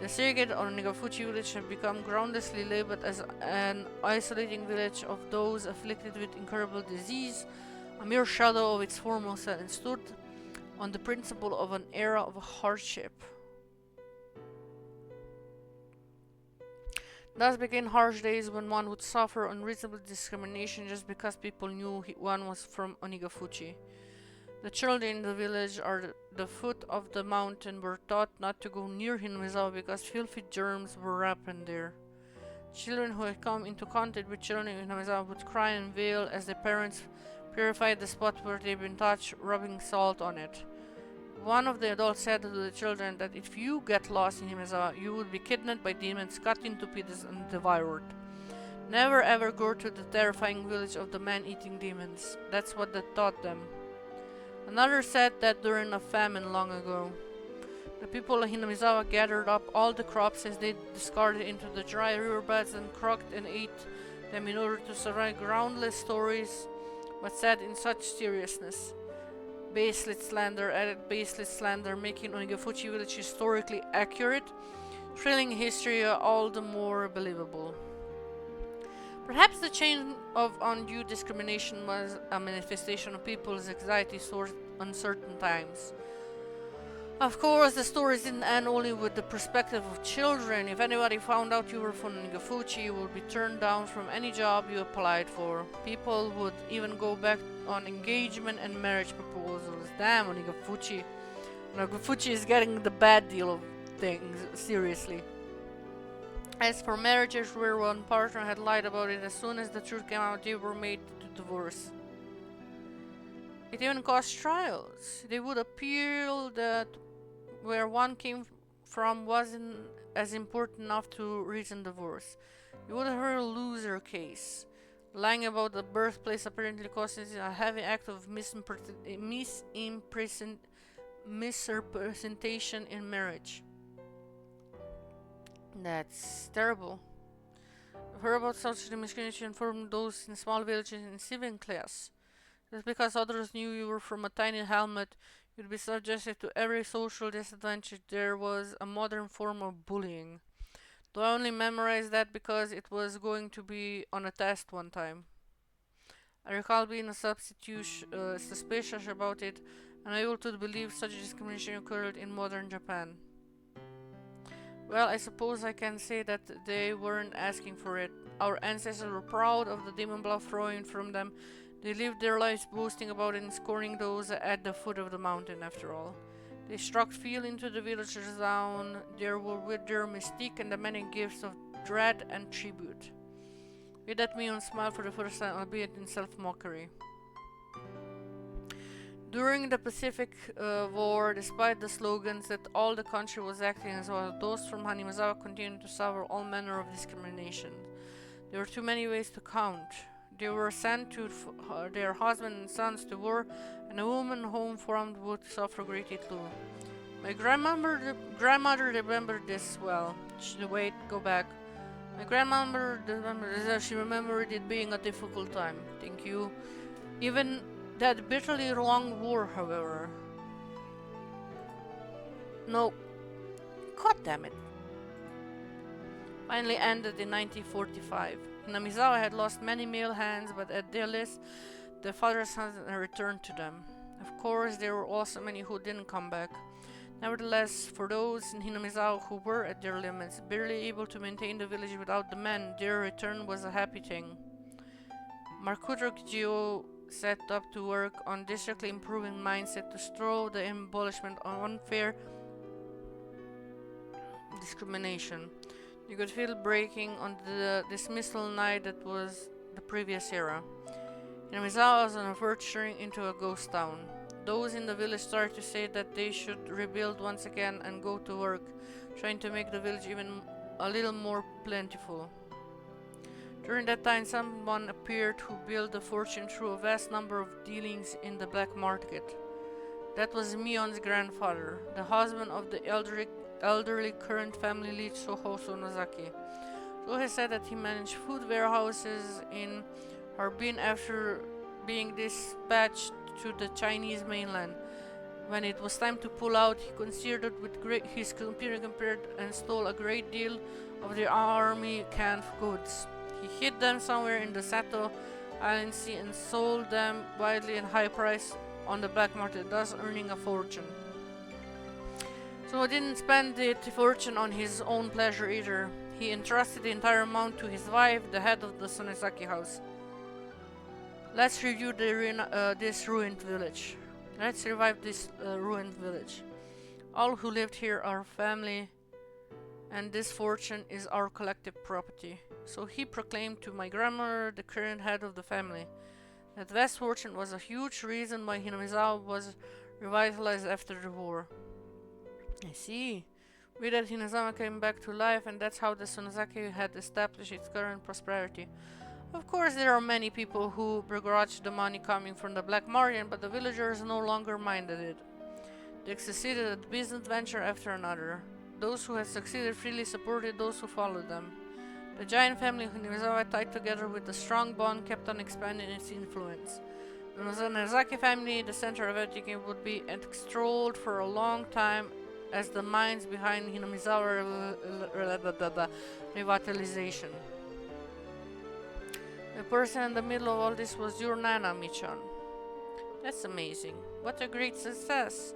The surrogate Onigafuchi village had become groundlessly labeled as an isolating village of those afflicted with incurable disease, a mere shadow of its former self, and stood on the principle of an era of hardship. Thus began harsh days when one would suffer unreasonable discrimination just because people knew one was from Onigafuchi. The children in the village at the foot of the mountain were taught not to go near Hinamizawa because filthy germs were rampant there. Children who had come into contact with children in Hinamizawa would cry and wail as their parents purified the spot where they had been touched, rubbing salt on it. One of the adults said to the children that if you get lost in Hinamizawa, you would be kidnapped by demons, cut into pieces, and devoured. Never ever go to the terrifying village of the man-eating demons. That's what they taught them. Another said that during a famine long ago, the people of Hinamizawa gathered up all the crops as they discarded into the dry riverbeds and croaked and ate them in order to survive. Groundless stories, but said in such seriousness. Baseless slander added baseless slander, making Onigafuchi village historically accurate, thrilling history all the more believable. Perhaps the chain of undue discrimination was a manifestation of people's anxiety towards uncertain times. Of course, the stories didn't end only with the perspective of children. If anybody found out you were from Onigafuchi, you would be turned down from any job you applied for. People would even go back on engagement and marriage proposals. Damn, Onigafuchi. Onigafuchi is getting the bad deal of things, seriously. As for marriages where one partner had lied about it, as soon as the truth came out, they were made to divorce. It even caused trials. They would appeal that where one came from wasn't as important enough to reason divorce. You would have heard a loser case. Lying about the birthplace apparently causes a heavy act of misrepresentation in marriage. That's terrible. I've heard about such discrimination from those in small villages in civilian class. Just because others knew you were from a tiny hamlet, you'd be subjected to every social disadvantage. There was a modern form of bullying. Though I only memorized that because it was going to be on a test one time. I recall being suspicious about it, and able to believe such discrimination occurred in modern Japan. Well, I suppose I can say that they weren't asking for it. Our ancestors were proud of the demon blood flowing from them. They lived their lives boasting about it and scorning those at the foot of the mountain, after all. They struck fear into the villagers down there were with their mystique and the many gifts of dread and tribute. With that, Mion smiled for the first time, albeit in self-mockery. During the Pacific War, despite the slogans that all the country was acting as well, those from Hanimazawa continued to suffer all manner of discrimination. There were too many ways to count. They were sent to their husbands and sons to war, and a woman home farmed would suffer greatly too. My grandmother remembered this well. Wait, go back. My grandmother remembered this. She remembered it being a difficult time. Thank you. Even that bitterly long war, however. No, god damn it. Finally ended in 1945. Hinamizawa had lost many male hands, but at their list, the father's sons returned to them. Of course, there were also many who didn't come back. Nevertheless, for those in Hinamizawa who were at their limits, barely able to maintain the village without the men, their return was a happy thing. Makoto Kijio set up to work on districtly improving mindset to throw the abolishment of unfair discrimination. You could feel breaking on the dismissal night that was the previous era. Hinamizawa was on the verge of turning into a ghost town. Those in the village started to say that they should rebuild once again and go to work, trying to make the village even a little more plentiful. During that time, someone appeared who built a fortune through a vast number of dealings in the black market. That was Mion's grandfather, the husband of the elderly current family lead Soho Sonozaki. Sohe said that he managed food warehouses in Harbin after being dispatched to the Chinese mainland. When it was time to pull out, he considered with his computer compared and stole a great deal of the army canned goods. He hid them somewhere in the Sato Island Sea and sold them widely at high price on the black market, thus earning a fortune. So he didn't spend the fortune on his own pleasure either. He entrusted the entire amount to his wife, the head of the Sonezaki house. Let's review this ruined village. Let's revive this ruined village. All who lived here are family, and this fortune is our collective property. So he proclaimed to my grandmother, the current head of the family. That vast fortune was a huge reason why Hinamizawa was revitalized after the war. I see. With that, Hinamizawa came back to life, and that's how the Sonozaki had established its current prosperity. Of course, there are many people who begrudge the money coming from the black market, but the villagers no longer minded it. They succeeded at business venture after another. Those who had succeeded freely supported those who followed them. The giant family of Hinizawa, tied together with a strong bond, kept on expanding its influence. The Nozanazaki family, the center of everything, would be extolled for a long time as the minds behind Hinamizawa revitalization. The person in the middle of all this was your Nana, Michon. That's amazing. What a great success.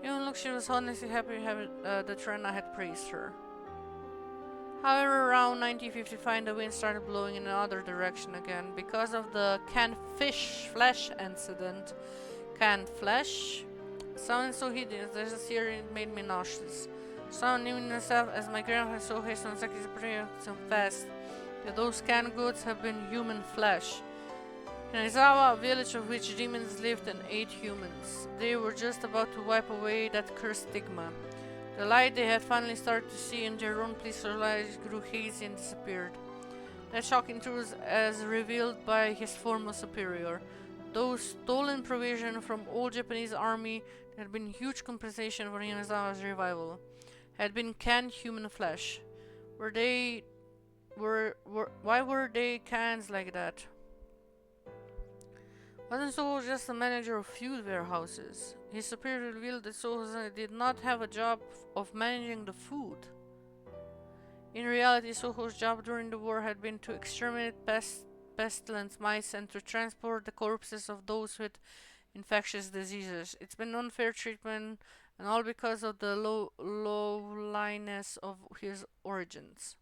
Even look, she was honestly happy that Rena had praised her. However, around 1955, the wind started blowing in another direction again. Because of the canned fish flesh incident. Canned flesh? Sounded so hideous, there's a sear it made me nauseous. Sound even myself as my grandfather so hastily on Saki's some fast. That those canned goods have been human flesh. In Aizawa, a village of which demons lived and ate humans. They were just about to wipe away that cursed stigma. The light they had finally started to see in their own peaceful lives grew hazy and disappeared. That shocking truth, as revealed by his former superior. Those stolen provisions from old Japanese army that had been huge compensation for Hinazawa's revival, had been canned human flesh. Why were they cans like that? Wasn't Soho just a manager of food warehouses? His superior revealed that Soho did not have a job of managing the food. In reality, Soho's job during the war had been to exterminate pestilence mice and to transport the corpses of those with infectious diseases. It's been unfair treatment, and all because of the lowliness of his origins.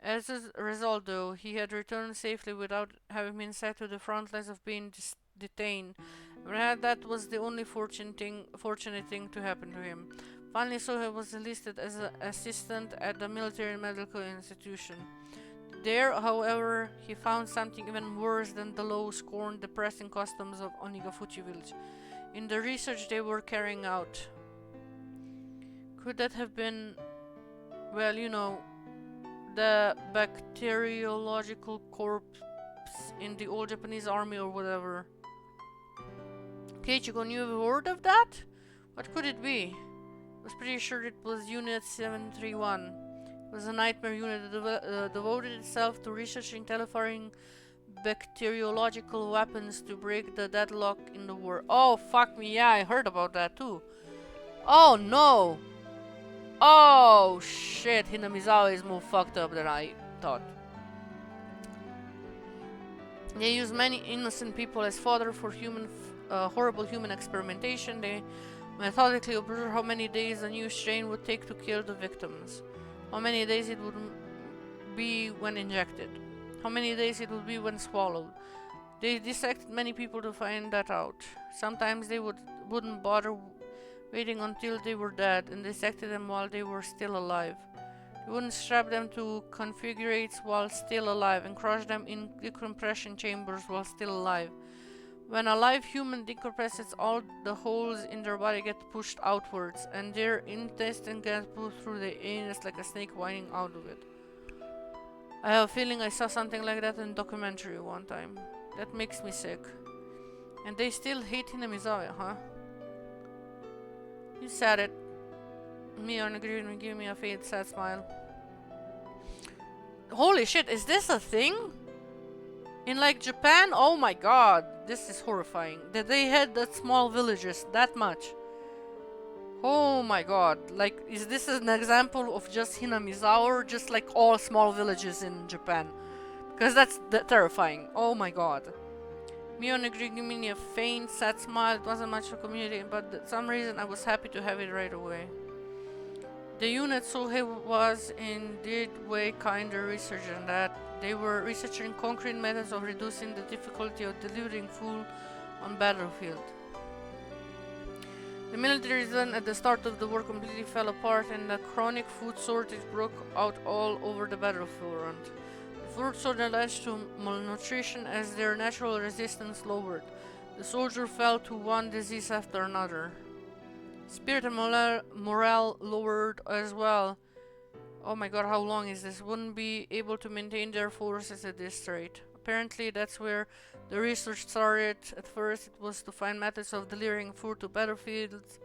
As a result, though, he had returned safely without having been sent to the front lines of being detained. That was the only fortunate thing to happen to him. Finally, so he was enlisted as an assistant at the military medical institution. There, however, he found something even worse than the low, scorned, depressing customs of Onigafuchi village. In the research they were carrying out, could that have been, well, the bacteriological corpse in the old Japanese army or whatever? Keiichiro, you have heard of that? What could it be? I was pretty sure it was Unit 731. It was a nightmare unit that devoted itself to researching telefiring bacteriological weapons to break the deadlock in the war. Oh, fuck me, yeah, I heard about that too. Oh no! Oh shit, Hinamizawa is more fucked up than I thought. They use many innocent people as fodder for horrible human experimentation. They methodically observe how many days a new strain would take to kill the victims, how many days it would be when injected, how many days it would be when swallowed. They dissected many people to find that out. Sometimes they wouldn't bother waiting until they were dead and dissected them while they were still alive. They wouldn't strap them to configurates while still alive and crush them in decompression chambers while still alive. When a live human decompresses, all the holes in their body get pushed outwards, and their intestine gets pushed through the anus like a snake winding out of it. I have a feeling I saw something like that in a documentary one time. That makes me sick. And they still hate Hinamizawa, huh? You said it. Mion agreed and gave me a faint, sad smile. Holy shit, is this a thing? In like Japan? Oh my god, this is horrifying. That they had that small villages that much. Oh my god, like, is this an example of just Hinamizawa or just like all small villages in Japan? Because that's terrifying. Oh my god. Mion agreed, giving me a faint, sad smile. It wasn't much of a community, but for some reason I was happy to have it right away. The unit Sohei was indeed way kinder research than that. They were researching concrete methods of reducing the difficulty of delivering food on battlefield. The military then at the start of the war completely fell apart and a chronic food shortage broke out all over the battlefield. The food shortage led to malnutrition as their natural resistance lowered. The soldiers fell to one disease after another. Spirit and morale lowered as well. Oh my god, how long is this? Wouldn't be able to maintain their forces at this rate. Apparently that's where the research started. At first it was to find methods of delivering food to battlefields.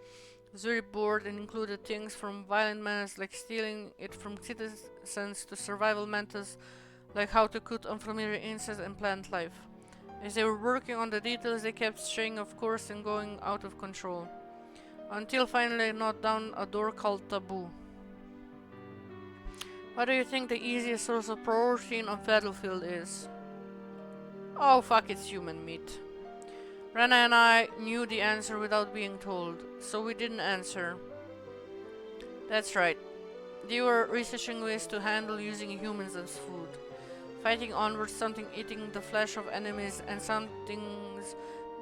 It was very bored and included things from violent menace like stealing it from citizens to survival methods like how to cut unfamiliar insects and plant life. As they were working on the details they kept straying off course and going out of control. Until finally they knocked down a door called Taboo. What do you think the easiest source of protein on battlefield is? Oh fuck, it's human meat. Rena and I knew the answer without being told, so we didn't answer. That's right. They were researching ways to handle using humans as food. Fighting onwards, something eating the flesh of enemies and something's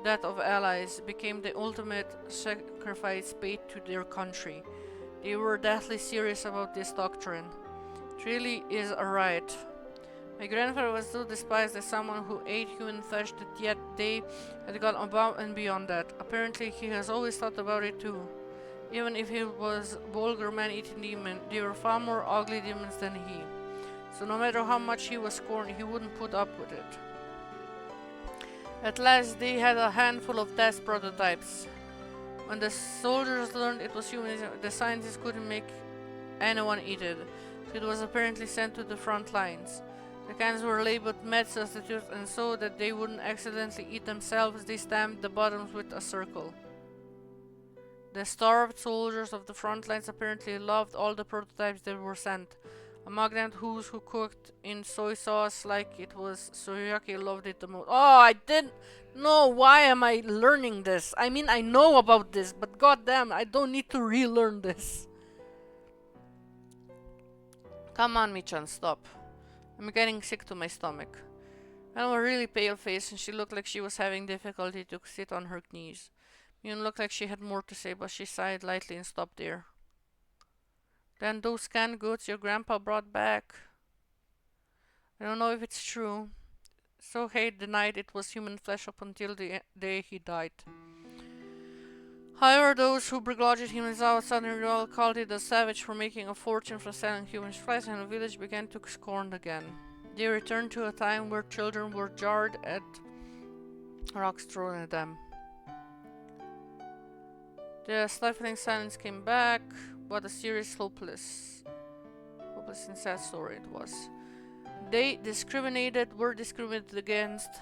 that of allies became the ultimate sacrifice paid to their country. They were deathly serious about this doctrine. It really is a riot. My grandfather was so despised as someone who ate human flesh that yet they had gone above and beyond that. Apparently he has always thought about it too. Even if he was a vulgar man-eating demon, they were far more ugly demons than he. So no matter how much he was scorned, he wouldn't put up with it. At last they had a handful of test prototypes. When the soldiers learned it was human, the scientists couldn't make anyone eat it. It was apparently sent to the front lines. The cans were labeled med substitutes, and so that they wouldn't accidentally eat themselves, they stamped the bottoms with a circle. The starved soldiers of the front lines apparently loved all the prototypes that were sent. A magnet who cooked in soy sauce like it was soyaki loved it the most. Oh, I didn't know. Why am I learning this? I mean, I know about this, but goddamn, I don't need to relearn this. Come on, Michan, stop. I'm getting sick to my stomach. I had a really pale face, and she looked like she was having difficulty to sit on her knees. Mion looked like she had more to say, but she sighed lightly and stopped there. Then those canned goods your grandpa brought back. I don't know if it's true. Sohei denied it was human flesh up until the day he died. However, those who begrudged him in Zawa Southern Royal called it a savage for making a fortune from selling human flesh, and the village began to scorn again. They returned to a time where children were jarred at rocks thrown at them. The stifling silence came back. What a serious, hopeless and sad story it was. They discriminated, were discriminated against.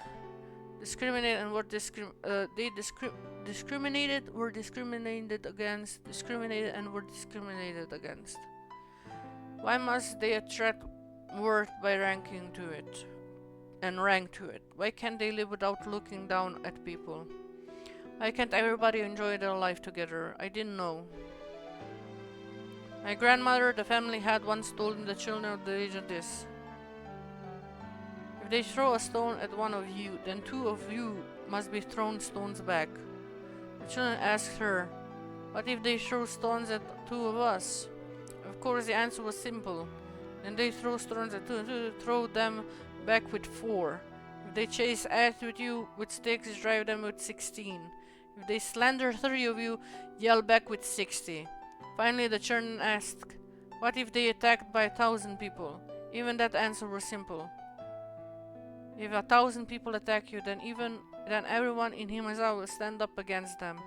Discriminated and were discriminated, were discriminated against. Discriminated and were discriminated against. Why must they attract worth by ranking to it? And rank to it? Why can't they live without looking down at people? Why can't everybody enjoy their life together? I didn't know. My grandmother, the family had once told the children of the region this. If they throw a stone at one of you, then two of you must be thrown stones back. The children asked her, what if they throw stones at two of us? Of course the answer was simple. Then they throw stones at two, throw them back with 4. If they chase after you with sticks, drive them with 16. If they slander 3 of you, yell back with 60. Finally the children asked, what if they attacked by 1,000 people? Even that answer was simple. If 1,000 people attack you, then everyone in Himazawa will stand up against them.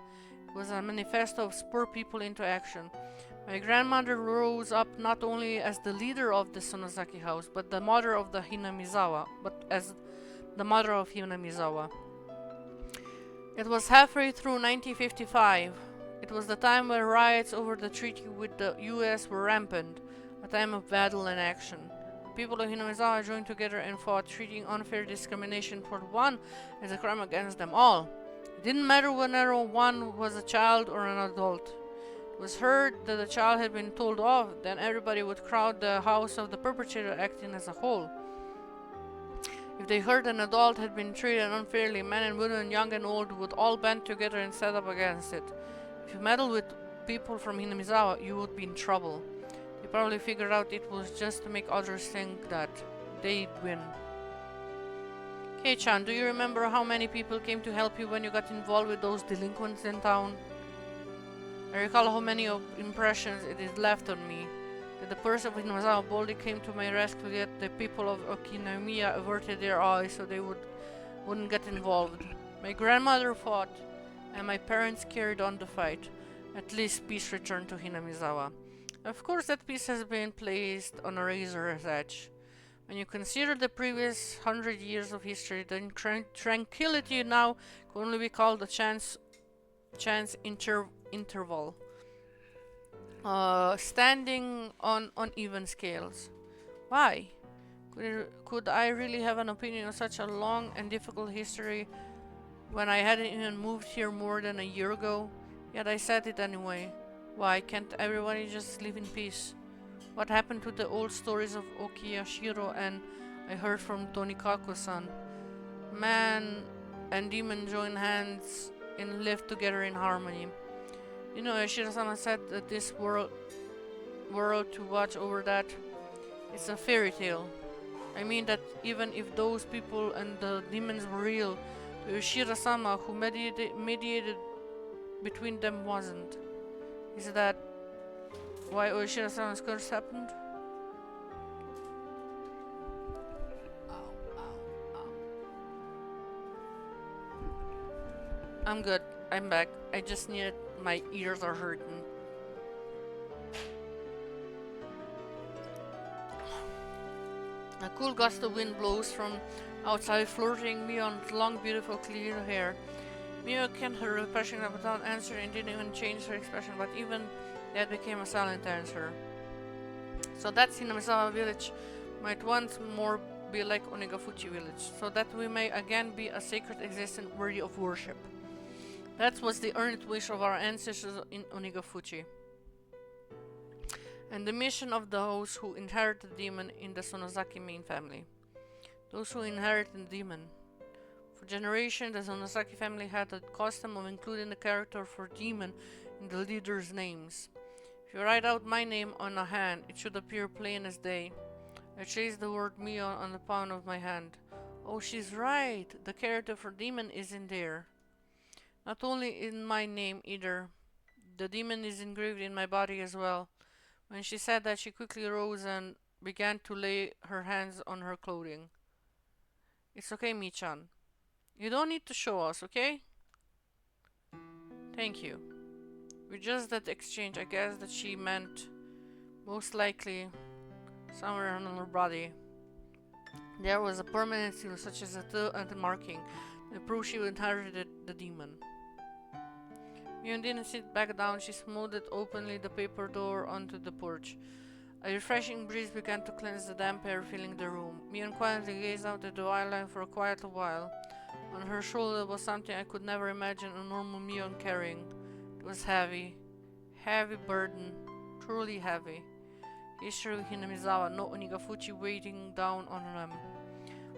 It was a manifesto of spur people into action. My grandmother rose up not only as the leader of the Sonozaki house, but the mother of the Hinamizawa, It was halfway through 1955. It was the time when riots over the treaty with the US were rampant, a time of battle and action. The people of Hinamizawa joined together and fought, treating unfair discrimination toward one as a crime against them all. It didn't matter whether one was a child or an adult. It was heard that the child had been told off, then everybody would crowd the house of the perpetrator, acting as a whole. If they heard an adult had been treated unfairly, men and women, young and old, would all band together and stand up against it. If you meddled with people from Hinamizawa, you would be in trouble. They probably figured out it was just to make others think that they'd win. Kei-chan, do you remember how many people came to help you when you got involved with those delinquents in town? I recall how many impressions it is left on me. That the person of Hinamizawa boldly came to my rescue, yet the people of Okinomiya averted their eyes so they wouldn't get involved. My grandmother fought, and my parents carried on the fight. At least peace returned to Hinamizawa. Of course, that peace has been placed on a razor's edge. When you consider the previous 100 years of history, then tranquility now can only be called a chance interval. Standing on uneven scales. Why? Could I really have an opinion on such a long and difficult history when I hadn't even moved here more than a year ago? Yet I said it anyway. Why can't everybody just live in peace? What happened to the old stories of Okiyashiro and I heard from Tonikaku-san? Man and demon join hands and live together in harmony. You know, Yoshida-sama said that this world to watch over that, it's a fairy tale. I mean that even if those people and the demons were real, the Yoshida-sama who mediated between them wasn't. Is that why Yoshida-sama's curse happened? I'm good. I'm back. I just needed... my ears are hurting. A cool gust of wind blows from outside, flirting Mion's long, beautiful, clear hair. Mion kept her expression up without answering and didn't even change her expression, but even that became a silent answer. So that Hinamizawa village might once more be like Onigafuchi village, so that we may again be a sacred existence worthy of worship. That was the earnest wish of our ancestors in Onigafuchi, and the mission of those who inherited the demon in the Sonozaki main family. Those who inherited the demon. For generations, the Sonozaki family had the custom of including the character for demon in the leaders' names. If you write out my name on a hand, it should appear plain as day. I traced the word Mion on the palm of my hand. Oh, she's right. The character for demon is in there. Not only in my name either. The demon is engraved in my body as well. When she said that, she quickly rose and began to lay her hands on her clothing. It's okay, Michan. You don't need to show us, okay? Thank you. With just that exchange, I guess that she meant most likely somewhere on her body there was a permanent seal, such as a toe and a marking, that proved she inherited the demon. Mion didn't sit back down. She smoothed openly the paper door onto the porch. A refreshing breeze began to cleanse the damp air filling the room. Mion quietly gazed out at the wildlife for quite a while. On her shoulder was something I could never imagine a normal Mion carrying. It was heavy. Heavy burden. Truly heavy. History of Hinamizawa, no Onigafuchi weighting down on them.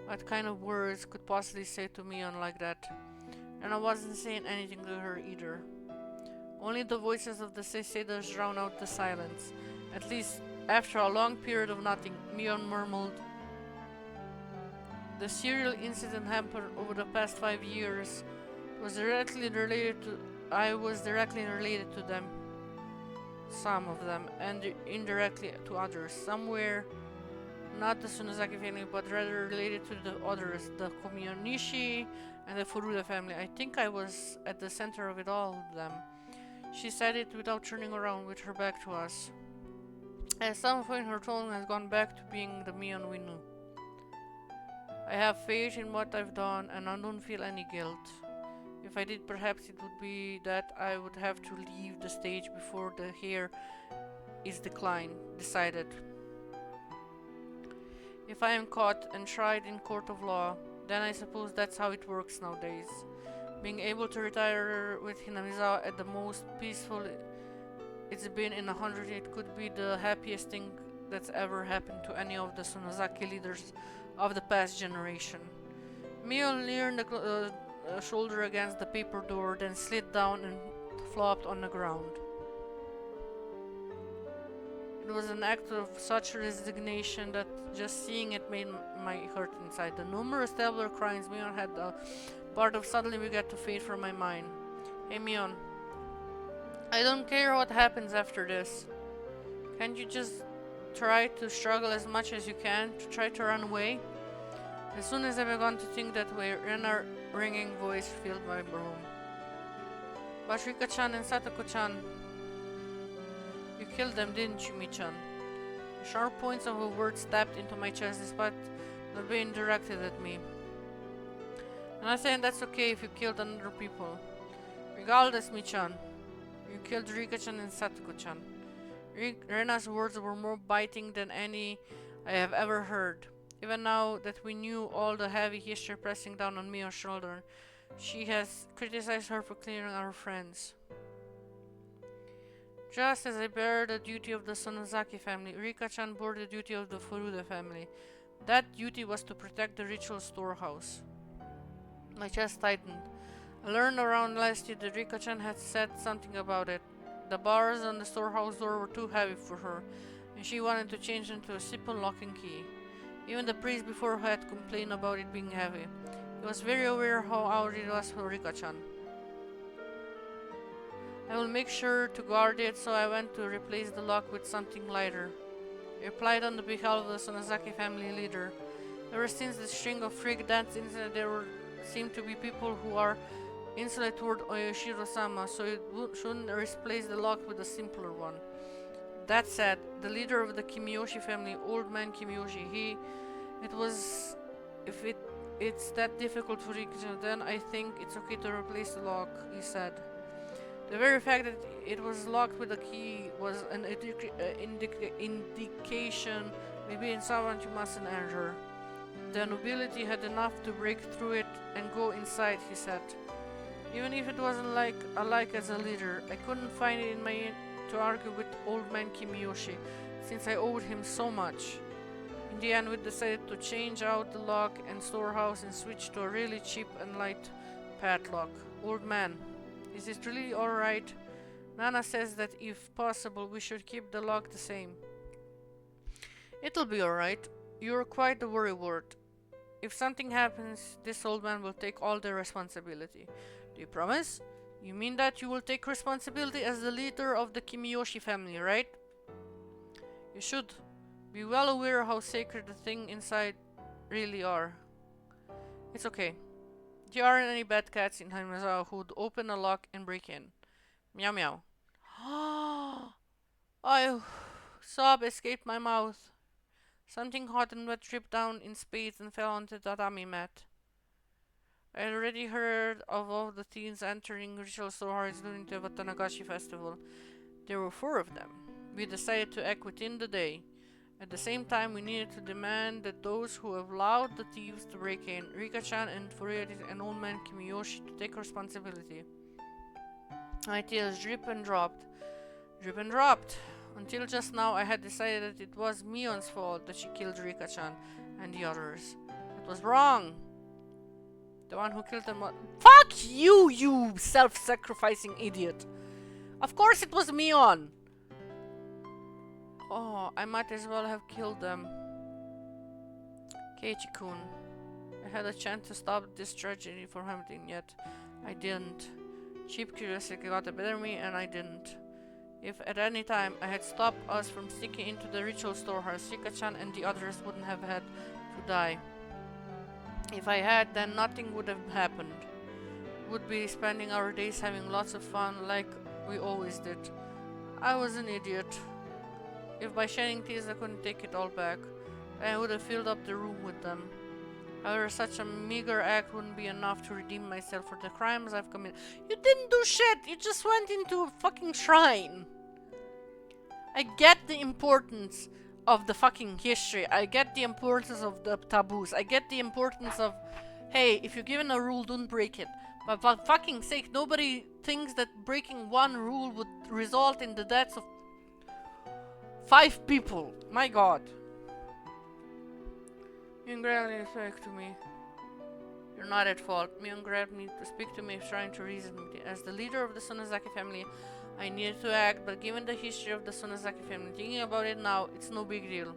What kind of words could possibly say to Mion like that? And I wasn't saying anything to her either. Only the voices of the Seisedas drowned out the silence. At least, after a long period of nothing, Mion murmured, "The serial incident happened over the past 5 years. I was directly related to them. Some of them, and indirectly to others. Somewhere, not the Tsunazaki family, but rather related to the others, the Komionishi and the Furuda family. I think I was at the center of it all of them." She said it without turning around, with her back to us. At some point, her tone has gone back to being the Mion we knew. I have faith in what I've done, and I don't feel any guilt. If I did, perhaps it would be that I would have to leave the stage before the hair is decided. If I am caught and tried in court of law, then I suppose that's how it works nowadays. Being able to retire with Hinamizawa at the most peaceful it's been in 100 years could be the happiest thing that's ever happened to any of the Sonozaki leaders of the past generation. Mion leaned the shoulder against the paper door, then slid down and flopped on the ground. It was an act of such resignation that just seeing it made my heart inside. The numerous tabler crimes Mion had part of suddenly began to fade from my mind. Hey Mion, I don't care what happens after this. Can't you just try to struggle as much as you can, to try to run away? As soon as I began to think that way, Rena's ringing voice filled my room. But Rika-chan and Satoko-chan, you killed them, didn't you, Mi-chan? The sharp points of a word stabbed into my chest despite not being directed at me. And I'm saying that's okay if you killed other people. Regardless, Mi-chan, you killed Rika-chan and Satoko-chan. Rena's words were more biting than any I have ever heard. Even now that we knew all the heavy history pressing down on Mio's shoulder, she has criticized her for clearing our friends. Just as I bear the duty of the Sonozaki family, Rika-chan bore the duty of the Furuda family. That duty was to protect the ritual storehouse. My chest tightened. I learned around last year that Rika-chan had said something about it. The bars on the storehouse door were too heavy for her, and she wanted to change them to a simple lock and key. Even the priest before her had complained about it being heavy. He was very aware how hard it was for Rika-chan. I will make sure to guard it, so I went to replace the lock with something lighter. I replied on the behalf of the Sonozaki family leader. Ever since the string of freak dance incident, there seem to be people who are insolent toward Oyoshiro-sama, so you shouldn't replace the lock with a simpler one. That said, the leader of the Kimiyoshi family, Old Man Kimiyoshi, if it's that difficult for Rika, then I think it's okay to replace the lock, he said. The very fact that it was locked with a key was an indication maybe in someone you mustn't enter. The nobility had enough to break through it and go inside, he said. Even if it wasn't alike as a leader, I couldn't find it in my to argue with old man Kimiyoshi, since I owed him so much. In the end, we decided to change out the lock and storehouse and switch to a really cheap and light padlock. Old man, is it really alright? Nana says that if possible, we should keep the lock the same. It'll be alright. You're quite the worrywart. If something happens, this old man will take all the responsibility. Do you promise? You mean that you will take responsibility as the leader of the Kimiyoshi family, right? You should be well aware how sacred the thing inside really are. It's okay. There aren't any bad cats in Hanazawa who'd open a lock and break in. Meow meow. I sob escaped my mouth. Something hot and wet dripped down in spades and fell onto the tatami mat. I had already heard of all the teens entering ritual storehouse during the Watanagashi festival. There were 4 of them. We decided to act within the day. At the same time, we needed to demand that those who have allowed the thieves to break in, Rika-chan and Furuyati and old man Kimiyoshi, to take responsibility. My tears dripped and dropped. Until just now, I had decided that it was Mion's fault that she killed Rika-chan and the others. It was wrong. The one who killed them was— Fuck you, you self-sacrificing idiot! Of course it was Mion! Oh, I might as well have killed them. Keiichi-kun. I had a chance to stop this tragedy from happening, yet I didn't. Cheap curiosity got the better of me, and I didn't. If at any time I had stopped us from sneaking into the ritual storehouse, Rika-chan and the others wouldn't have had to die. If I had, then nothing would have happened. Would be spending our days having lots of fun like we always did. I was an idiot. If by shedding tears I couldn't take it all back, I would have filled up the room with them. However, such a meager act wouldn't be enough to redeem myself for the crimes I've committed. You didn't do shit! You just went into a fucking shrine! I get the importance of the fucking history. I get the importance of the taboos. I get the importance of, hey, if you're given a rule, don't break it. But for fucking sake, nobody thinks that breaking one rule would result in the deaths of 5 people. My god. Mion grabbed back to me. You're not at fault. Mion grabbed me to speak to me, trying to reason with me. As the leader of the Sonozaki family, I needed to act, but given the history of the Sonozaki family, thinking about it now, it's no big deal.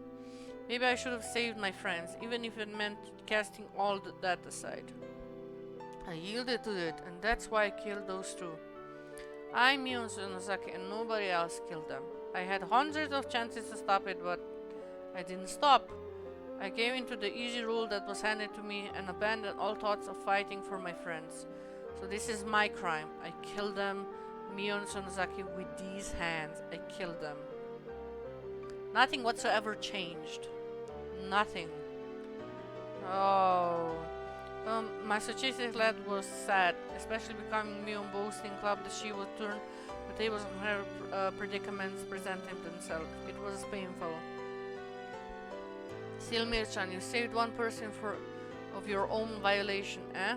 Maybe I should have saved my friends, even if it meant casting all that aside. I yielded to it, and that's why I killed those 2. I, Mion Sonozaki, and nobody else killed them. I had hundreds of chances to stop it, but I didn't stop. I gave in to the easy rule that was handed to me and abandoned all thoughts of fighting for my friends. So this is my crime. I killed them, Mion Sonozaki, with these hands. I killed them. Nothing whatsoever changed. Nothing. Oh. My suggested lad was sad, especially becoming Mion boasting club that she would turn the tables on her predicaments presenting themselves. It was painful. Still, Mir-chan, you saved one person of your own violation, eh?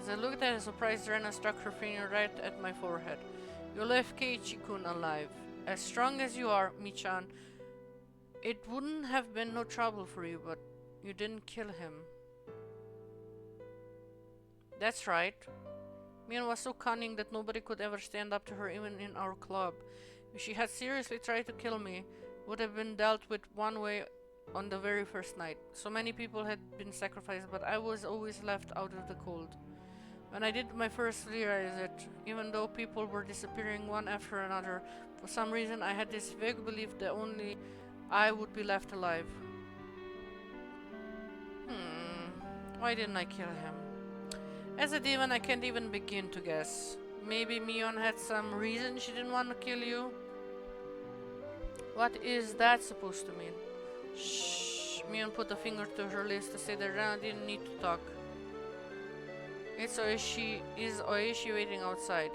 As I looked at her, surprised, Rena struck her finger right at my forehead. You left Keiichi-kun alive. As strong as you are, Mi-chan, it wouldn't have been no trouble for you, but you didn't kill him. That's right. Mion was so cunning that nobody could ever stand up to her, even in our club. If she had seriously tried to kill me, it would have been dealt with one way on the very first night. So many people had been sacrificed, but I was always left out of the cold. When I did my first realize it, even though people were disappearing one after another, for some reason I had this vague belief that only I would be left alive. Why didn't I kill him? As a demon, I can't even begin to guess. Maybe Mion had some reason she didn't want to kill you? What is that supposed to mean? Shh. Mion put a finger to her lips to say that Rena didn't need to talk. It's Oishi. Is Oishi waiting outside?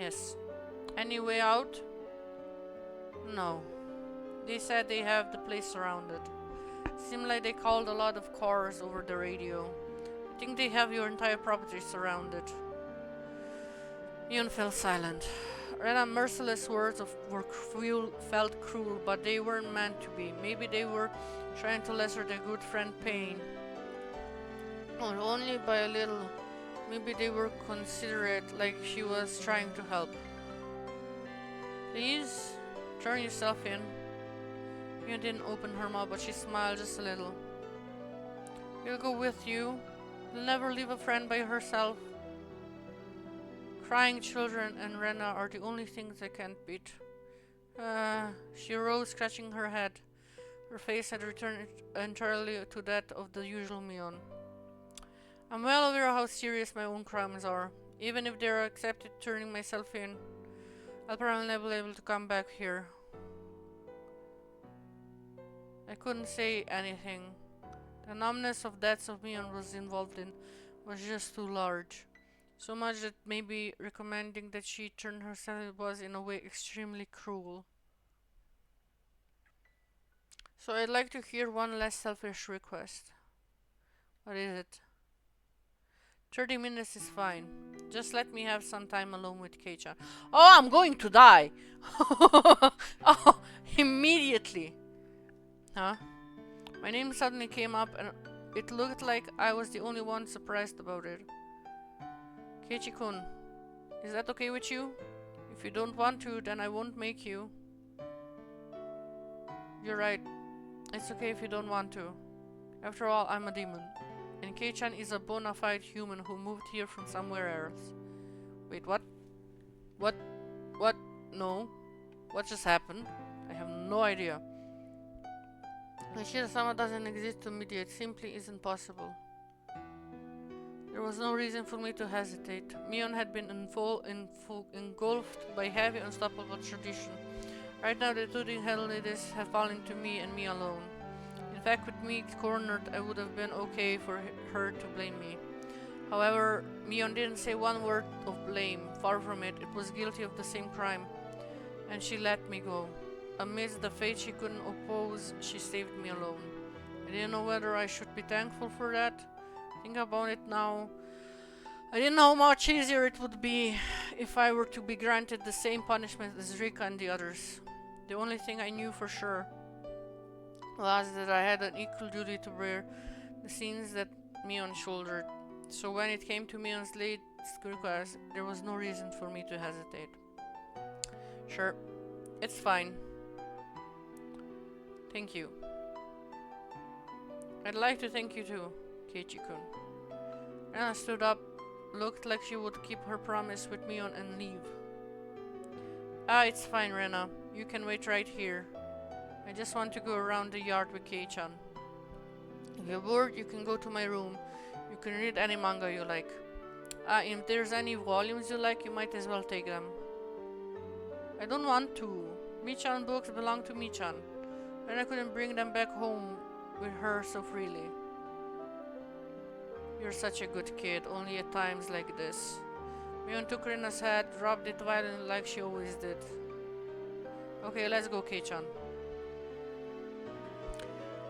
Yes. Any way out? No. They said they have the place surrounded. Seemed like they called a lot of cars over the radio. I think they have your entire property surrounded. Mion fell silent. Rena's merciless words felt cruel, but they weren't meant to be. Maybe they were trying to lessen their good friend pain. Or only by a little. Maybe they were considerate, like she was trying to help. Please, turn yourself in. Mia didn't open her mouth, but she smiled just a little. We'll go with you. We'll never leave a friend by herself. Crying children and Rena are the only things I can't beat. She rose, scratching her head. Her face had returned entirely to that of the usual Mion. I'm well aware of how serious my own crimes are. Even if they're accepted turning myself in, I'll probably never be able to come back here. I couldn't say anything. The numbness of deaths of Mion was involved in was just too large. So much that maybe recommending that she turn herself was in a way extremely cruel. So I'd like to hear one less selfish request. What is it? 30 minutes is fine. Just let me have some time alone with Keichan. Oh, I'm going to die! Oh, immediately! Huh? My name suddenly came up and it looked like I was the only one surprised about it. Keiichi-kun, is that okay with you? If you don't want to, then I won't make you. You're right. It's okay if you don't want to. After all, I'm a demon. And Keichan is a bona fide human who moved here from somewhere else. Wait, what? What? What? No. What just happened? I have no idea. Nishida-sama doesn't exist to me, it simply isn't possible. There was no reason for me to hesitate. Mion had been engulfed by heavy, unstoppable tradition. Right now, the two this have fallen to me and me alone. In fact, with me cornered, I would have been okay for her to blame me. However, Mion didn't say one word of blame. Far from it, it was guilty of the same crime. And she let me go. Amidst the fate she couldn't oppose, she saved me alone. I didn't know whether I should be thankful for that. Think about it now. I didn't know how much easier it would be if I were to be granted the same punishment as Rika and the others. The only thing I knew for sure was that I had an equal duty to bear the sins that Mion shouldered. So when it came to Mion's latest request, there was no reason for me to hesitate. Sure, it's fine. Thank you. I'd like to thank you too, Keiichi-kun. Rena stood up, looked like she would keep her promise with Mion and leave. It's fine, Rena. You can wait right here. I just want to go around the yard with Kei-chan. If you're bored, you can go to my room. You can read any manga you like. If there's any volumes you like, you might as well take them. I don't want to. Michan books belong to Michan, and I couldn't bring them back home with her so freely. You're such a good kid, only at times like this. Mion took Rena's head, rubbed it violently like she always did. Okay, let's go, Kei-chan.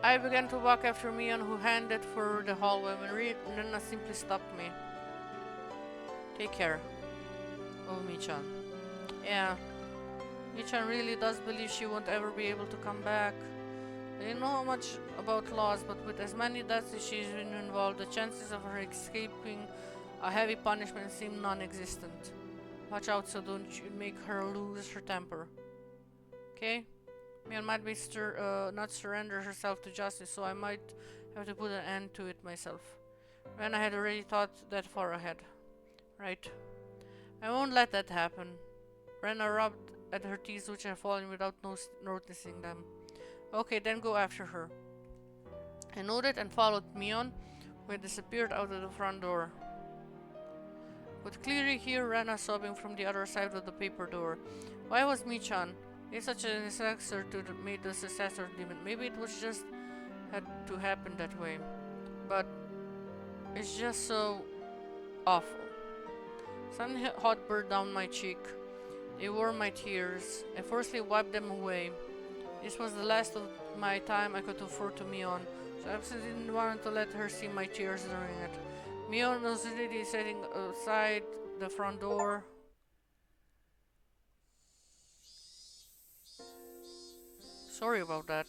I began to walk after Mion, who headed for the hallway when Rena simply stopped me. Take care. Oh, Michan. Yeah. Michan really does believe she won't ever be able to come back. I didn't know how much about laws, but with as many deaths as she's been involved, the chances of her escaping a heavy punishment seem non-existent. Watch out so don't you make her lose her temper. Okay? Mion might be not surrender herself to justice, so I might have to put an end to it myself. When I had already thought that far ahead. Right. I won't let that happen. Rena rubbed at her teeth, which had fallen without noticing them. Okay, then go after her. I nodded and followed Mion, who had disappeared out of the front door. Could clearly hear Rena sobbing from the other side of the paper door. Why was Michan? He's such a successor to made the successor demon. Maybe it was just had to happen that way. But it's just so awful. Something hot burned down my cheek. They were my tears. I forcefully wiped them away. This was the last of my time I could afford to Mion, so I absolutely didn't want to let her see my tears during it. Mion was already sitting outside the front door. Sorry about that.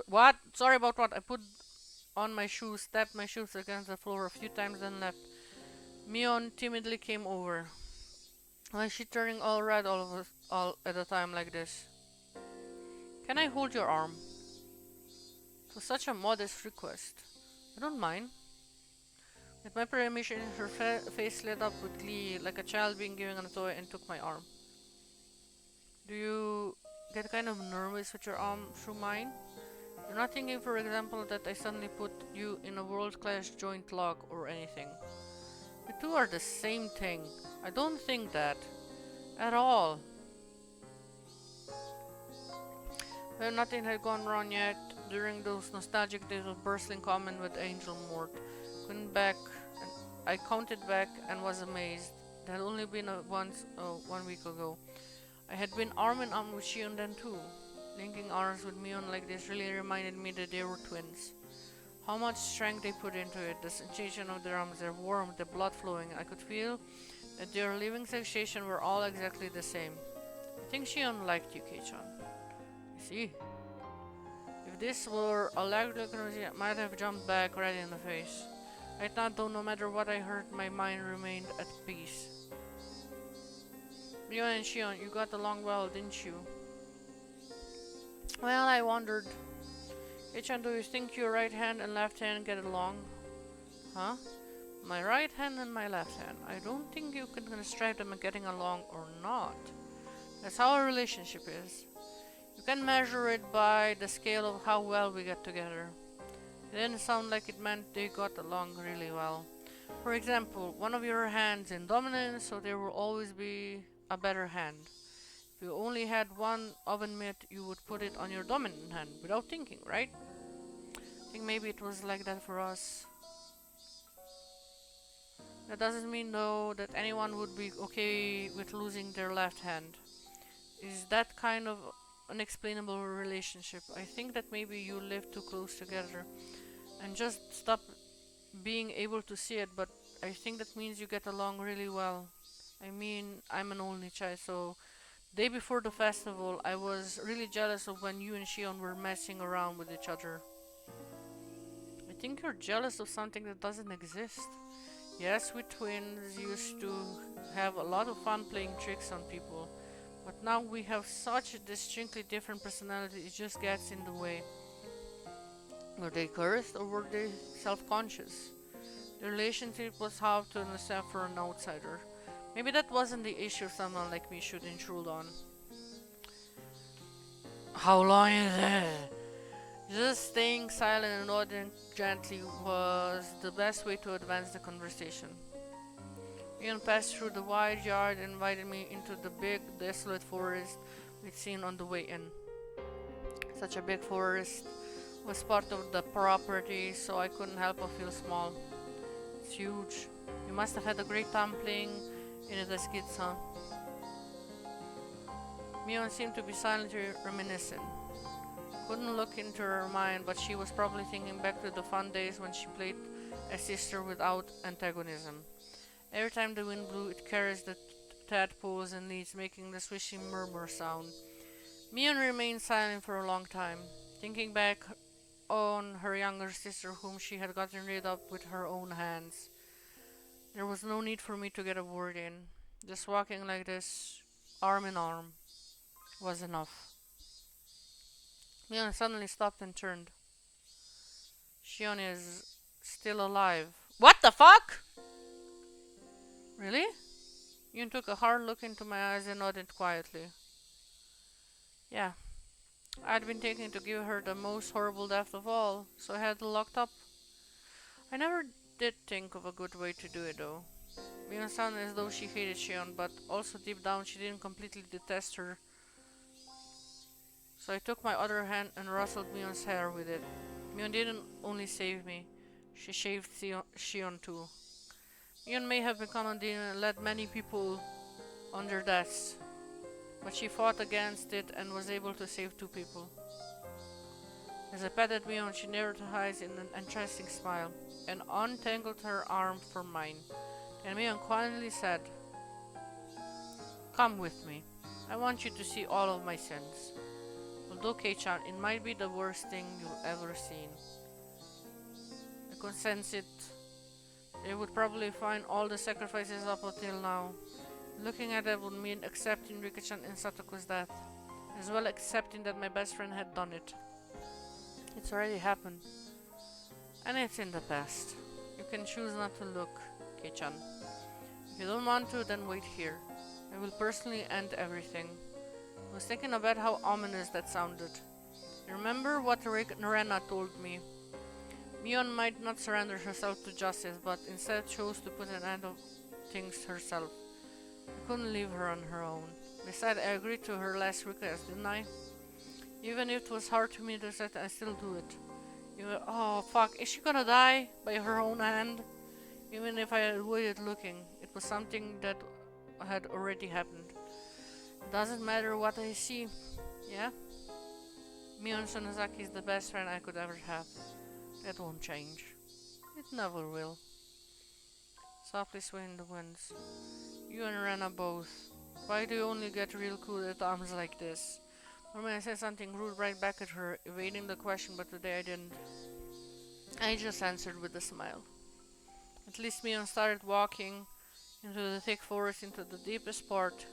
What? Sorry about what? I put on my shoes, tapped my shoes against the floor a few times, then left. Mion timidly came over. Why is she turning all red all at a time like this? Can I hold your arm? It was such a modest request. I don't mind. With my permission, her face lit up with glee, like a child being given a toy, and took my arm. Do you get kind of nervous with your arm through mine? You're not thinking, for example, that I suddenly put you in a world-class joint lock or anything. The two are the same thing. I don't think that. At all. Well, nothing had gone wrong yet. During those nostalgic days of bursting common with Angel Mort, went back, and I counted back and was amazed. It had only been once 1 week ago. I had been arm in arm with Shion then too. Linking arms with Mion like this really reminded me that they were twins. How much strength they put into it, the sensation of their arms, their warmth, the blood flowing. I could feel that their living sensation were all exactly the same. I think Shion liked you, Kei-chan. I see. If this were a likely conversation, I might have jumped back right in the face. Right now, though, no matter what I heard, my mind remained at peace. Mion and Shion, you got along well, didn't you? Well, I wondered. Kei-chan, do you think your right hand and left hand get along? Huh? My right hand and my left hand. I don't think you can describe them getting along or not. That's how a relationship is. You can measure it by the scale of how well we get together. It didn't sound like it meant they got along really well. For example, one of your hands in dominance, so there will always be a better hand. If you only had one oven mitt, you would put it on your dominant hand without thinking, right? I think maybe it was like that for us. That doesn't mean though that anyone would be okay with losing their left hand. Is that kind of unexplainable relationship? I think that maybe you live too close together and just stop being able to see it, but I think that means you get along really well. I mean, I'm an only child, so day before the festival, I was really jealous of when you and Shion were messing around with each other. I think you're jealous of something that doesn't exist. Yes, we twins used to have a lot of fun playing tricks on people, but now we have such a distinctly different personality, it just gets in the way. Were they cursed or were they self-conscious? The relationship was hard to understand for an outsider. Maybe that wasn't the issue someone like me should intrude on. How long is it? Just staying silent and nodding gently was the best way to advance the conversation. Ian passed through the wide yard and invited me into the big, desolate forest we'd seen on the way in. Such a big forest was part of the property, so I couldn't help but feel small. It's huge. You must have had a great time playing in it as kids, huh? Mion seemed to be silently reminiscent. Couldn't look into her mind, but she was probably thinking back to the fun days when she played a sister without antagonism. Every time the wind blew, it caressed the tadpoles and leaves, making the swishing murmur sound. Mion remained silent for a long time, thinking back on her younger sister whom she had gotten rid of with her own hands. There was no need for me to get a word in. Just walking like this, arm in arm, was enough. Mion suddenly stopped and turned. Shion is still alive. What the fuck? Really? Yun took a hard look into my eyes and nodded quietly. Yeah, I'd been thinking to give her the most horrible death of all, so I had her locked up. I never did think of a good way to do it though. Mion sounded as though she hated Shion, but also deep down she didn't completely detest her. So I took my other hand and rustled Mion's hair with it. Mion didn't only save me, she shaved Shion too. Mion may have become a demon and led many people under deaths, but she fought against it and was able to save two people. As I patted Mion, she narrowed her eyes in an entrancing smile and untangled her arm from mine. And Mion quietly said, "Come with me. I want you to see all of my sins. Although Kei-chan, it might be the worst thing you've ever seen." I could sense it. They would probably find all the sacrifices up until now. Looking at it would mean accepting Rika-chan and Satoku's death, as well accepting that my best friend had done it. It's already happened, and it's in the past. You can choose not to look, Kei-chan. If you don't want to, then wait here. I will personally end everything. I was thinking about how ominous that sounded. I remember what Narena told me. Mion might not surrender herself to justice, but instead chose to put an end to things herself. I couldn't leave her on her own. Besides, I agreed to her last request, didn't I? Even if it was hard to me to accept, I still do it. Oh fuck, is she gonna die by her own hand? Even if I avoided looking, it was something that had already happened. It doesn't matter what I see, yeah? Mion Sonozaki is the best friend I could ever have. That won't change. It never will. Softly swaying the winds. You and Rena both. Why do you only get real cool at times like this? Normally I said something rude right back at her, evading the question, but today I didn't. I just answered with a smile. At least Mion started walking into the thick forest into the deepest part.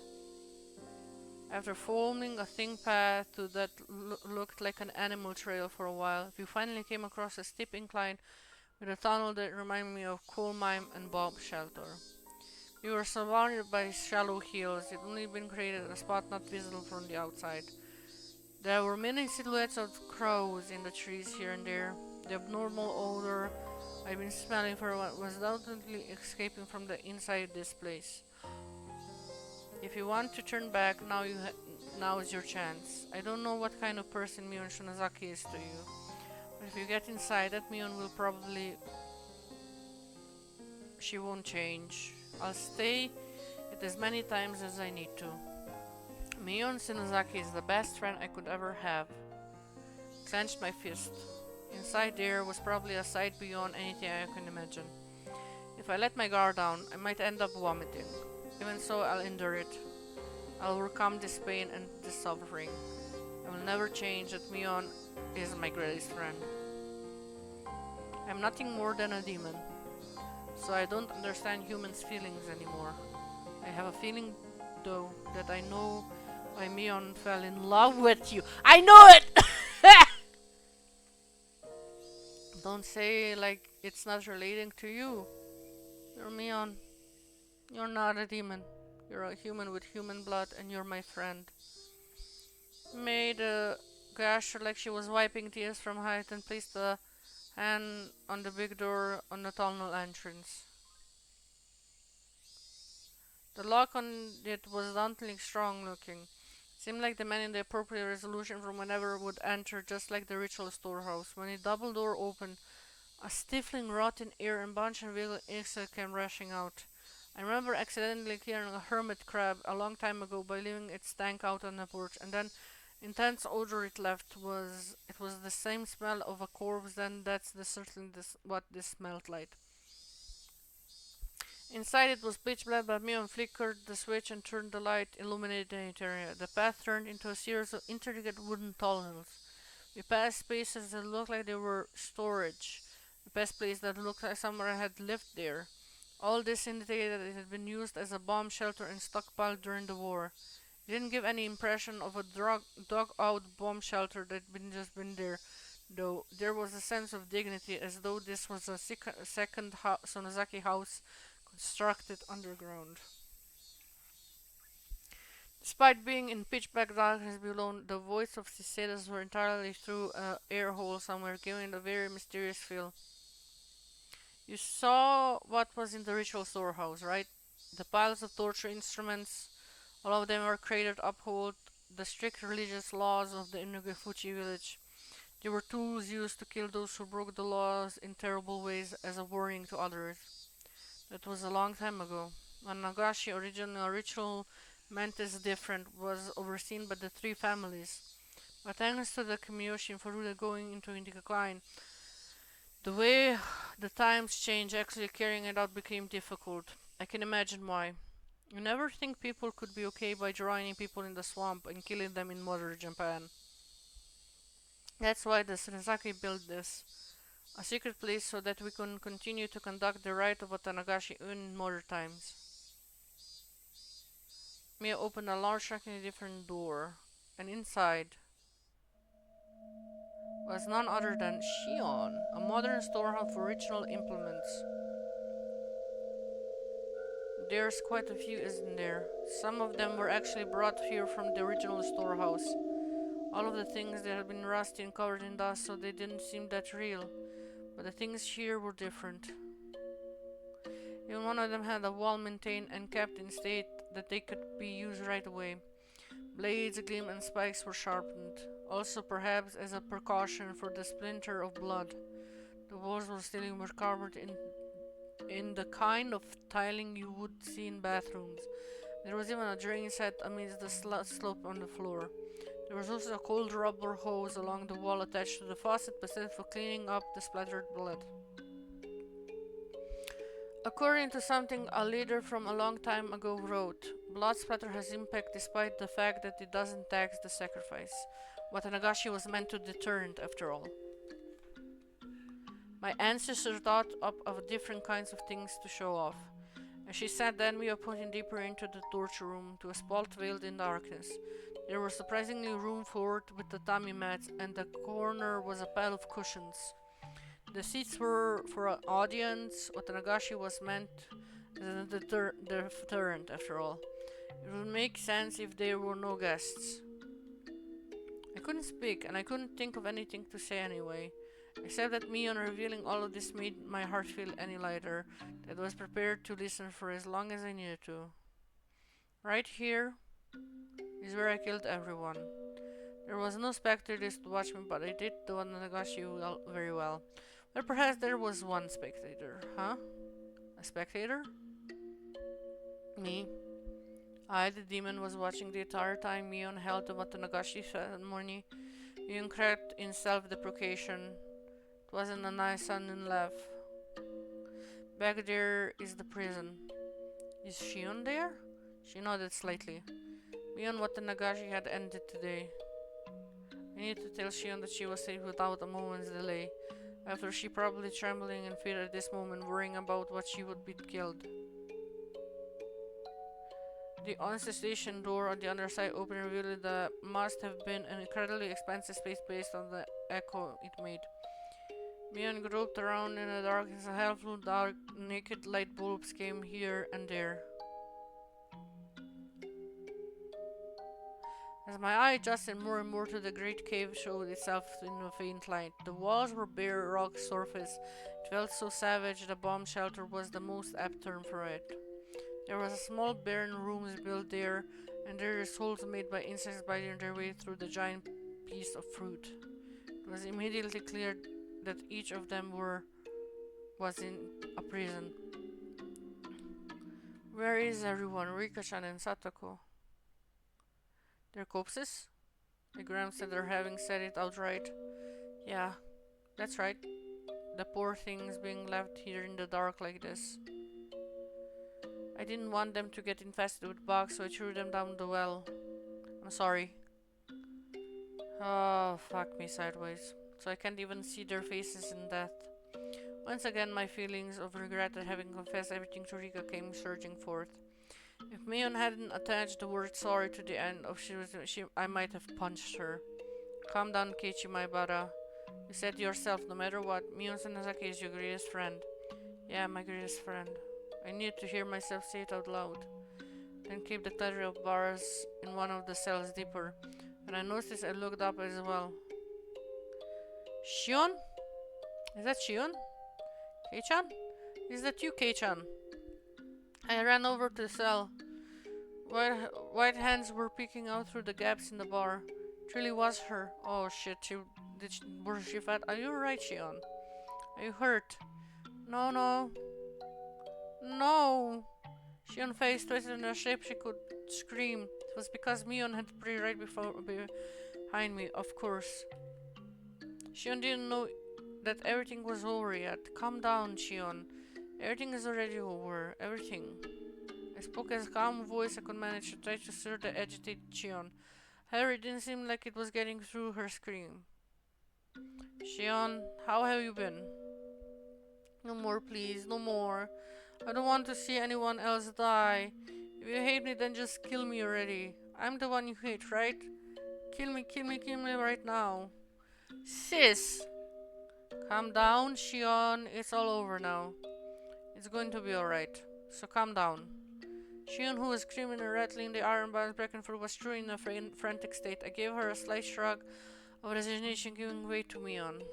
After following a thin path to that looked like an animal trail for a while, we finally came across a steep incline with a tunnel that reminded me of coal mine and bomb shelter. We were surrounded by shallow hills. It had only been created a spot not visible from the outside. There were many silhouettes of crows in the trees here and there. The abnormal odor I'd been smelling for a while was doubtfully escaping from the inside this place. If you want to turn back, now is your chance. I don't know what kind of person Mion Shunazaki is to you, but if you get inside, that Mion will probably... She won't change. I'll stay it as many times as I need to. Mion Shunazaki is the best friend I could ever have. Clenched my fist. Inside there was probably a sight beyond anything I can imagine. If I let my guard down, I might end up vomiting. Even so, I'll endure it. I'll overcome this pain and this suffering. I will never change that Mion is my greatest friend. I'm nothing more than a demon, so I don't understand humans' feelings anymore. I have a feeling, though, that I know why Mion fell in love with you. I know it! Don't say like it's not relating to you. You're Mion. You're not a demon. You're a human with human blood, and you're my friend. Made a gesture like she was wiping tears from her eyes and placed a hand on the big door on the tunnel entrance. The lock on it was dauntingly strong looking. Seemed like the man in the appropriate resolution from whenever would enter, just like the ritual storehouse. When the double door opened, a stifling rotten air and bunch of veiled insects came rushing out. I remember accidentally killing a hermit crab a long time ago by leaving its stank out on the porch, and then intense odor it left was the same smell of a corpse. Then that's certainly what this smelled like. Inside it was pitch black, but Mion flickered the switch and turned the light, illuminating the area. The path turned into a series of intricate wooden tunnels. We passed spaces that looked like they were storage. We passed places that looked like someone had lived there. All this indicated that it had been used as a bomb shelter and stockpiled during the war. It didn't give any impression of a dug-out bomb shelter that had just been there, though there was a sense of dignity, as though this was a second Sonozaki house constructed underground. Despite being in pitch-black darkness below, the voice of Cicedas were entirely through an air hole somewhere, giving it a very mysterious feel. You saw what was in the ritual storehouse, right? The piles of torture instruments, all of them were created to uphold the strict religious laws of the Inugefuchi village. They were tools used to kill those who broke the laws in terrible ways as a warning to others. That was a long time ago, when Nagashi, originally a ritual meant is different was overseen by the three families. But thanks to the Kamiyoshi and Furuda going into decline, the way the times changed, actually carrying it out became difficult. I can imagine why. You never think people could be okay by drowning people in the swamp and killing them in modern Japan. That's why the Sasaki built this, a secret place so that we can continue to conduct the rite of Watanagashi in modern times. Mia opened a large, strikingly different door, and inside was none other than Shion, a modern storehouse for original implements. There's quite a few, isn't there? Some of them were actually brought here from the original storehouse. All of the things that had been rusty and covered in dust, so they didn't seem that real. But the things here were different. Even one of them had a wall maintained and kept in state that they could be used right away. Blades, gleam, and spikes were sharpened. Also, perhaps as a precaution for the splinter of blood. The walls were still were covered in the kind of tiling you would see in bathrooms. There was even a drain set amidst the slope on the floor. There was also a cold rubber hose along the wall attached to the faucet, specific for cleaning up the splattered blood. According to something a leader from a long time ago wrote, blood splatter has impact despite the fact that it doesn't tax the sacrifice. Watanagashi was meant to deterrent after all. My ancestors thought up of different kinds of things to show off. As she sat then, we were pointing deeper into the torture room, to a spot veiled in darkness. There was surprisingly room for it with tatami mats, and the corner was a pile of cushions. The seats were for an audience. Watanagashi was meant as a deterrent, after all. It would make sense if there were no guests. I couldn't speak, and I couldn't think of anything to say anyway. Except that Mion revealing all of this made my heart feel any lighter, that I was prepared to listen for as long as I needed to. Right here is where I killed everyone. There was no spectators to watch me, but I did the Nagashi very well. Well, perhaps there was one spectator. Huh? A spectator? Me. I, the demon, was watching the entire time Mion held the Watanagashi ceremony. Mion cracked in self-deprecation. It wasn't a nice sudden laugh. Back there is the prison. Is Shion there? She nodded slightly. Mion Watanagashi had ended today. I needed to tell Shion that she was safe without a moment's delay. After she probably trembling in fear at this moment, worrying about what she would be killed. The onset station door on the other side opened, revealing that must have been an incredibly expansive space based on the echo it made. Mion groped around in the dark as a helpful dark naked light bulbs came here and there. As my eye adjusted more and more to the great cave showed itself in a faint light. The walls were bare rock surface. It felt so savage the bomb shelter was the most apt term for it. There was a small barren rooms built there, and there were holes made by insects biting their way through the giant piece of fruit. It was immediately clear that each of them was in a prison. Where is everyone? Rika-chan and Satoko. Their corpses? I glanced at her, having said it outright. Yeah, that's right. The poor things being left here in the dark like this. I didn't want them to get infested with bugs, so I threw them down the well. I'm sorry. Oh, fuck me sideways. So I can't even see their faces in death. Once again, my feelings of regret at having confessed everything to Rika came surging forth. If Mion hadn't attached the word sorry to the end of I might have punched her. Calm down, Keiichi Maebara. You said yourself, no matter what, Mion Sanazaki is your greatest friend. Yeah, my greatest friend. I needed to hear myself say it out loud. Then came the clatter of bars in one of the cells deeper. When I noticed, I looked up as well. Shion? Is that Shion? Kei-chan? Is that you, Kei-chan? I ran over to the cell. White hands were peeking out through the gaps in the bar. It really was her. Oh shit, was she fat? Are you alright, Shion? Are you hurt? No. No! Shion face twisted in a shape she could scream. It was because Mion had prey right behind me, of course. Shion didn't know that everything was over yet. Calm down, Shion. Everything is already over. Everything. I spoke as calm a voice I could manage to try to stir the agitated Shion. However, it didn't seem like it was getting through her scream. Shion, how have you been? No more, please. No more. I don't want to see anyone else die. If you hate me, then just kill me already. I'm the one you hate, right? Kill me, kill me, kill me right now. Sis! Calm down, Shion. It's all over now. It's going to be alright. So calm down. Shion, who was screaming and rattling the iron bars back and forth, was truly in a frantic state. I gave her a slight shrug of resignation, giving way to Mion.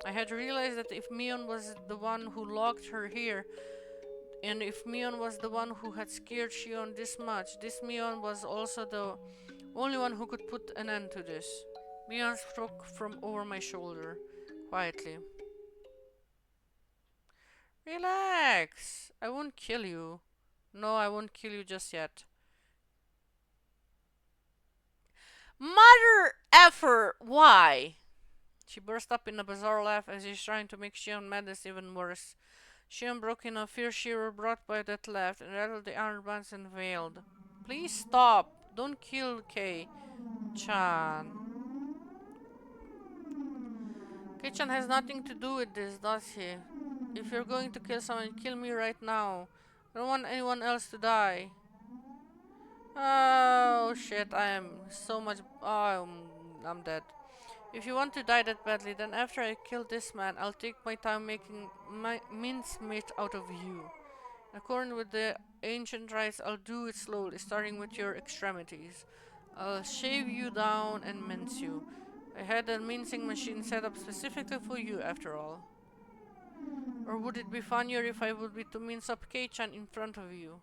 I had realized that if Mion was the one who locked her here, and if Mion was the one who had scared Shion this much, this Mion was also the only one who could put an end to this. Mion spoke from over my shoulder, quietly. Relax. I won't kill you. No, I won't kill you just yet. Mother effer, why? She burst up in a bizarre laugh as if trying to make Shion's madness even worse. Shion broke in a fierce shiver brought by that laugh and rattled the iron bands and wailed. Please stop. Don't kill Kei-chan. Kei-chan has nothing to do with this, does he? If you're going to kill someone, kill me right now. I don't want anyone else to die. Oh shit, I am so much. I'm dead. If you want to die that badly, then after I kill this man, I'll take my time making mincemeat out of you. According with the ancient rites, I'll do it slowly, starting with your extremities. I'll shave you down and mince you. I had a mincing machine set up specifically for you, after all. Or would it be funnier if I would be to mince up Kei-chan in front of you?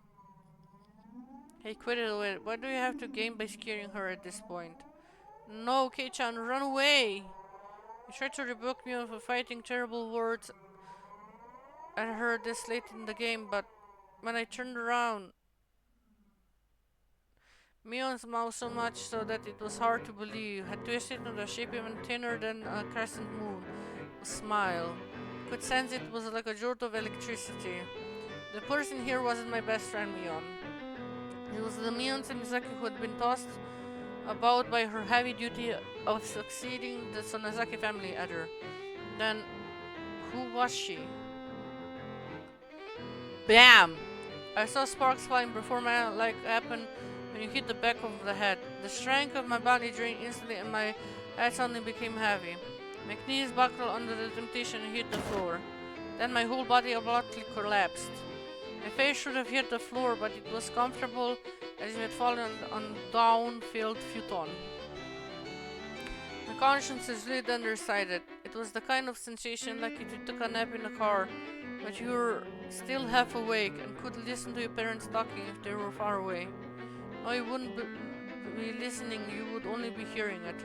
Hey, quit it away. What do you have to gain by scaring her at this point? No, Kei-chan, run away! You tried to rebuke me for fighting terrible words at her this late in the game, but when I turned around, Mion's mouth so much so that it was hard to believe, had twisted into a shape even thinner than a crescent moon. A smile. Could sense it was like a jolt of electricity. The person here wasn't my best friend, Mion. It was the Mion Sonozaki who had been tossed about by her heavy duty of succeeding the Sonozaki family elder. Then, who was she? BAM! I saw sparks flying before my eye like happened when you hit the back of the head. The strength of my body drained instantly and my head suddenly became heavy. My knees buckled under the temptation and hit the floor. Then my whole body abruptly collapsed. My face should have hit the floor, but it was comfortable as if it had fallen on down-filled futon. My conscience is really then decided. It was the kind of sensation like if you took a nap in a car, but you were still half awake and could listen to your parents talking if they were far away. No, you wouldn't be listening, you would only be hearing it.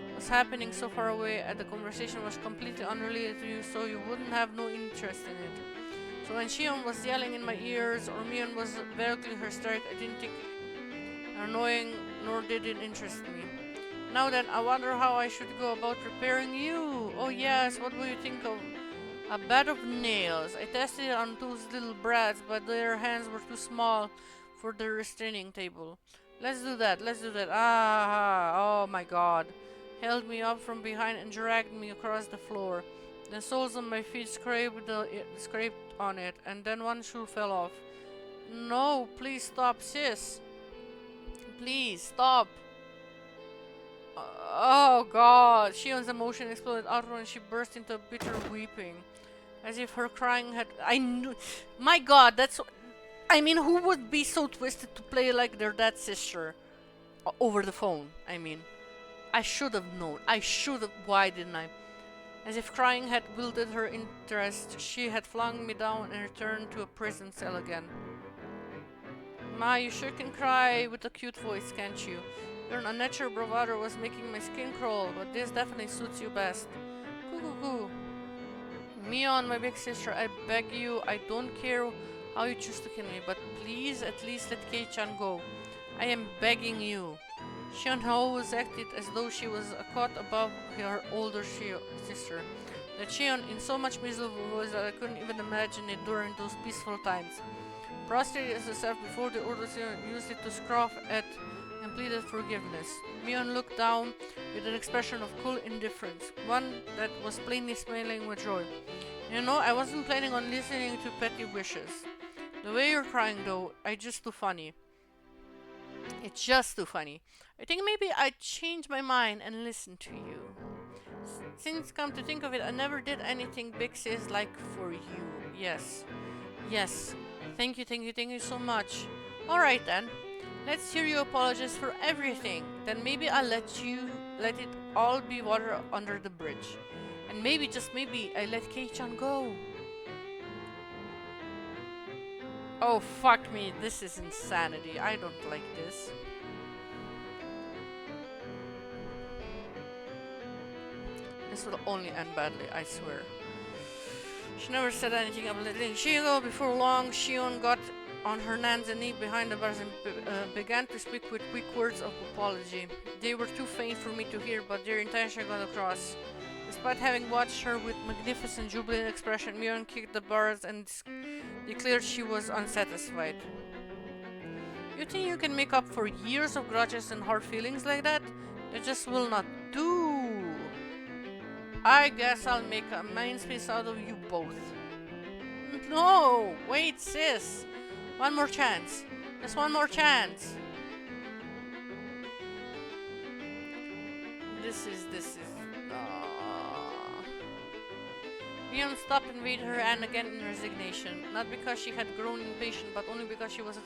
It was happening so far away and the conversation was completely unrelated to you, so you wouldn't have no interest in it. So when Shion was yelling in my ears or Mion was verbally hysteric, I didn't think annoying nor did it interest me. Now then, I wonder how I should go about preparing you. Oh yes, what will you think of a bed of nails? I tested it on those little brats, but their hands were too small for the restraining table. Let's do that, let's do that. Oh my god. Held me up from behind and dragged me across the floor. The soles of my feet scraped on it, and then one shoe fell off. No, please stop, sis. Please stop. Oh god. Shion's emotion exploded outward and she burst into bitter weeping. As if her crying had... I knew... My god, that's... I mean, who would be so twisted to play like their dead sister? Over the phone, I mean. I should have known. I should have... Why didn't I? As if crying had wilted her interest, she had flung me down and returned to a prison cell again. Ma, you sure can cry with a cute voice, can't you? Your unnatural bravado was making my skin crawl, but this definitely suits you best. Coo. Mion, my big sister, I beg you, I don't care how you choose to kill me, but please at least let Kei-chan go. I am begging you. Shion always acted as though she was a cut above her older sister. That Shion in so much miserable voice that I couldn't even imagine it during those peaceful times. Prostrated as herself before the older sister used it to scoff at and pleaded forgiveness. Mion looked down with an expression of cool indifference, one that was plainly smiling with joy. You know, I wasn't planning on listening to petty wishes. The way you're crying, though, it's just too funny. It's just too funny. I think maybe I'd change my mind and listen to you. Since come to think of it, I never did anything big sis like for you. Yes. Yes. Thank you so much. Alright then. Let's hear you apologize for everything. Then maybe I'll let it all be water under the bridge. And maybe, just maybe, I let Kei-chan go. Oh, fuck me. This is insanity. I don't like this. This will only end badly, I swear. She never said anything about letting Shion. Before long, Shion got on her hands and knees behind the bars and began to speak with quick words of apology. They were too faint for me to hear, but their intention got across. Despite having watched her with magnificent jubilant expression, Mion kicked the bars and declared she was unsatisfied. You think you can make up for years of grudges and hard feelings like that? That just will not do. I guess I'll make a mincepiece out of you both. No! Wait, sis! One more chance. Just one more chance. This is... Mion stopped and waved her hand again in resignation. Not because she had grown impatient, but only because she was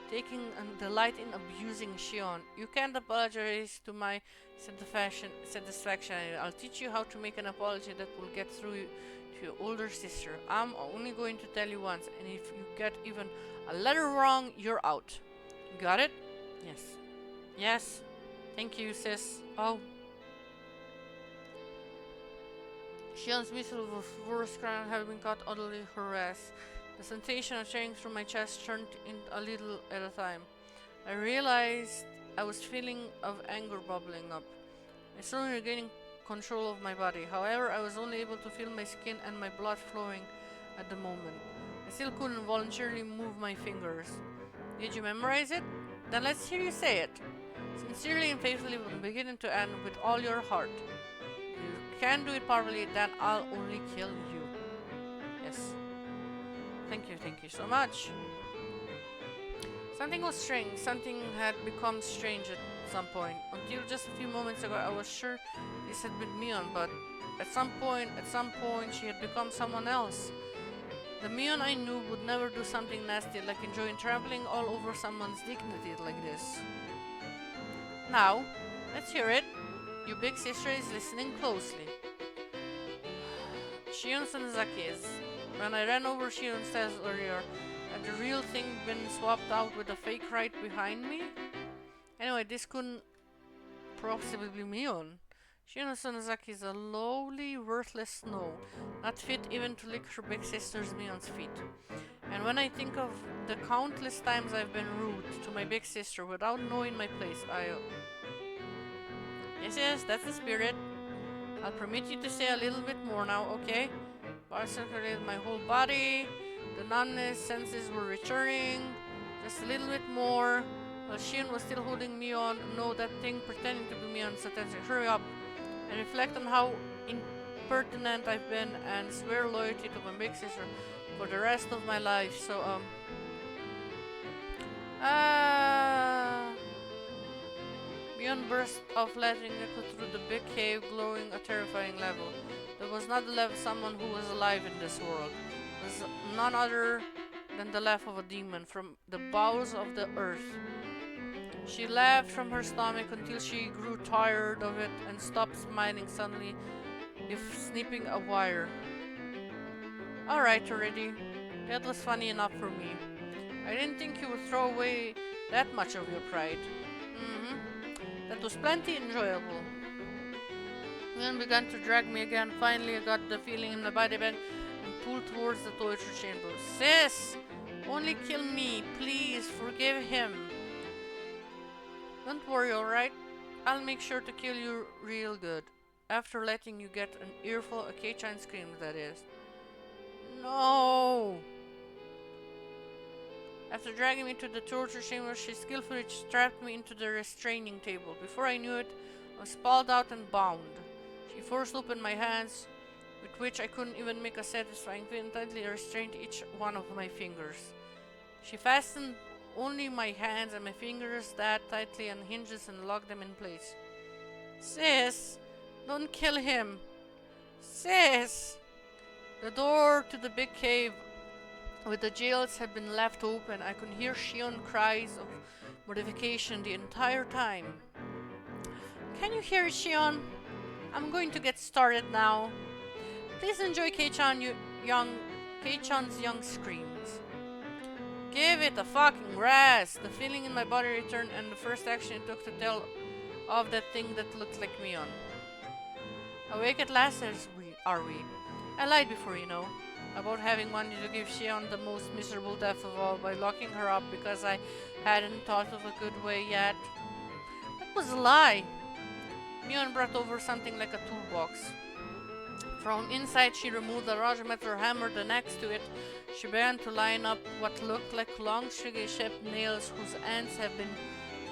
taking delight in abusing Shion. You can't apologize to my satisfaction. I'll teach you how to make an apology that will get through to your older sister. I'm only going to tell you once, and if you get even a letter wrong, you're out. Got it? Yes. Yes. Thank you, sis. Oh. Shion's miserable worst crime having been caught utterly harassed. The sensation of tearing through my chest turned in a little at a time. I realized I was feeling of anger bubbling up. I slowly regaining control of my body. However, I was only able to feel my skin and my blood flowing at the moment. I still couldn't voluntarily move my fingers. Did you memorize it? Then let's hear you say it. Sincerely and faithfully from beginning to end with all your heart. If you can't do it properly, then I'll only kill you. Yes. Thank you so much. Something was strange. Something had become strange at some point. Until just a few moments ago, I was sure this had been Mion, but at some point, she had become someone else. The Mion I knew would never do something nasty like enjoying trampling all over someone's dignity like this. Now, let's hear it. Your big sister is listening closely. Shion Sonozaki is. When I ran over Shion's stairs earlier, had the real thing been swapped out with a fake right behind me? Anyway, this couldn't possibly be Mion. Shion Sonozaki is a lowly, worthless snow, not fit even to lick her big sister's Mion's feet. And when I think of the countless times I've been rude to my big sister without knowing my place, Yes, that's the spirit. I'll permit you to say a little bit more now, okay? I circulated my whole body. The numbness senses were returning. Just a little bit more. While Shion was still holding Mion, no, that thing pretending to be Mion's attention. Hurry up and reflect on how impertinent I've been and swear loyalty to my big sister for the rest of my life. So, Mion burst off laughing through the big cave, glowing a terrifying level. That was not the laugh of someone who was alive in this world. It was none other than the laugh of a demon from the bowels of the earth. She laughed from her stomach until she grew tired of it and stopped smiling suddenly, if snipping a wire. Alright already. That was funny enough for me. I didn't think you would throw away that much of your pride. That was plenty enjoyable. Mion began to drag me again. Finally, I got the feeling in my body back and pulled towards the torture chamber. Sis! Only kill me, please. Forgive him. Don't worry, alright? I'll make sure to kill you real good. After letting you get an earful of Kei-chan screams, that is. No! After dragging me to the torture chamber, she skillfully strapped me into the restraining table. Before I knew it, I was sprawled out and bound. She forced open my hands, with which I couldn't even make a satisfying fit, and tightly restrained each one of my fingers. She fastened only my hands and my fingers that tightly on hinges and locked them in place. Sis, don't kill him. Sis! The door to the big cave with the jails had been left open. I could hear Shion cries of mortification the entire time. Can you hear it, Shion? I'm going to get started now. Please enjoy Kei-chan's young screams. Give it a fucking rest. The feeling in my body returned, and the first action it took to tell of that thing that looked like Mion. Awake at last are we? I lied before, you know, about having wanted to give Shion the most miserable death of all by locking her up because I hadn't thought of a good way yet. That was a lie. Mion brought over something like a toolbox. From inside, she removed a large metal hammer, then next to it, she began to line up what looked like long, shaped nails whose ends had been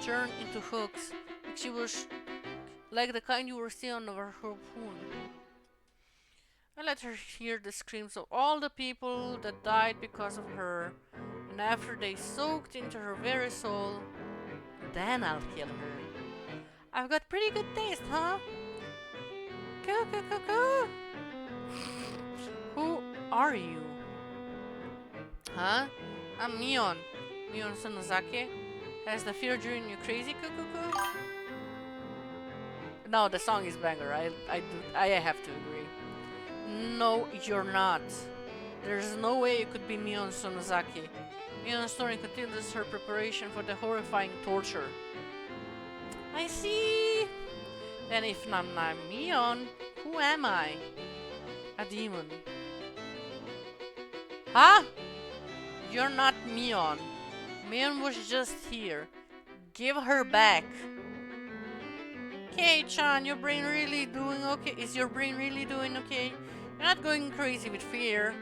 turned into hooks, like she was like the kind you will see on a harpoon. I let her hear the screams of all the people that died because of her, and after they soaked into her very soul, then I'll kill her. I've got pretty good taste, huh? Coo coo coo coo! Who are you? Huh? I'm Mion. Mion Sonozaki. Has the fear driven you crazy, coo coo coo? No, the song is banger. I have to agree. No, you're not. There's no way you could be Mion Sonozaki. Mion's story continues her preparation for the horrifying torture. I see. Then if I'm not Mion, who am I? A demon. Huh? You're not Mion. Mion was just here. Give her back. Kei-chan, your brain really doing okay? Is your brain really doing okay? You're not going crazy with fear.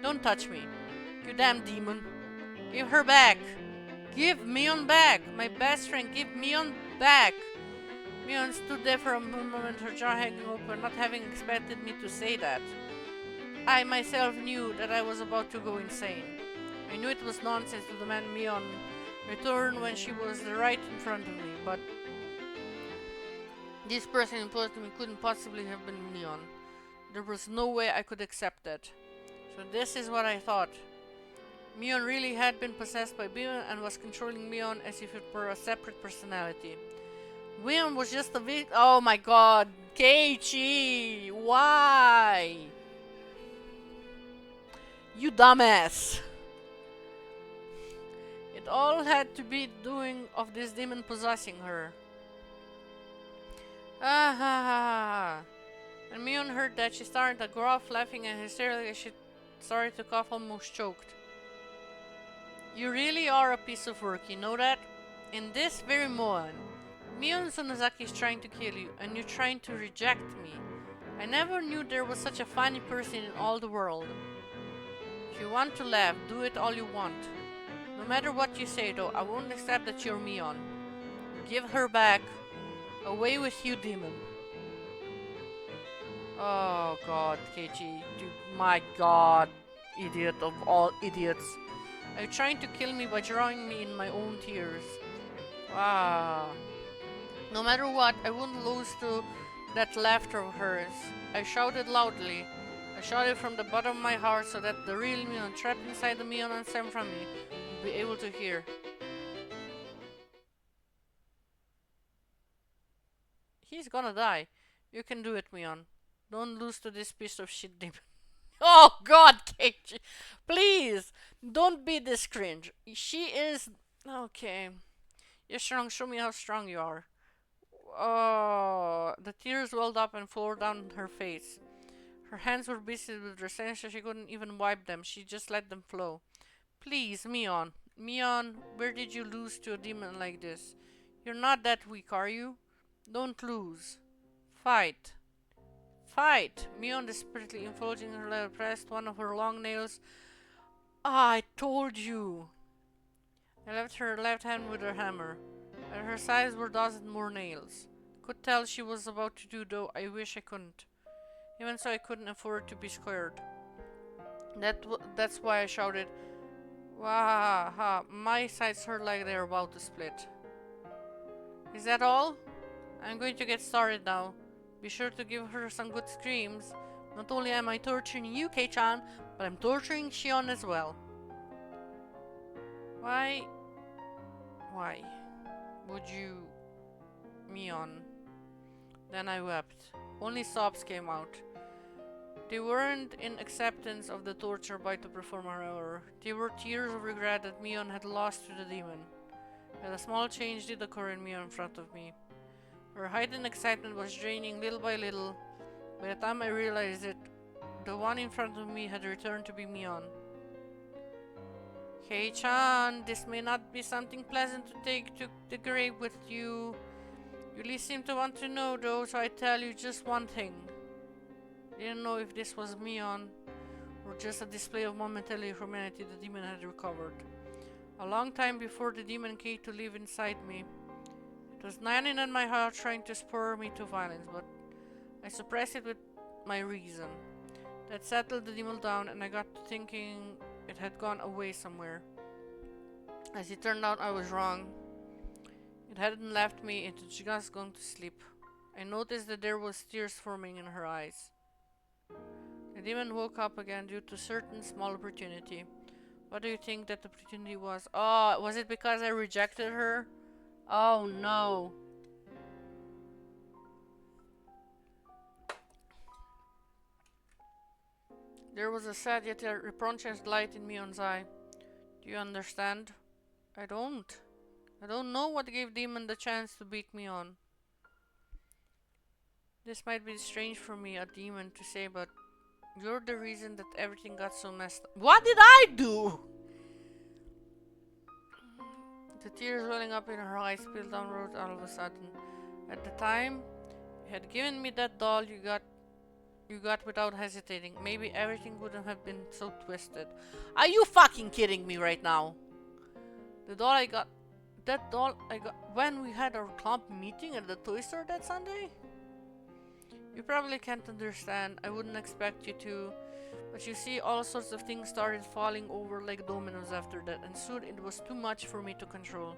Don't touch me. You damn demon. Give her back. Give Mion back. My best friend, give Mion back. Mion stood there for a moment, her jaw hanging open, not having expected me to say that. I myself knew that I was about to go insane. I knew it was nonsense to demand Mion return when she was right in front of me, but this person imposed to me couldn't possibly have been Mion. There was no way I could accept that. So this is what I thought. Mion really had been possessed by Mion and was controlling Mion as if it were a separate personality. Mion was just a victim. Oh my god, Keiichi! Why? You dumbass! It all had to be doing of this demon possessing her. Ah ha ha ha. When Mion heard that, she started to gruff, laughing and hysterically as she started to cough, almost choked. You really are a piece of work, you know that? In this very moment, Mion Sonozaki is trying to kill you, and you're trying to reject me. I never knew there was such a funny person in all the world. If you want to laugh, do it all you want. No matter what you say, though, I won't accept that you're Mion. Give her back. Away with you, demon. Oh god, Keiichi, my god, idiot of all idiots. Are you trying to kill me by drowning me in my own tears? Wow. No matter what, I wouldn't lose to that laughter of hers. I shouted loudly. I shouted from the bottom of my heart so that the real Mion trapped inside the Mion and stem from me would be able to hear. He's gonna die. You can do it, Mion. Don't lose to this piece of shit demon. Oh god, Keiichi. Please, don't be this cringe. She is... Okay. You're strong. Show me how strong you are. Oh, the tears welled up and flowed down her face. Her hands were busy with resentment, so she couldn't even wipe them. She just let them flow. Please, Mion. Mion, where did you lose to a demon like this? You're not that weak, are you? Don't lose. Fight. Fight! Mion desperately unfolding her leg pressed one of her long nails. Ah, I told you! I left her left hand with her hammer. At her sides were dozen more nails. Could tell she was about to do, though I wish I couldn't. Even so, I couldn't afford to be scared. That's why I shouted, "Wah ha!" My sides hurt like they're about to split. Is that all? I'm going to get started now. Be sure to give her some good screams. Not only am I torturing you, Kei-chan, but I'm torturing Shion as well. Why? Why would you, Mion? Then I wept. Only sobs came out. They weren't in acceptance of the torture by to perform, however. They were tears of regret that Mion had lost to the demon. Yet a small change did occur in Mion in front of me. Her heightened excitement was draining little by little. By the time I realized it, the one in front of me had returned to be Mion. Kei-chan, this may not be something pleasant to take to the grave with you. You really seem to want to know, though, so I tell you just one thing. Didn't know if this was Mion or just a display of momentary humanity the demon had recovered. A long time before the demon came to live inside me, it was gnawing at my heart trying to spur me to violence, but I suppressed it with my reason. That settled the demon down, and I got to thinking it had gone away somewhere. As it turned out, I was wrong. It hadn't left me, it had just gone to sleep. I noticed that there was tears forming in her eyes. The demon woke up again due to certain small opportunity. What do you think that opportunity was? Oh, was it because I rejected her? Oh no. There was a sad yet a reproachful light in Mion's eye. Do you understand? I don't. I don't know what gave Demon the chance to beat me on. This might be strange for me, a demon, to say, but you're the reason that everything got so messed up. What did I do? The tears welling up in her eyes spilled downward all of a sudden. At the time, you had given me that doll you got without hesitating. Maybe everything wouldn't have been so twisted. Are you fucking kidding me right now? The doll I got that doll I got when we had our club meeting at the toy store that Sunday? You probably can't understand. I wouldn't expect you to. But you see, all sorts of things started falling over like dominoes after that, and soon it was too much for me to control.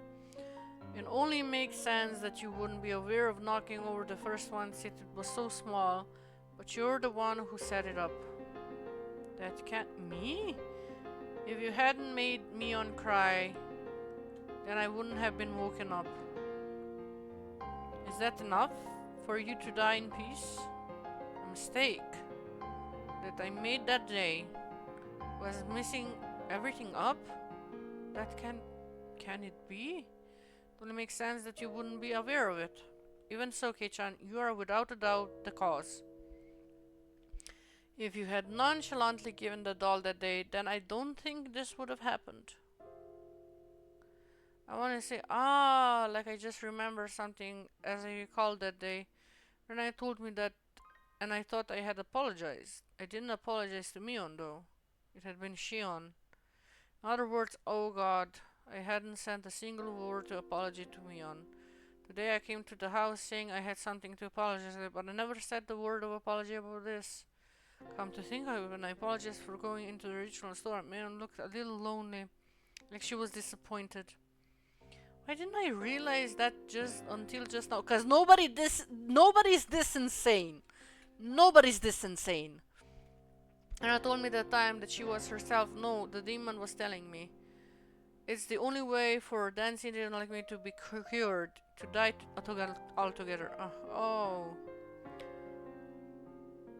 It only makes sense that you wouldn't be aware of knocking over the first one since it was so small, but you're the one who set it up. That can't me? If you hadn't made Mion cry, then I wouldn't have been woken up. Is that enough for you to die in peace? A mistake that I made that day was messing everything up? That can it be? It only makes sense that you wouldn't be aware of it. Even so, Kei-chan, you are without a doubt the cause. If you had nonchalantly given the doll that day, then I don't think this would have happened. I want to say, like I just remember something as I recalled that day. When I told me that, and I thought I had apologized. I didn't apologize to Mion, though. It had been Shion. In other words, oh god, I hadn't sent a single word to apology to Mion. Today I came to the house saying I had something to apologize about, but I never said the word of apology about this. Come to think of it, when I apologized for going into the ritual store, Mion looked a little lonely, like she was disappointed. Why didn't I realize that just until just now? Cause nobody's this insane. Nobody's this insane. Anna told me that time that she was herself. No, the demon was telling me. It's the only way for a dancing demon like me to be cured, to die altogether. Oh.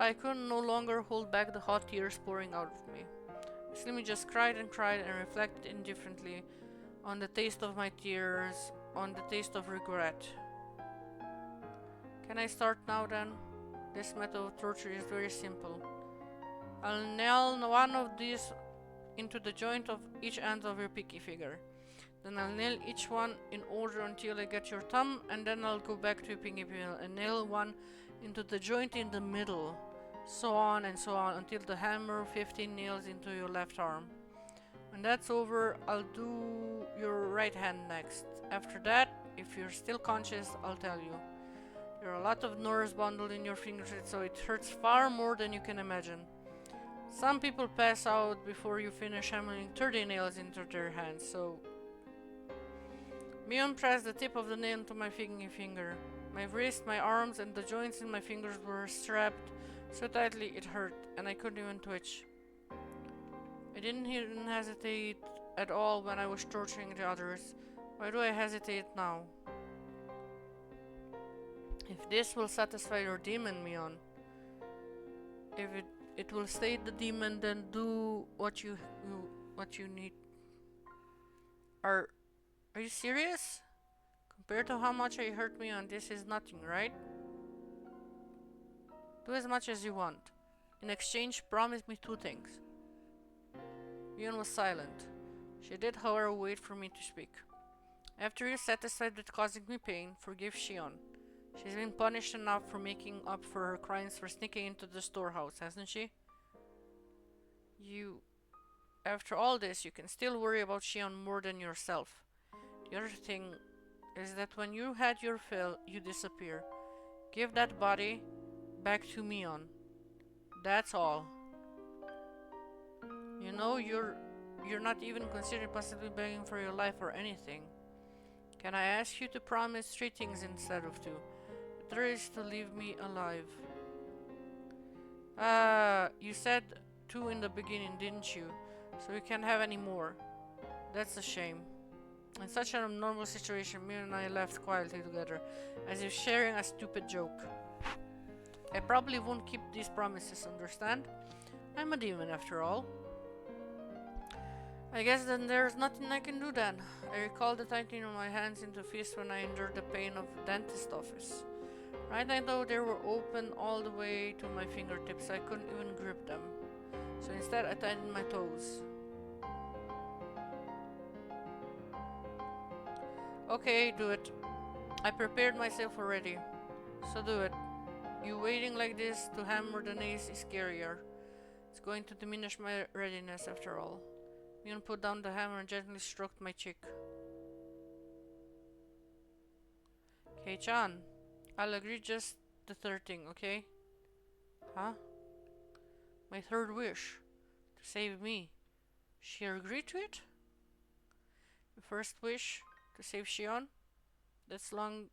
I could no longer hold back the hot tears pouring out of me. Slimmy just cried and reflected indifferently on the taste of my tears, on the taste of regret. Can I start now then? This method of torture is very simple. I'll nail one of these into the joint of each end of your picky finger. Then I'll nail each one in order until I get your thumb, and then I'll go back to pinky nail and nail one into the joint in the middle. So on and so on until the hammer 15 nails into your left arm. When that's over, I'll do your right hand next. After that, if you're still conscious, I'll tell you. There are a lot of nerves bundled in your fingertips, so it hurts far more than you can imagine. Some people pass out before you finish hammering 30 nails into their hands, so... Mion pressed the tip of the nail into my pinky finger. My wrist, my arms, and the joints in my fingers were strapped so tightly it hurt, and I couldn't even twitch. I didn't even hesitate at all when I was torturing the others. Why do I hesitate now? If this will satisfy your demon, Mion. If it will state the demon, then do what you need. Are you serious? Compared to how much I hurt Mion, this is nothing, right? Do as much as you want. In exchange, promise me 2 things. Mion was silent. She did, however, wait for me to speak. After you're satisfied with causing me pain, forgive Shion. She's been punished enough for making up for her crimes for sneaking into the storehouse, hasn't she? After all this, you can still worry about Shion more than yourself. The other thing is that when you had your fill, you disappear. Give that body back to Mion. That's all. You know, you're not even considering possibly begging for your life or anything. Can I ask you to promise 3 things instead of 2? The third is to leave me alive. You said 2 in the beginning, didn't you? So you can't have any more. That's a shame. In such an abnormal situation, Mion and I left quietly together, as if sharing a stupid joke. I probably won't keep these promises, understand? I'm a demon after all. I guess then there's nothing I can do then. I recall the tightening of my hands into fist when I endured the pain of the dentist office. Right now though, they were open all the way to my fingertips, I couldn't even grip them. So instead I tightened my toes. Okay, do it. I prepared myself already. So do it. You waiting like this to hammer the nails is scarier. It's going to diminish my readiness after all. Mion put down the hammer and gently stroked my cheek. Kei-chan, I'll agree just the third thing, okay? Huh? My third wish. To save me. She agreed to it? The first wish, to save Shion? That's long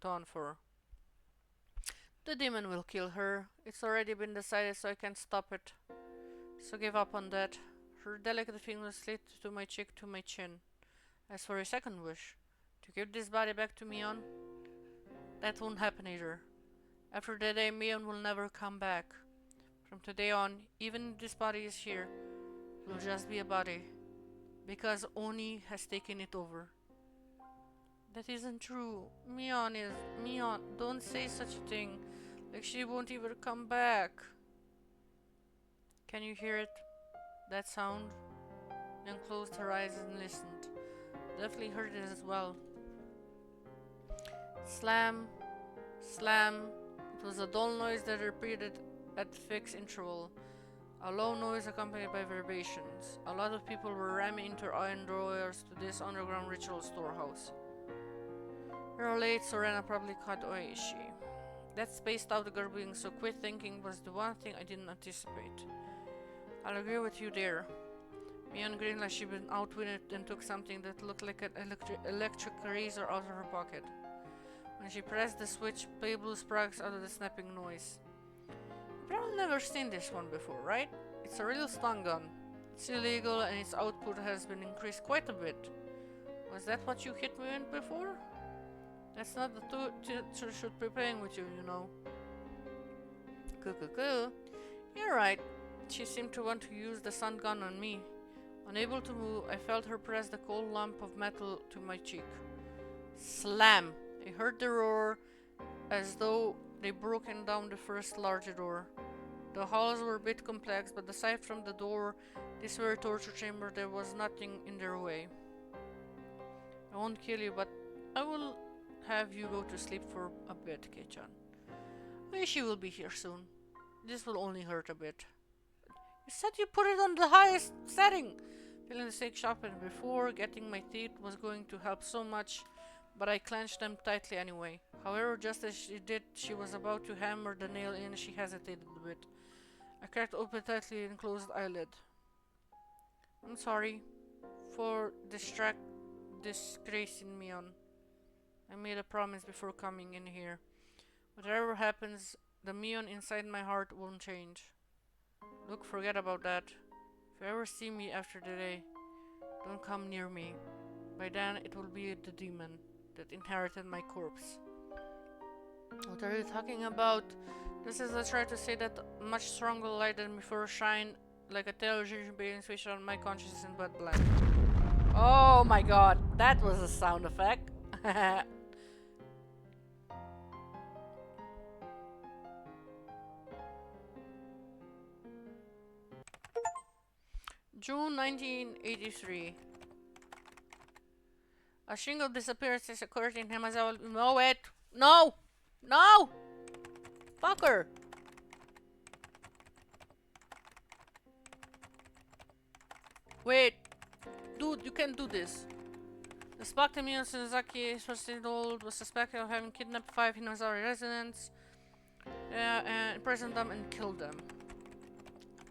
done for. The demon will kill her. It's already been decided, so I can't stop it. So give up on that. Her delicate fingers slid to my cheek to my chin. As for your second wish, to give this body back to Mion, that won't happen either. After that day, Mion will never come back. From today on, even if this body is here, it will just be a body. Because Oni has taken it over. That isn't true. Mion, don't say such a thing. Like she won't ever come back. Can you hear it? That sound? Mion closed her eyes and listened. Definitely heard it as well. Slam, slam. It was a dull noise that repeated at fixed interval. A low noise accompanied by vibrations. A lot of people were ramming into iron doors to this underground ritual storehouse. You're late, Sorena probably caught Oishi. That spaced out garbling, so quick thinking was the one thing I didn't anticipate. I'll agree with you there. Mion grinned like she'd been outwitted and took something that looked like an electric razor out of her pocket. When she pressed the switch, pale blue sparks out of the snapping noise. You've probably never seen this one before, right? It's a real stun gun. It's illegal and its output has been increased quite a bit. Was that what you hit me with before? That's not the teacher should be playing with you, you know. Cool. You're right. She seemed to want to use the stun gun on me. Unable to move, I felt her press the cold lump of metal to my cheek. Slam! I heard the roar as though they'd broken down the first larger door. The halls were a bit complex, but aside from the door, this were a torture chamber. There was nothing in their way. I won't kill you, but I will have you go to sleep for a bit, Kei-chan. She will be here soon. This will only hurt a bit. You said you put it on the highest setting! Feeling the steak sharpened before getting my teeth was going to help so much, but I clenched them tightly anyway. However, just as she did, she was about to hammer the nail in, she hesitated a bit. I cracked open tightly and closed eyelid. I'm sorry for disgracing Mion. I made a promise before coming in here. Whatever happens, the Mion inside my heart won't change. Look, forget about that. If you ever see me after today, don't come near me. By then, it will be the demon that inherited my corpse. What are you talking about? This is a try to say that much stronger light than before shine like a television being switched on my consciousness in but blank. Oh my god, that was a sound effect. June 1983. A single disappearance has occurred in Hamazawa. No, wait! No! No! Fucker! Wait! Dude, you can't do this. The suspected Mion Suzaki, 14-year-old, was suspected of having kidnapped 5 Hinazawa residents, and imprisoned them and killed them.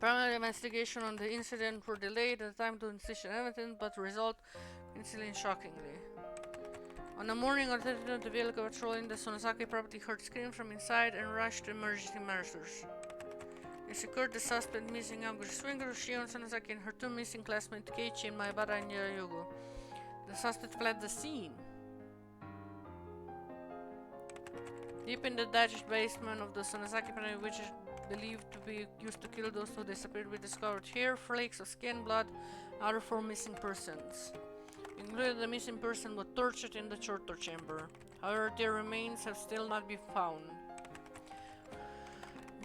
Primary investigation on the incident were delayed at the time to incision evidence, but result incident shockingly. On the morning of the 13th, the vehicle patrolling the Sonosaki property heard screams from inside and rushed to emergency measures. They secured the suspect missing younger swinger Shion Sonosaki and her 2 missing classmates Keiichi and Maebara and Yayugo. The suspect fled the scene. Deep in the detached basement of the Sonosaki property, which is believed to be used to kill those who disappeared, we discovered hair, flakes of skin, blood, and other 4 missing persons. Including the missing person was tortured in the torture chamber. However, their remains have still not been found.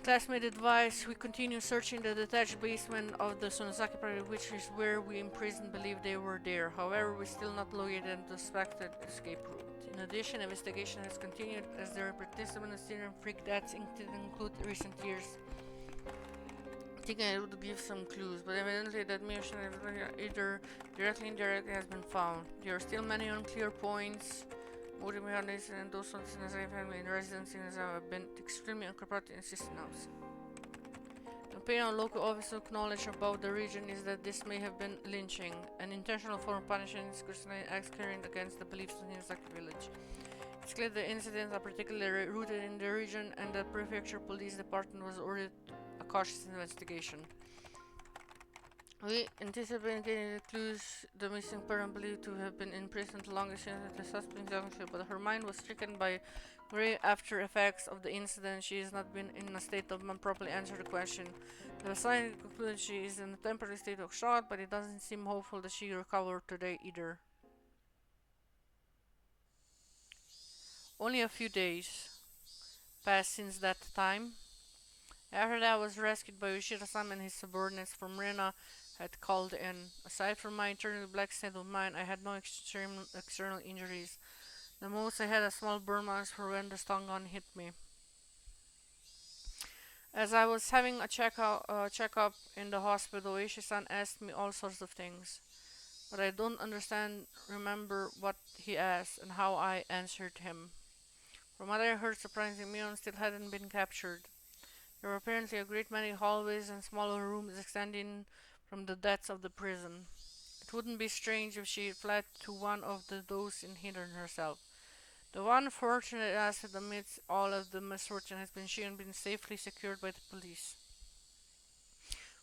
Classmate advice, we continue searching the detached basement of the Sonosaki property, which is where we imprisoned believe they were there. However, we still not located the suspected escape route. In addition, investigation has continued as there are participants in serial freak deaths include recent years. I think I would give some clues, but evidently that mission either directly or indirectly has been found. There are still many unclear points. Motive behind this and those from the Sinazai family and residents in Sinazai have been extremely uncooperative in assisting us. The opinion of local official knowledge about the region is that this may have been lynching, an intentional form of punishment discriminating acts carried against the beliefs of the Hinazaki village. It's clear the incidents are particularly rooted in the region and the prefecture police department was ordered a cautious investigation. We anticipate getting the clues the missing person believed to have been in prison the longest since the suspect junction, but her mind was stricken by grave after effects of the incident. She has not been in a state of properly answer the question. The scientists conclude she is in a temporary state of shock, but it doesn't seem hopeful that she recovered today either. Only a few days passed since that time. After that, I was rescued by Yoshida-san and his subordinates from Rena had called in. Aside from my eternally black state of mind, I had no external injuries. The most I had a small burn marks for when the stun gun hit me. As I was having a checkup in the hospital, Yoshida-san asked me all sorts of things. But I don't remember what he asked and how I answered him. From what I heard, surprisingly, Mion still hadn't been captured. There were apparently a great many hallways and smaller rooms extending from the depths of the prison. It wouldn't be strange if she had fled to one of those and hidden herself. The one fortunate asset amidst all of the misfortune has been she and been safely secured by the police.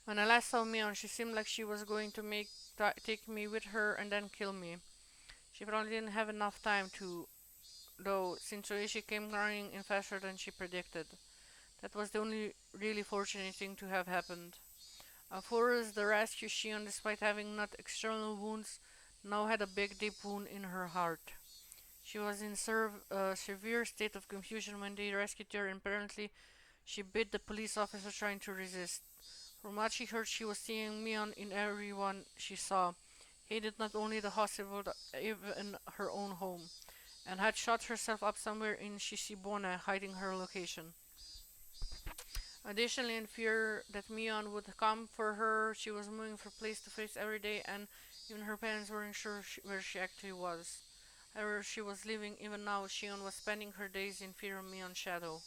When I last saw Mion, she seemed like she was going to take me with her and then kill me. She probably didn't have enough time to, though, since Oishi came running in faster than she predicted. That was the only really fortunate thing to have happened. Of course, the rescue Shion, despite having not external wounds, now had a big deep wound in her heart. She was in a severe state of confusion when they rescued her, and apparently she bit the police officer trying to resist. From what she heard, she was seeing Mion in everyone she saw. hated not only the hospital but even her own home, and had shut herself up somewhere in Shishibone, hiding her location. Additionally, in fear that Mion would come for her, she was moving from place to place every day, and even her parents weren't sure where she actually was. However, she was living even now. Shion was spending her days in fear of Mion's shadow.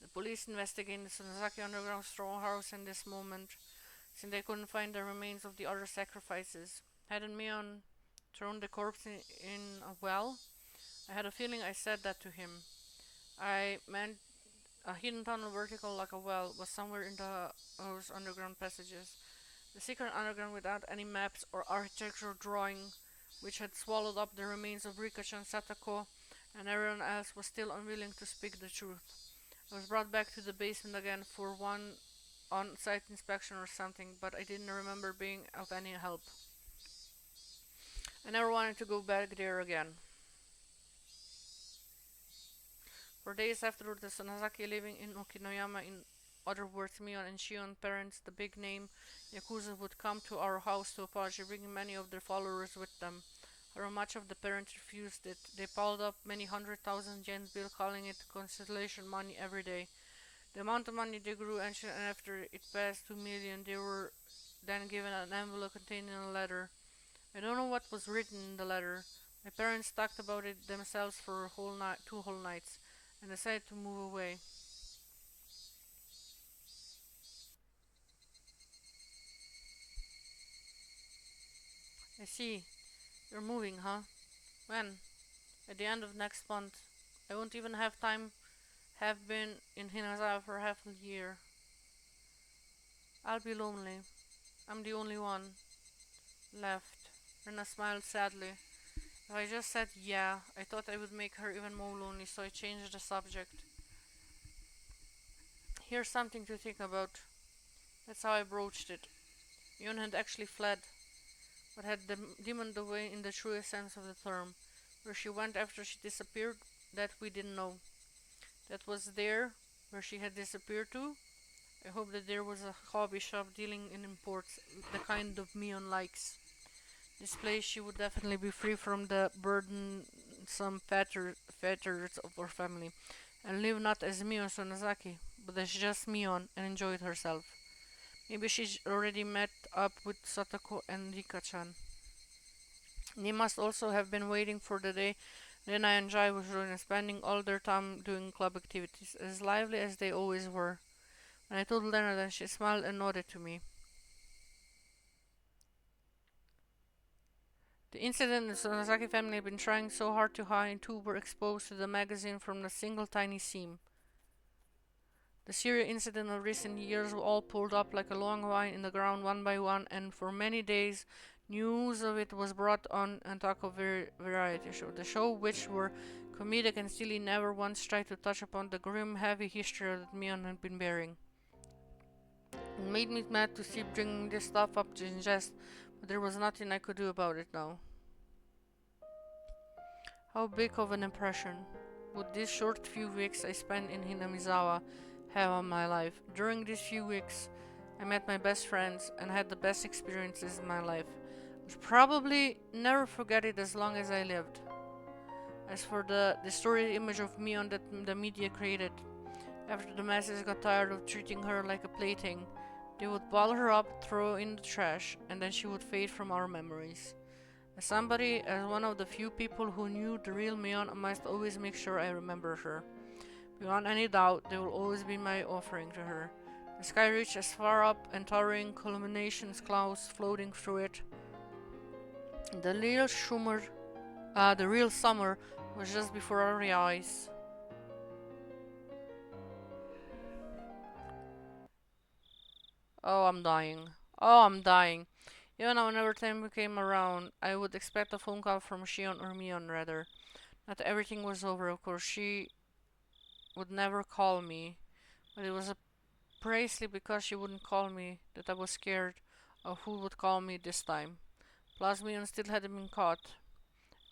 The police investigated the Sonozaki underground storehouse in this moment, since they couldn't find the remains of the other sacrifices. Hadn't Mion thrown the corpse in a well? I had a feeling I said that to him. I meant a hidden tunnel vertical like a well was somewhere in those underground passages. The secret underground without any maps or architectural drawing, which had swallowed up the remains of Rikacha and Satako, and everyone else was still unwilling to speak the truth. I was brought back to the basement again for one on-site inspection or something, but I didn't remember being of any help. I never wanted to go back there again. For days after the Sonazaki living in Okinoyama, in other words, Mion and Shion parents, the big name Yakuza would come to our house to apologize, bringing many of their followers with them. However, much of the parents refused it. They piled up many 100,000 yen bill, calling it consolation money every day. The amount of money they grew, and after it passed 2 million, they were then given an envelope containing a letter. I don't know what was written in the letter. My parents talked about it themselves for a whole night, 2 whole nights, and decided to move away. I see. You're moving, huh? When? At the end of next month. I won't even have been in Hinazawa for half a year. I'll be lonely. I'm the only one left. Rena smiled sadly. If I just said yeah, I thought I would make her even more lonely, so I changed the subject. Here's something to think about. That's how I broached it. Mion had actually fled, but had demoned away in the truest sense of the term. Where she went after she disappeared, that we didn't know. That was there, where she had disappeared to. I hope that there was a hobby shop dealing in imports, the kind of Mion likes. This place she would definitely be free from the burdensome fetters of her family, and live not as Mion Sonozaki, but as just Mion, and enjoyed herself. Maybe she's already met up with Satoko and Rika-chan. They must also have been waiting for the day Rena and Jai would join, spending all their time doing club activities, as lively as they always were. When I told Lena that, she smiled and nodded to me. The incident the Sonozaki family had been trying so hard to hide too were exposed to the magazine from a single tiny seam. The serial incidents of recent years were all pulled up like a long vine in the ground one by one, and for many days news of it was brought on and talk of variety show. The show, which were comedic and silly, never once tried to touch upon the grim, heavy history that Mion had been bearing. It made me mad to see bringing this stuff up to ingest, but there was nothing I could do about it now. How big of an impression would these short few weeks I spent in Hinamizawa have on my life? During these few weeks, I met my best friends and had the best experiences in my life. I would probably never forget it as long as I lived. As for the distorted image of me on that the media created, after the masses got tired of treating her like a plaything, they would bottle her up, throw in the trash, and then she would fade from our memories. As one of the few people who knew the real Mion, I must always make sure I remember her. Beyond any doubt, there will always be my offering to her. The sky reached as far up and towering culminations, clouds floating through it. The real summer was just before our eyes. Oh, I'm dying. Oh, I'm dying. Even whenever time came around, I would expect a phone call from Shion or Mion, rather. Not everything was over, of course. She would never call me, but it was precisely because she wouldn't call me that I was scared of who would call me this time. Plus, Mion still hadn't been caught.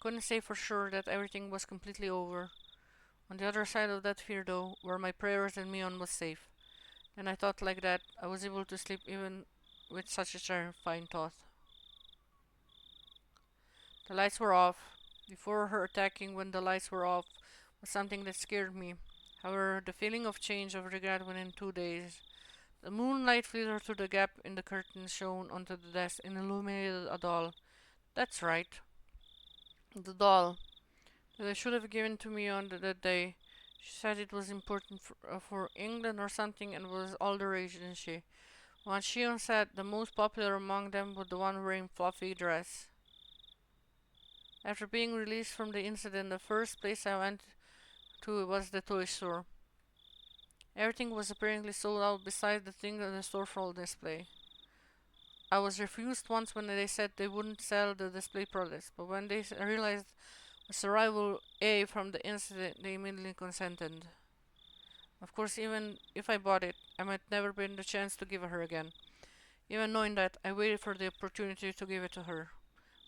Couldn't say for sure that everything was completely over. On the other side of that fear, though, were my prayers that Mion was safe. And I thought like that, I was able to sleep even with such a terrifying thought. The lights were off. Before her attacking when the lights were off was something that scared me. However, the feeling of change of regret within 2 days. The moonlight filtered through the gap in the curtains shone onto the desk and illuminated a doll. That's right. The doll that I should have given to me on that day. She said it was important for England or something and was all the rage, didn't she? What Shion said, the most popular among them was the one wearing fluffy dress. After being released from the incident, the first place I went to was the toy store. Everything was apparently sold out besides the thing on the store for display. I was refused once when they said they wouldn't sell the display products, but when they realized the survival A from the incident, they immediately consented. Of course, even if I bought it, I might never be in the chance to give it her again. Even knowing that, I waited for the opportunity to give it to her.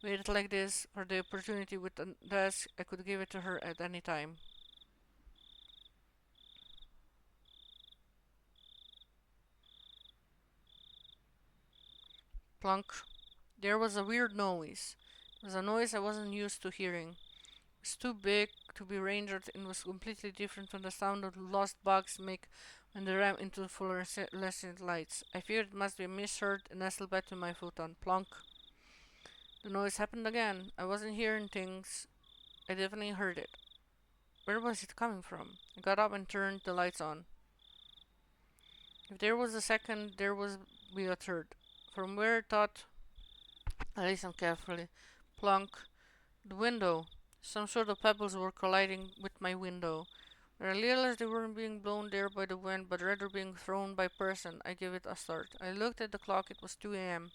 Waited like this for the opportunity with the desk I could give it to her at any time. Plunk. There was a weird noise. It was a noise I wasn't used to hearing. It was too big to be rendered and was completely different from the sound that lost bugs make when they ram into fluorescent lights. I feared it must be a misheard and nestled back to my futon. Plunk. The noise happened again. I wasn't hearing things. I definitely heard it. Where was it coming from? I got up and turned the lights on. If there was a second, there was be a third. From where I thought, I listened carefully. Plunk. The window. Some sort of pebbles were colliding with my window. When I realized they weren't being blown there by the wind, but rather being thrown by person, I gave it a start. I looked at the clock. It was 2 a.m.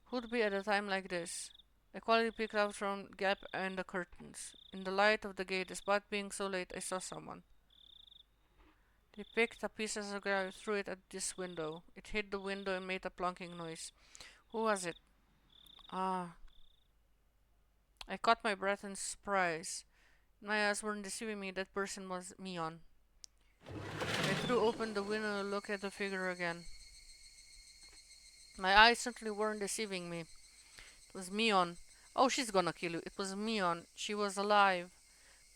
Who'd be at a time like this? I quietly peeked out from the gap and the curtains. In the light of the gate, despite being so late, I saw someone. They picked up pieces of glass, threw it at this window. It hit the window and made a plunking noise. Who was it? Ah. I caught my breath in surprise. My eyes weren't deceiving me. That person was Mion. I threw open the window and looked at the figure again. My eyes certainly weren't deceiving me. It was Mion. Oh, she's gonna kill you. It was Mion. She was alive.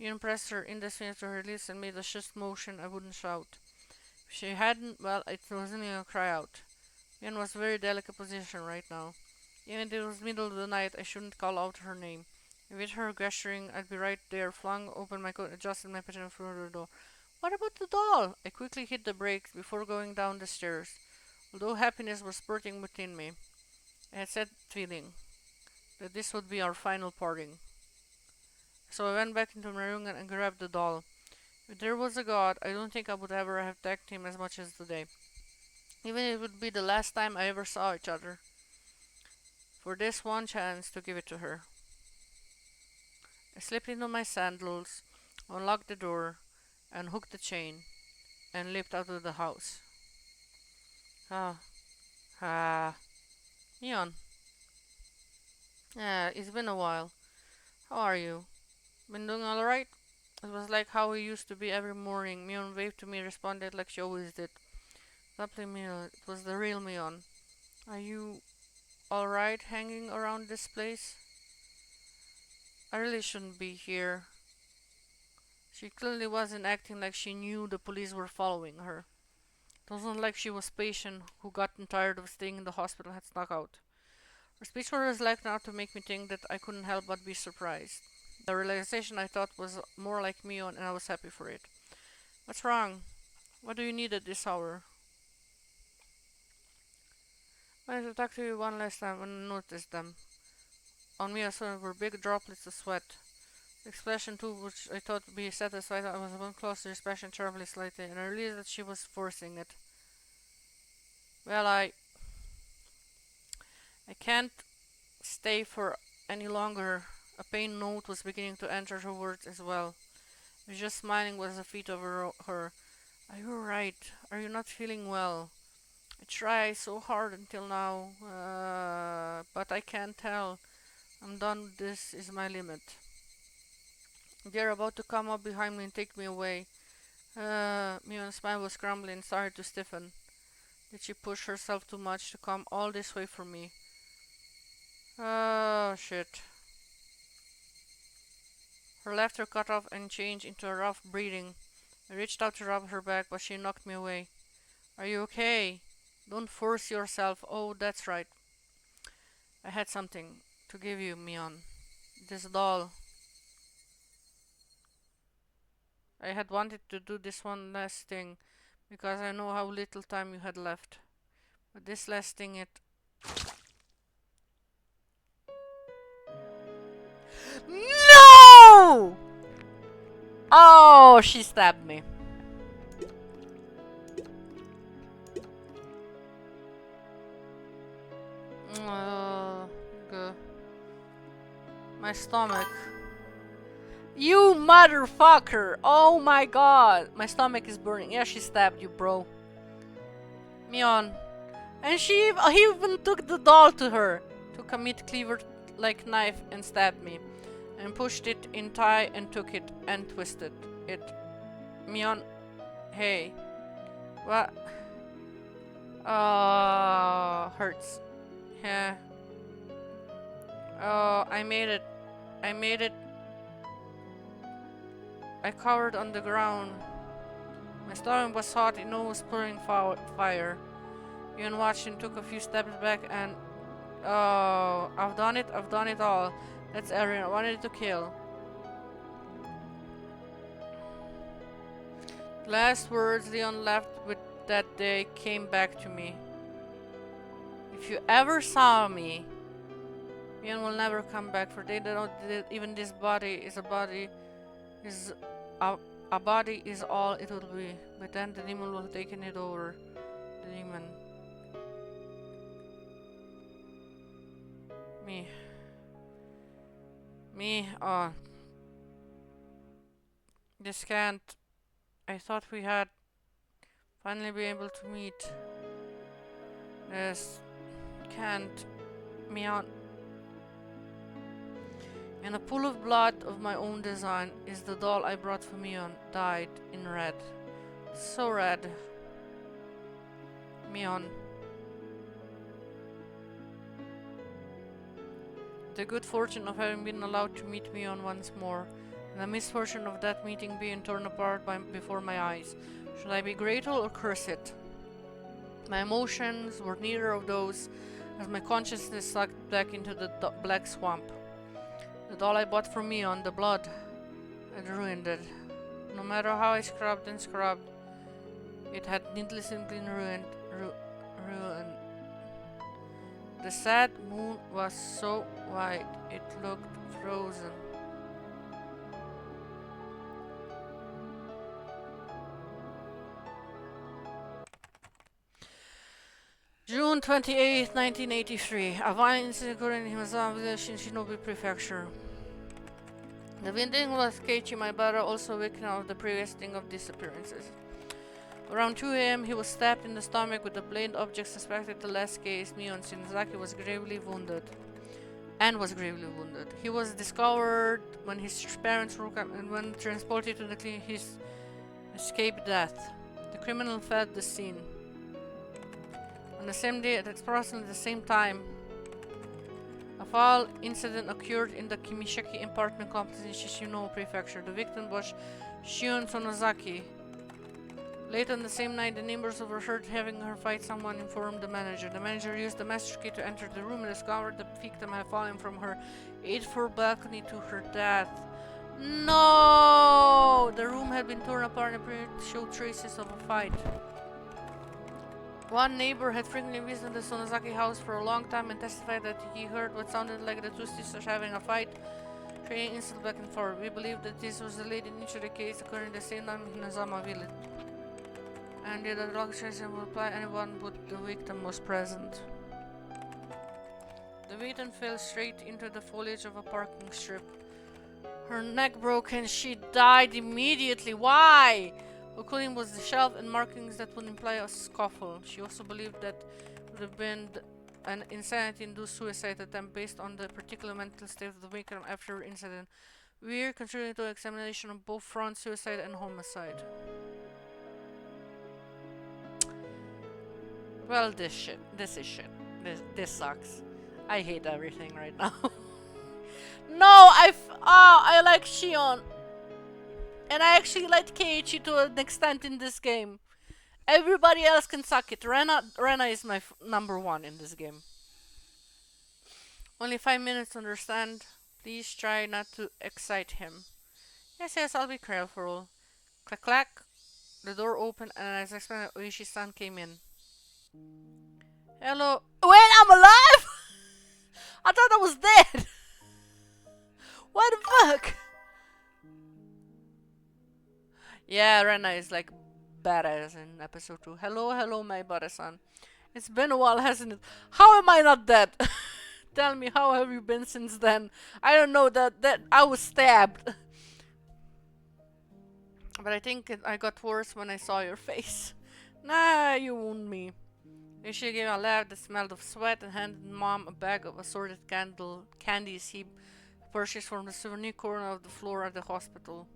Mion pressed her index finger to her lips and made a shust motion. I wouldn't shout. If she hadn't, well, it wasn't gonna cry out. Mion was a very delicate position right now. Even if it was middle of the night, I shouldn't call out her name. With her gesturing, I'd be right there, flung open my coat, adjusted my pajamas through the door. What about the doll? I quickly hit the brakes before going down the stairs. Although happiness was spurting within me, I had that feeling that this would be our final parting. So I went back into my room and grabbed the doll. If there was a god, I don't think I would ever have thanked him as much as today. Even if it would be the last time I ever saw each other. For this one chance to give it to her. I slipped into my sandals, unlocked the door, and hooked the chain, and leaped out of the house. Ah, ah, Neon. Yeah, it's been a while. How are you? Been doing alright? It was like how we used to be every morning. Mion waved to me, responded like she always did. Lovely Mion, it was the real Mion. Are you alright hanging around this place? I really shouldn't be here. She clearly wasn't acting like she knew the police were following her. It wasn't like she was patient who gotten tired of staying in the hospital had snuck out. Her speech was like enough to make me think that I couldn't help but be surprised. The realization I thought was more like Mion and I was happy for it. What's wrong? What do you need at this hour? I wanted to talk to you one last time when I noticed them. On me I saw were big droplets of sweat. The expression too, which I thought would be satisfied, I was one close to her expression terribly slightly, and I realized that she was forcing it. Well, I can't stay for any longer. A pain note was beginning to enter her words as well. I was just smiling with the feet over her. Are you alright? Are you not feeling well? I try so hard until now, but I can't tell. I'm done. This is my limit. They're about to come up behind me and take me away. Mion's smile was crumbling and started to stiffen. Did she push herself too much to come all this way for me? Oh, shit. Her laughter cut off and changed into a rough breathing. I reached out to rub her back, but she knocked me away. Are you okay? Don't force yourself. Oh, that's right. I had something to give you, Mion. This doll. I had wanted to do this one last thing, because I know how little time you had left. But this last thing, it... No! Oh, she stabbed me. Good. My stomach. You motherfucker! Oh my god! My stomach is burning. Yeah, she stabbed you, bro. Mion. And he even took the doll to her. Took a meat cleaver like knife and stabbed me. And pushed it in tie and took it and twisted it. Mion. Hey. What? Hurts. Yeah. Oh, I made it. I made it. I cowered on the ground. My stomach was hot, it was pouring fire. Ian watched and took a few steps back and... Oh, I've done it all. That's Arian, I wanted to kill. The last words Leon left with that day came back to me. If you ever saw me, Ian will never come back, for they don't even this body is a body is a body is all it will be. But then the demon will take it over. The demon. Me, oh. This can't. I thought we had finally be able to meet. This can't. Mion. In a pool of blood of my own design is the doll I brought for Mion, dyed in red. So red. Mion. The good fortune of having been allowed to meet Mion once more, and the misfortune of that meeting being torn apart before my eyes. Should I be grateful or curse it? My emotions were neither of those, as my consciousness sucked back into the black swamp. The doll I bought for Mion, the blood, had ruined it. No matter how I scrubbed and scrubbed, it had needlessly been ruined. The sad moon was so white, it looked frozen. June 28th, 1983. A violent incident occurred in Himazawa village in Shinobi Prefecture. The vending was Keiichi, my brother, also victim of the previous string of disappearances. Around 2 a.m., he was stabbed in the stomach with a blunt object suspected. The last case, Mion Shinzaki, was gravely wounded. He was discovered when his parents woke up and when transported to the clinic, he escaped death. The criminal fled the scene. On the same day, at approximately the same time, a foul incident occurred in the Kimishiki apartment complex in Shishino Prefecture. The victim was Shion Sonozaki. Late on the same night, the neighbors overheard having her fight someone, informed the manager. The manager used the master key to enter the room and discovered the victim had fallen from her 8th-floor balcony to her death. No! The room had been torn apart and showed traces of a fight. One neighbor had frequently visited the Sonozaki house for a long time and testified that he heard what sounded like the two sisters having a fight, trading insults back and forth. We believe that this was the lady nature of the case occurring at the same time in Nazama village. And the location would apply anyone but the victim was present. The victim fell straight into the foliage of a parking strip. Her neck broke and she died immediately. Why? Occluding was the shelf and markings that would imply a scuffle. She also believed that it would have been an insanity-induced suicide attempt based on the particular mental state of the victim after the incident. We are considering to examination of both front suicide and homicide. Well, this shit. This is shit. This sucks. I hate everything right now. No, I like Shion, and I actually like Keiichi to an extent in this game. Everybody else can suck it. Rena is my number one in this game. Only 5 minutes to understand. Please try not to excite him. Yes, yes, I'll be careful. Clack clack. The door opened and as expected, Oishi-san came in. Hello. Wait, I'm alive? I thought I was dead. What the fuck? Yeah, Rena is like badass in episode 2. Hello, hello, my buddy-san. It's been a while, hasn't it? How am I not dead? Tell me, how have you been since then? I don't know that I was stabbed. But I think I got worse when I saw your face. Nah, you wound me. She gave a laugh that smelled of sweat and handed Mom a bag of assorted candies he purchased from the souvenir corner of the floor at the hospital.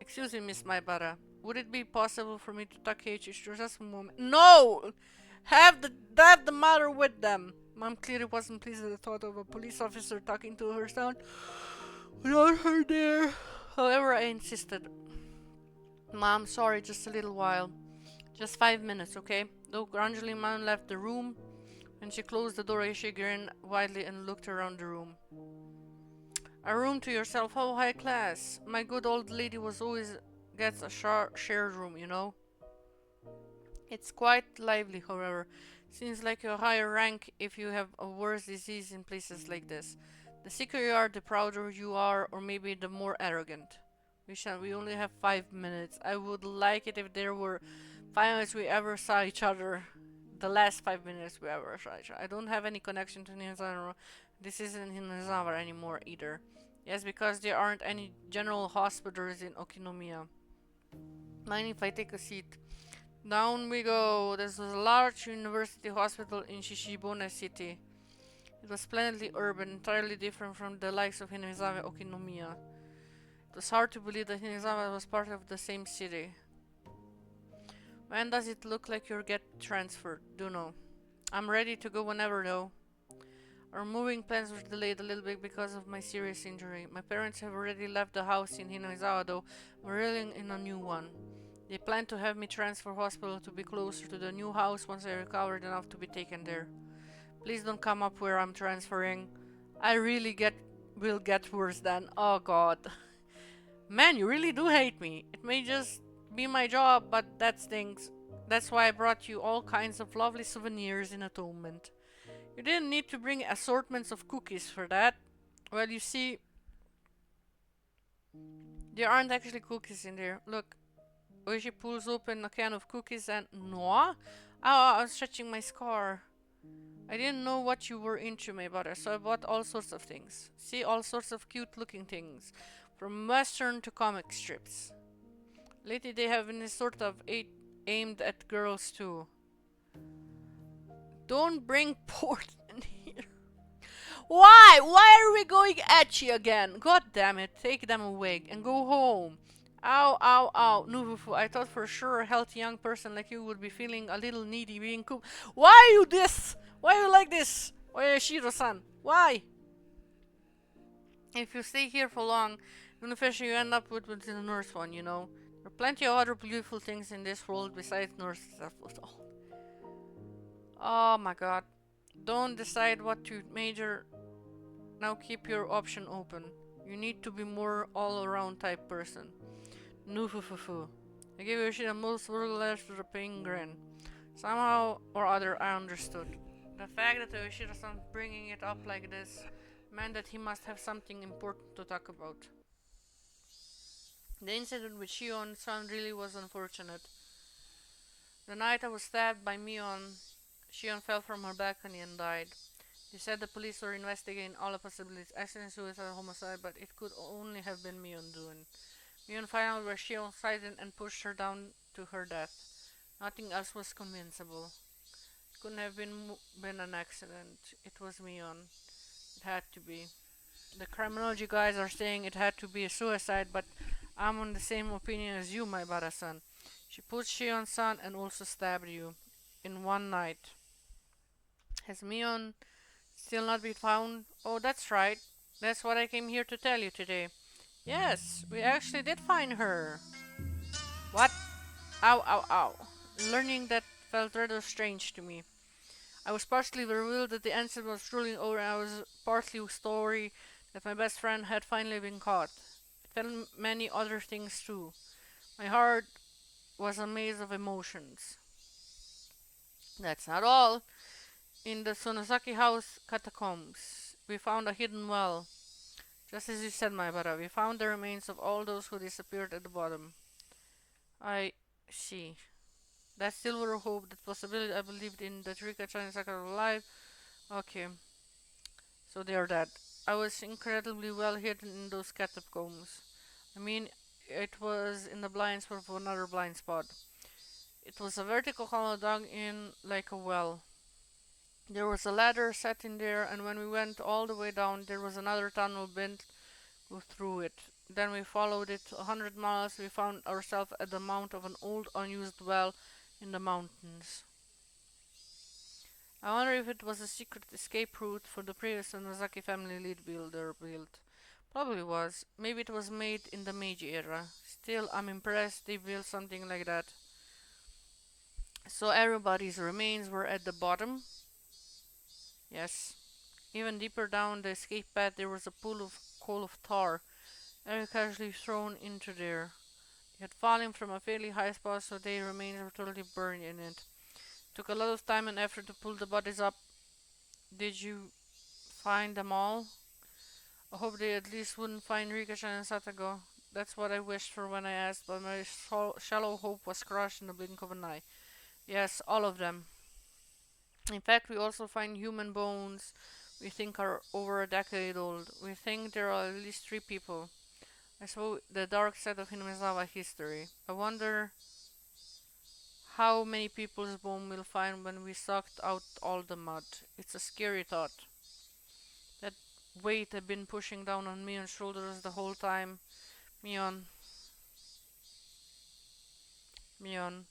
Excuse me, Miss Maibara. Would it be possible for me to talk to you just a moment? No! Have the matter with them. Mom clearly wasn't pleased at the thought of a police officer talking to her son without her there. However, I insisted. Mom, sorry, just a little while. Just 5 minutes, okay? Though gradually Mom left the room. When she closed the door, she grinned widely and looked around the room. A room to yourself, how high class. My good old lady was always gets a shared room, you know. It's quite lively, however. Seems like a higher rank if you have a worse disease in places like this. The sicker you are, the prouder you are, or maybe the more arrogant. We only have 5 minutes. I would like it if there were 5 minutes we ever saw each other. The last 5 minutes we ever saw each other. I don't have any connection to Ninazawa. This isn't Ninazawa anymore either. Yes, because there aren't any general hospitals in Okinomiya. Mind if I take a seat? Down we go. This was a large university hospital in Shishibone City. It was splendidly urban, entirely different from the likes of Hinazawa Okinomiya. It was hard to believe that Hinazawa was part of the same city. When does it look like you'll get transferred? Do know. I'm ready to go whenever though. Our moving plans were delayed a little bit because of my serious injury. My parents have already left the house in Hinazawa though. We're living in a new one. They plan to have me transfer hospital to be closer to the new house once I recovered enough to be taken there. Please don't come up where I'm transferring. I really will get worse then. Oh god. Man, you really do hate me. It may just be my job, but that stinks. That's why I brought you all kinds of lovely souvenirs in atonement. You didn't need to bring assortments of cookies for that. Well, you see, there aren't actually cookies in there. Look, Oishi pulls open a can of cookies and... Noah? Oh, I was stretching my scar. I didn't know what you were into, my brother, so I bought all sorts of things. See, all sorts of cute looking things. From western to comic strips. Lately they have been sort of aimed at girls too. Don't bring porn in here. Why? Why are we going etchy again? God damn it. Take them away and go home. Ow, ow, ow. Nufufu, I thought for sure a healthy young person like you would be feeling a little needy being cooked. Why are you this? Why are you like this? Shiro-san, why? If you stay here for long, even if you end up with the nurse one, you know. There are plenty of other beautiful things in this world besides nurses. Oh my god. Don't decide what to major. Now keep your option open. You need to be more all-around type person. Nufufufu. I gave Yoshi the most world-less European grin. Somehow or other I understood. The fact that Yoshida-san bringing it up like this meant that he must have something important to talk about. The incident with Shion-san really was unfortunate. The night I was stabbed by Mion, Shion fell from her balcony and died. They said the police were investigating all the possibilities, accident, suicide, homicide, but it could only have been Mion doing. Mion found where Shion sighted and pushed her down to her death. Nothing else was convincible. It couldn't have been an accident. It was Mion. It had to be. The criminology guys are saying it had to be a suicide, but I'm on the same opinion as you, my Bara-san. She pushed Shion-san and also stabbed you. in one night. Has Mion still not been found? Oh, that's right. That's what I came here to tell you today. Yes, we actually did find her. What? Ow, ow, ow. Learning that felt rather strange to me. I was partially revealed that the incident was truly over, and I was partly sorry that my best friend had finally been caught. It felt many other things too. My heart was a maze of emotions. That's not all. In the Sonozaki house catacombs, we found a hidden well. Just as you said, my brother, we found the remains of all those who disappeared at the bottom. I see. That silver hope, that possibility I believed in, that Rika-chan is alive. Okay, so they are dead. I was incredibly well hidden in those catacombs. I mean, it was in the blind spot of another blind spot. It was a vertical hollow dug in like a well. There was a ladder set in there, and when we went all the way down, there was another tunnel bent through it. Then we followed it 100 miles. We found ourselves at the mouth of an old unused well in the mountains. I wonder if it was a secret escape route for the previous Nozaki family lead builder built. Probably was. Maybe it was made in the Meiji era. Still, I'm impressed they built something like that. So everybody's remains were at the bottom? Yes. Even deeper down the escape path there was a pool of coal of tar, very casually thrown into there. It had fallen from a fairly high spot, so their remains were totally burned in it. Took a lot of time and effort to pull the bodies up. Did you find them all? I hope they at least wouldn't find Rikashan and Satago. That's what I wished for when I asked, but my shallow hope was crushed in the blink of an eye. Yes, all of them. In fact, we also find human bones we think are over a decade old. We think there are at least three people. I saw the dark side of Hinazawa history. I wonder how many people's bones we'll find when we sucked out all the mud. It's a scary thought. That weight had been pushing down on Mion's shoulders the whole time. Mion, Mion.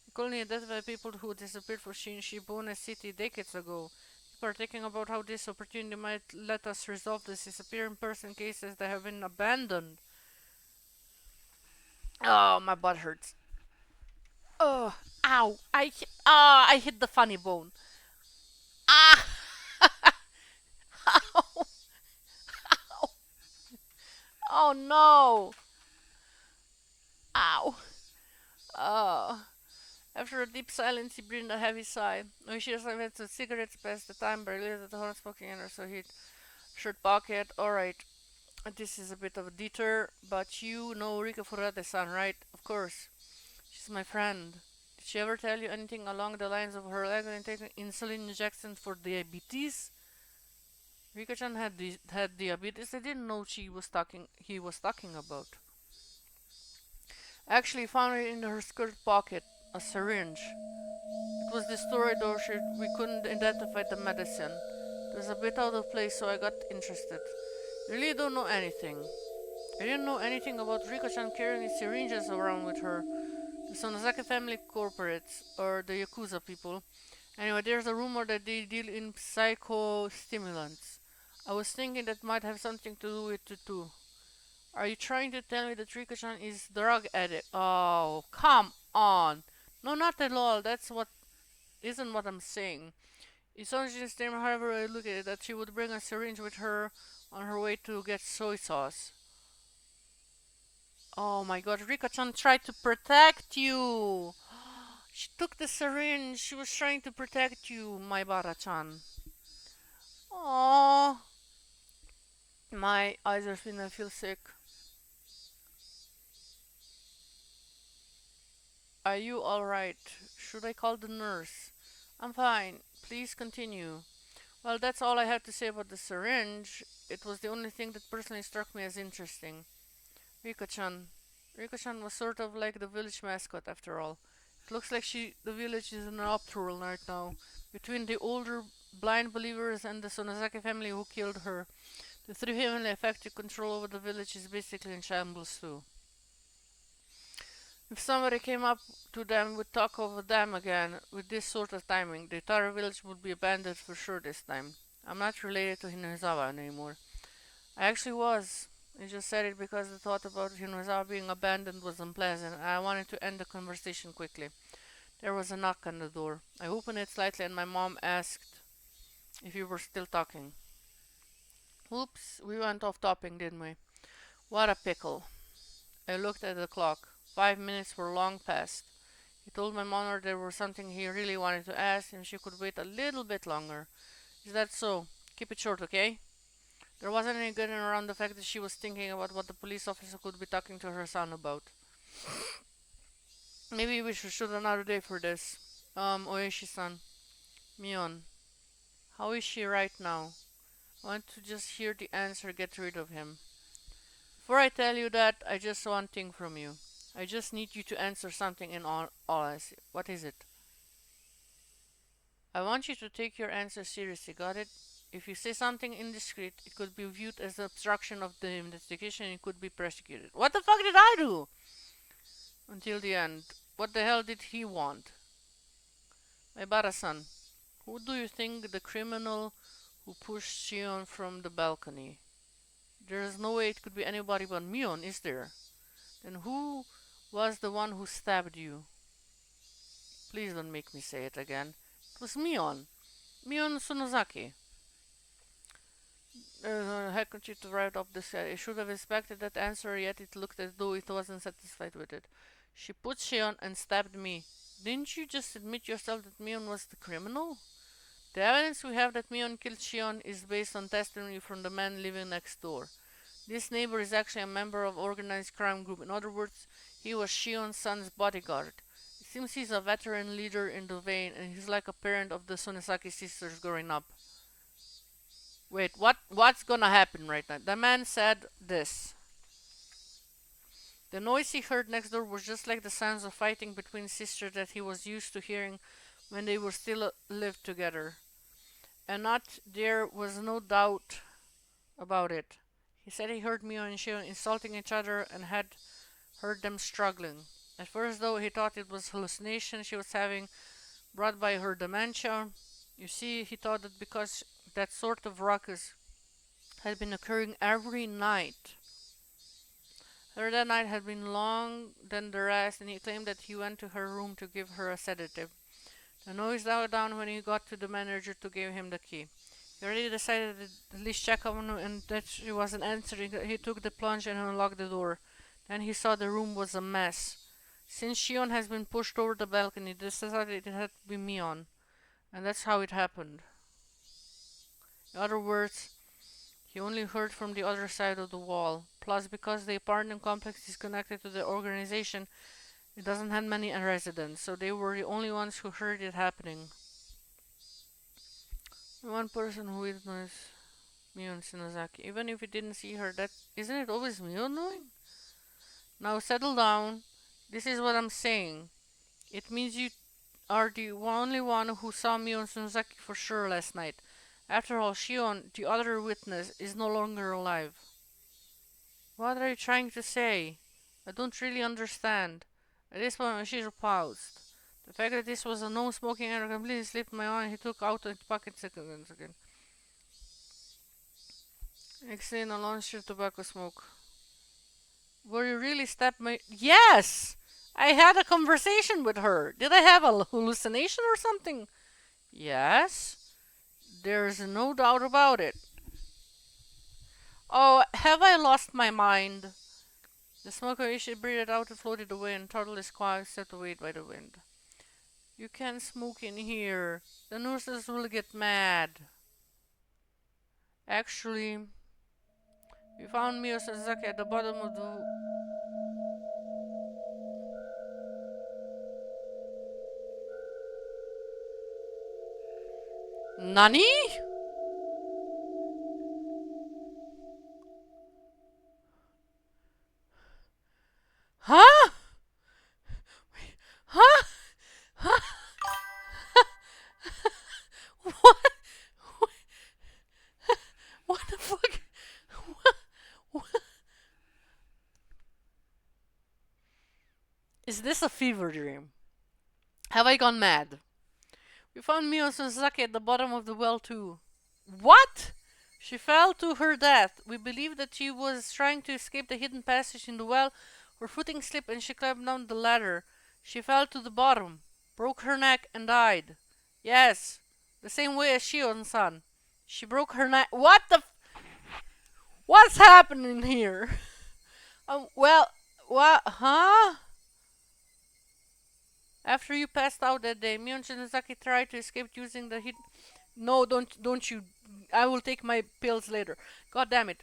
We couldn't identify people who disappeared from Shibone City decades ago. People are thinking about how this opportunity might let us resolve the disappearing person cases that have been abandoned. Oh, my butt hurts. Oh, ow! I hit the funny bone. Ah! Ow! Ow! Oh no! Ow! Oh. After a deep silence, he breathed a heavy sigh. No, she just had some cigarettes past the time, but realized that the horn smoking in her, so he shirt pocket. Alright, this is a bit of a detour, but you know Rika Furate-san, right? Of course. She's my friend. Did she ever tell you anything along the lines of her leg and taking insulin injections for diabetes? Rika-chan had diabetes. I didn't know he was talking about. Actually found it in her skirt pocket, a syringe. It was destroyed though we couldn't identify the medicine. It was a bit out of place, so I got interested. I really don't know anything. I didn't know anything about Riko-chan carrying syringes around with her. The Sonozaki family corporates, or the Yakuza people. Anyway, there's a rumor that they deal in psychostimulants. I was thinking that might have something to do with it too. Are you trying to tell me that Riko-chan is drug addict? Oh, come on. No, not at all. That's what isn't what I'm saying. It's only just however I look at it, that she would bring a syringe with her on her way to get soy sauce. Oh my god, Rika-chan tried to protect you! She took the syringe, she was trying to protect you, my Bara-chan. Oh, my eyes are feeling, I feel sick. Are you alright? Should I call the nurse? I'm fine. Please continue. Well, that's all I have to say about the syringe. It was the only thing that personally struck me as interesting. Riko-chan. Riko-chan was sort of like the village mascot after all. It looks like the village is in an uproar right now. Between the older blind believers and the Sonozaki family who killed her, the three family effective control over the village is basically in shambles too. If somebody came up to them with talk of a dam again with this sort of timing, the entire village would be abandoned for sure this time. I'm not related to Hinozawa anymore. I actually was. I just said it because the thought about Hinozawa being abandoned was unpleasant, and I wanted to end the conversation quickly. There was a knock on the door. I opened it slightly, and my mom asked if you were still talking. Oops, we went off topic, didn't we? What a pickle. I looked at the clock. 5 minutes were long past. He told my mother there was something he really wanted to ask and she could wait a little bit longer. Is that so? Keep it short, okay? There wasn't any getting around the fact that she was thinking about what the police officer could be talking to her son about. Maybe we should shoot another day for this. Oishi-san. Mion. How is she right now? I want to just hear the answer, get rid of him. Before I tell you that, I just want one thing from you. I just need you to answer something in all honesty. What is it? I want you to take your answer seriously, got it? If you say something indiscreet, it could be viewed as obstruction of the investigation and it could be prosecuted. What the fuck did I do? Until the end. What the hell did he want? Ibara-san, who do you think the criminal who pushed Shion from the balcony? There is no way it could be anybody but Mion, is there? Then who was the one who stabbed you? Please don't make me say it again. It was Mion. Mion Sunozaki. There's a handkerchief right up the side. I should have expected that answer, yet it looked as though it wasn't satisfied with it. She put Shion and stabbed me. Didn't you just admit yourself that Mion was the criminal? The evidence we have that Mion killed Shion is based on testimony from the man living next door. This neighbor is actually a member of organized crime group. In other words, he was Shion's son's bodyguard. It seems he's a veteran leader in the vein, and he's like a parent of the Sonesaki sisters growing up. Wait, what's gonna happen right now? The man said this. The noise he heard next door was just like the sounds of fighting between sisters that he was used to hearing when they were still lived together. And not there was no doubt about it. He said he heard Mio and Shion insulting each other and had heard them struggling. At first, though, he thought it was hallucination she was having brought by her dementia. You see, he thought that because that sort of ruckus had been occurring every night. That night had been longer than the rest, and he claimed that he went to her room to give her a sedative. The noise died down when he got to the manager to give him the key. He already decided to at least check on her and that she wasn't answering. He took the plunge and unlocked the door. Then he saw the room was a mess. Since Shion has been pushed over the balcony, he decided it had to be Mion. And that's how it happened. In other words, he only heard from the other side of the wall. Plus, because the apartment complex is connected to the organization, it doesn't have many residents, so they were the only ones who heard it happening. One person who witnessed Mion Shinozaki, even if he didn't see her, that isn't it always Mion doing? Now settle down. This is what I'm saying. It means you are the only one who saw Mion Shinozaki for sure last night. After all, Shion, the other witness, is no longer alive. What are you trying to say? I don't really understand. At this point, Shiro paused. The fact that this was a non-smoking area completely slipped my mind. He took out a pocket seconds again. Exhaling a long sheet of tobacco smoke. Were you really stabbed my... Yes! I had a conversation with her. Did I have a hallucination or something? Yes. There's no doubt about it. Oh, have I lost my mind? The smoke she breathed out and floated away, and Turtle's quiet set away by the wind. You can't smoke in here. The nurses will get mad. Actually, we found Mio Sasaki at the bottom of the... Nani? Huh? Huh? Huh? What? What the fuck? What? Is this a fever dream? Have I gone mad? We found Mion Suzaki at the bottom of the well too. What? She fell to her death. We believe that she was trying to escape the hidden passage in the well. Her footing slipped and she climbed down the ladder. She fell to the bottom, broke her neck, and died. Yes, the same way as Shion-san. She broke her neck. What the? What's happening here? Well, what? Huh? After you passed out that day, Mion Shinozaki tried to escape using the hidden. No, don't you. I will take my pills later. God damn it.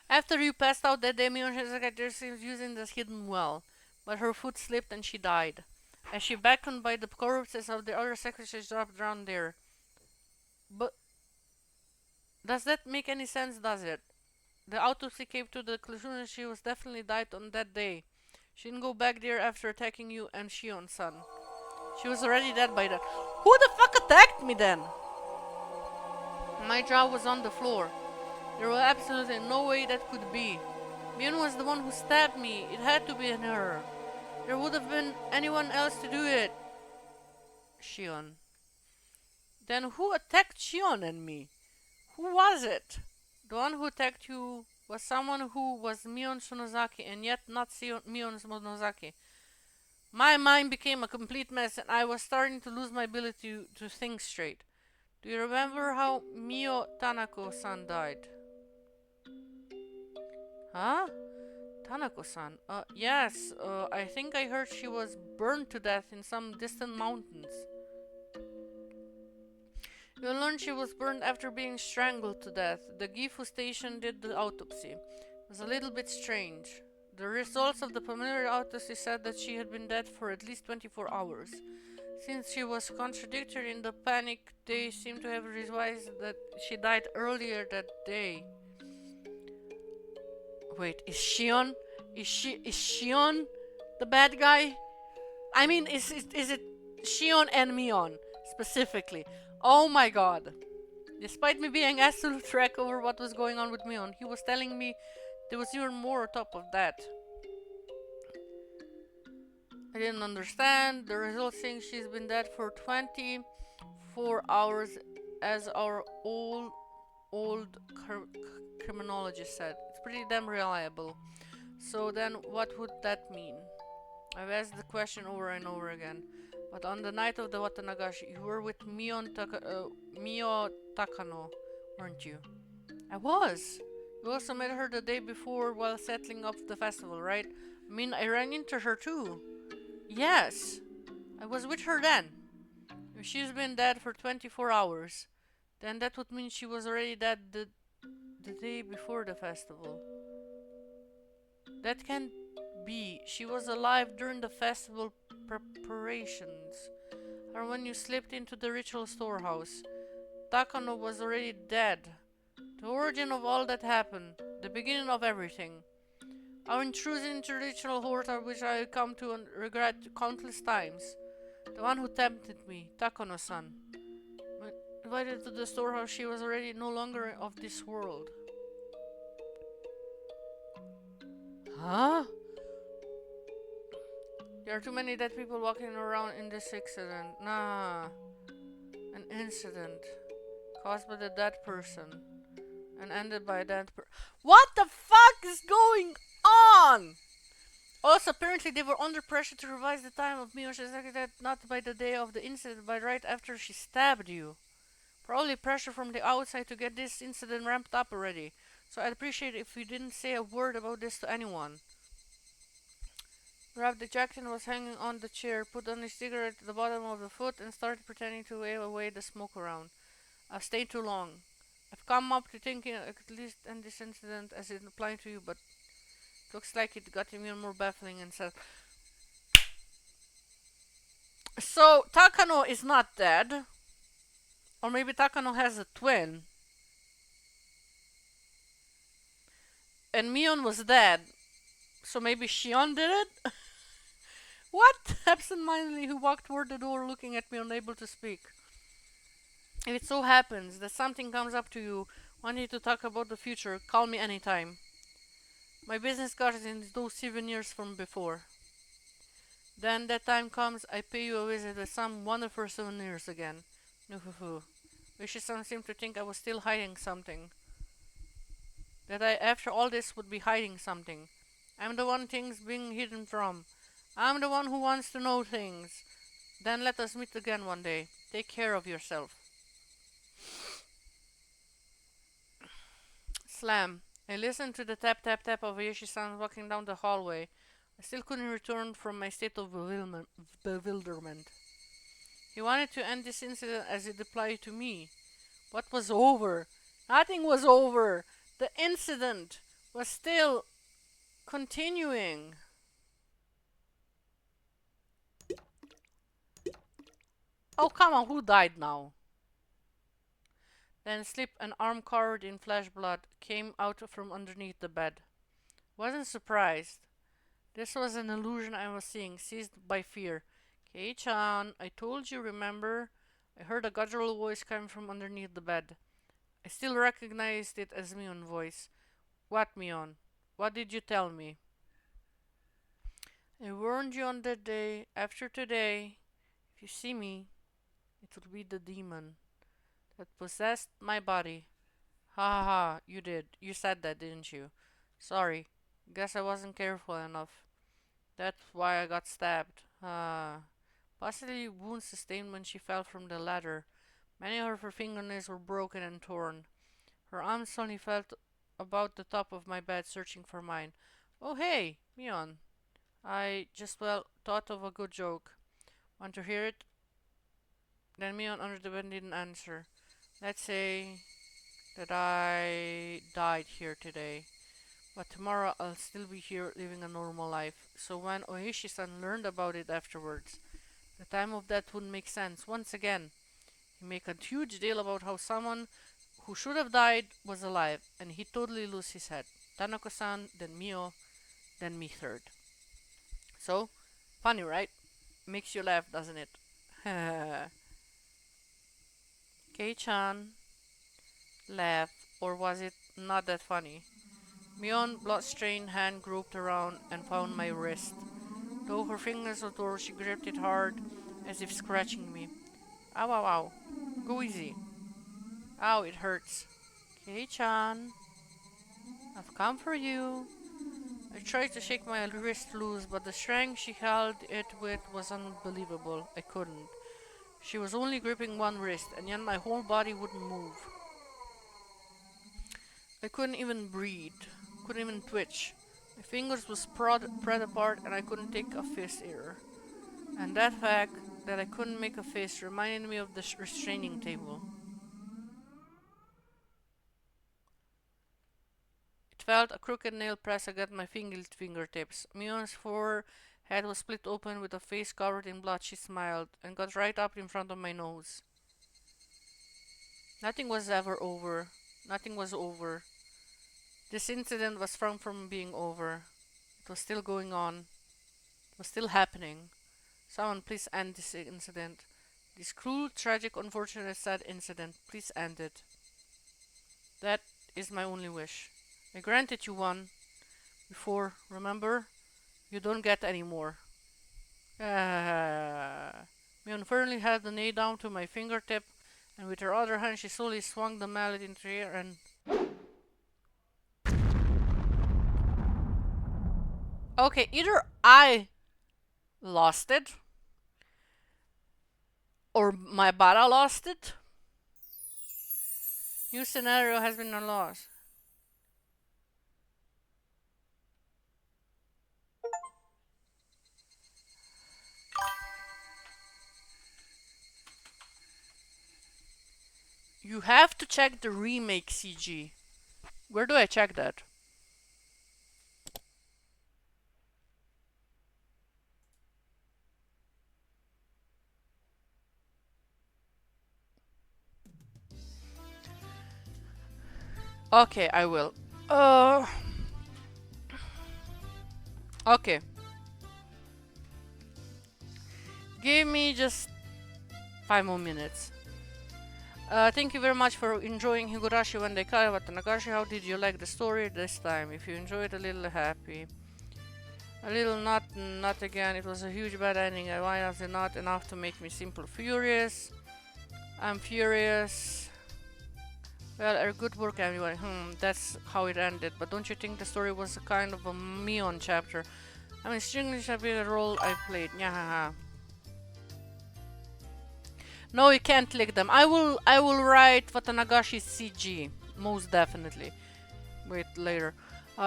After you passed out that day, Mion Shinozaki was using this hidden well. But her foot slipped and she died. As she beckoned by the corpses of the other secretaries dropped down there. But does that make any sense, does it? The autopsy came to the conclusion she was definitely died on that day. She didn't go back there after attacking you and Shion-san. She was already dead by then. Who the fuck attacked me then? My jaw was on the floor. There was absolutely no way that could be. Mion was the one who stabbed me. It had to be her. There would have been anyone else to do it. Shion. Then who attacked Shion and me? Who was it? The one who attacked you was someone who was Mion Shonozaki and yet not Mion Shonozaki. My mind became a complete mess and I was starting to lose my ability to think straight. Do you remember how Mio Tanako-san died? Huh? Tanako-san? Yes. I think I heard she was burned to death in some distant mountains. You learned she was burned after being strangled to death. The Gifu station did the autopsy. It was a little bit strange. The results of the preliminary autopsy said that she had been dead for at least 24 hours. Since she was contradictory in the panic, they seem to have realized that she died earlier that day. Wait, is Shion? Is Shion the bad guy? I mean, is it Shion and Mion specifically? Oh my god. Despite me being asked to track over what was going on with Mion, he was telling me there was even more on top of that. I didn't understand. The results saying she's been dead for 24 hours as our old criminologist said. It's pretty damn reliable. So then what would that mean? I've asked the question over and over again. But on the night of the Watanagashi, you were with Mio Takano, weren't you? I was. You also met her the day before while settling up the festival, right? I mean, I ran into her too. Yes. I was with her then. If she's been dead for 24 hours, then that would mean she was already dead the day before the festival. That can't be. She was alive during the festival preparations. Or when you slipped into the ritual storehouse. Takano was already dead. The origin of all that happened. The beginning of everything. Our intrusion into ritual horror, which I come to regret countless times. The one who tempted me, Takano-san. When invited to the storehouse, she was already no longer of this world. Huh? There are too many dead people walking around in this accident. Nah. An incident caused by the dead person and ended by a dead person. What the fuck is going on? Also, apparently they were under pressure to revise the time of Miyo's death, not by the day of the incident, but right after she stabbed you. Probably pressure from the outside to get this incident ramped up already. So I'd appreciate it if you didn't say a word about this to anyone. Grabbed the jacket and was hanging on the chair, put on a cigarette at the bottom of the foot, and started pretending to wave away the smoke around. I've stayed too long. I've come up to thinking I could at least end this incident as it applied to you, but it looks like it got even more baffling and said. So, Takano is not dead. Or maybe Takano has a twin. And Mion was dead. So maybe Shion did it? What? Absent-mindedly, he walked toward the door, looking at me, unable to speak. If it so happens that something comes up to you Want you to talk about the future? Call me anytime. My business card is those 7 years from before. Then that time comes, I pay you a visit with some wonderful souvenirs again. Nuhuhu. Wishisan seemed to think I was still hiding something. That I, after all this, would be hiding something. I'm the one things being hidden from. I'm the one who wants to know things. Then let us meet again one day. Take care of yourself. Slam. I listened to the tap tap tap of Yoshi-san walking down the hallway. I still couldn't return from my state of bewilderment. He wanted to end this incident as it applied to me. What was over? Nothing was over. The incident was still continuing. Oh, come on, who died now? Then slip, an arm covered in flesh blood, came out from underneath the bed. Wasn't surprised. This was an illusion I was seeing, seized by fear. Kei-chan, I told you, remember? I heard a guttural voice coming from underneath the bed. I still recognized it as Mion's voice. What, Mion? What did you tell me? I warned you on that day. After today, if you see me, it will be the demon that possessed my body. Ha ha ha, you did. You said that, didn't you? Sorry. Guess I wasn't careful enough. That's why I got stabbed. Possibly wounds sustained when she fell from the ladder. Many of her fingernails were broken and torn. Her arms suddenly felt about the top of my bed, searching for mine. Oh hey, Mion. I just, well, thought of a good joke. Want to hear it? Then Mion under the bed didn't answer. Let's say that I died here today. But tomorrow I'll still be here living a normal life. So when Oishi-san learned about it afterwards, the time of death wouldn't make sense. Once again, he made a huge deal about how someone who should have died was alive, and he totally lost his head. Tanako-san, then Mio, then me third. So, funny, right? Makes you laugh, doesn't it? Kei-chan, laugh, or was it not that funny? Mion blood-stained hand groped around and found my wrist. Though her fingers were tore, she gripped it hard, as if scratching me. Ow, ow, ow. Go easy. Ow, it hurts. Kei-chan, I've come for you. I tried to shake my wrist loose, but the strength she held it with was unbelievable. I couldn't. She was only gripping one wrist, and yet my whole body wouldn't move. I couldn't even breathe, couldn't even twitch. My fingers were spread apart, and I couldn't take a fist either. And that fact that I couldn't make a fist reminded me of the restraining table. It felt a crooked nail press against my fingertips. Mion's forehead was split open with a face covered in blood. She smiled and got right up in front of my nose. Nothing was ever over. Nothing was over. This incident was far from being over. It was still going on. It was still happening. Someone please end this incident. This cruel, tragic, unfortunate, sad incident. Please end it. That is my only wish. I granted you one before, remember? You don't get any more. Mion firmly held the nail down to my fingertip, and with her other hand she slowly swung the mallet into the air and... Okay, either I lost it, or my bada lost it. New scenario has been unlocked. You have to check the remake CG. Where do I check that? Okay, I will. Okay. Give me just 5 more minutes. Thank you very much for enjoying Higurashi When They Cry. Nagashi, how did you like the story this time? If you enjoyed, a little happy. A little not again. It was a huge bad ending. Why was it not enough to make me simple furious? I'm furious. Well, a good work, everyone. That's how it ended. But don't you think the story was a kind of a Mion chapter? I mean, string should be the role I played. Yeah. No, you can't click them. I will write Watanagashi CG. Most definitely. Wait, later.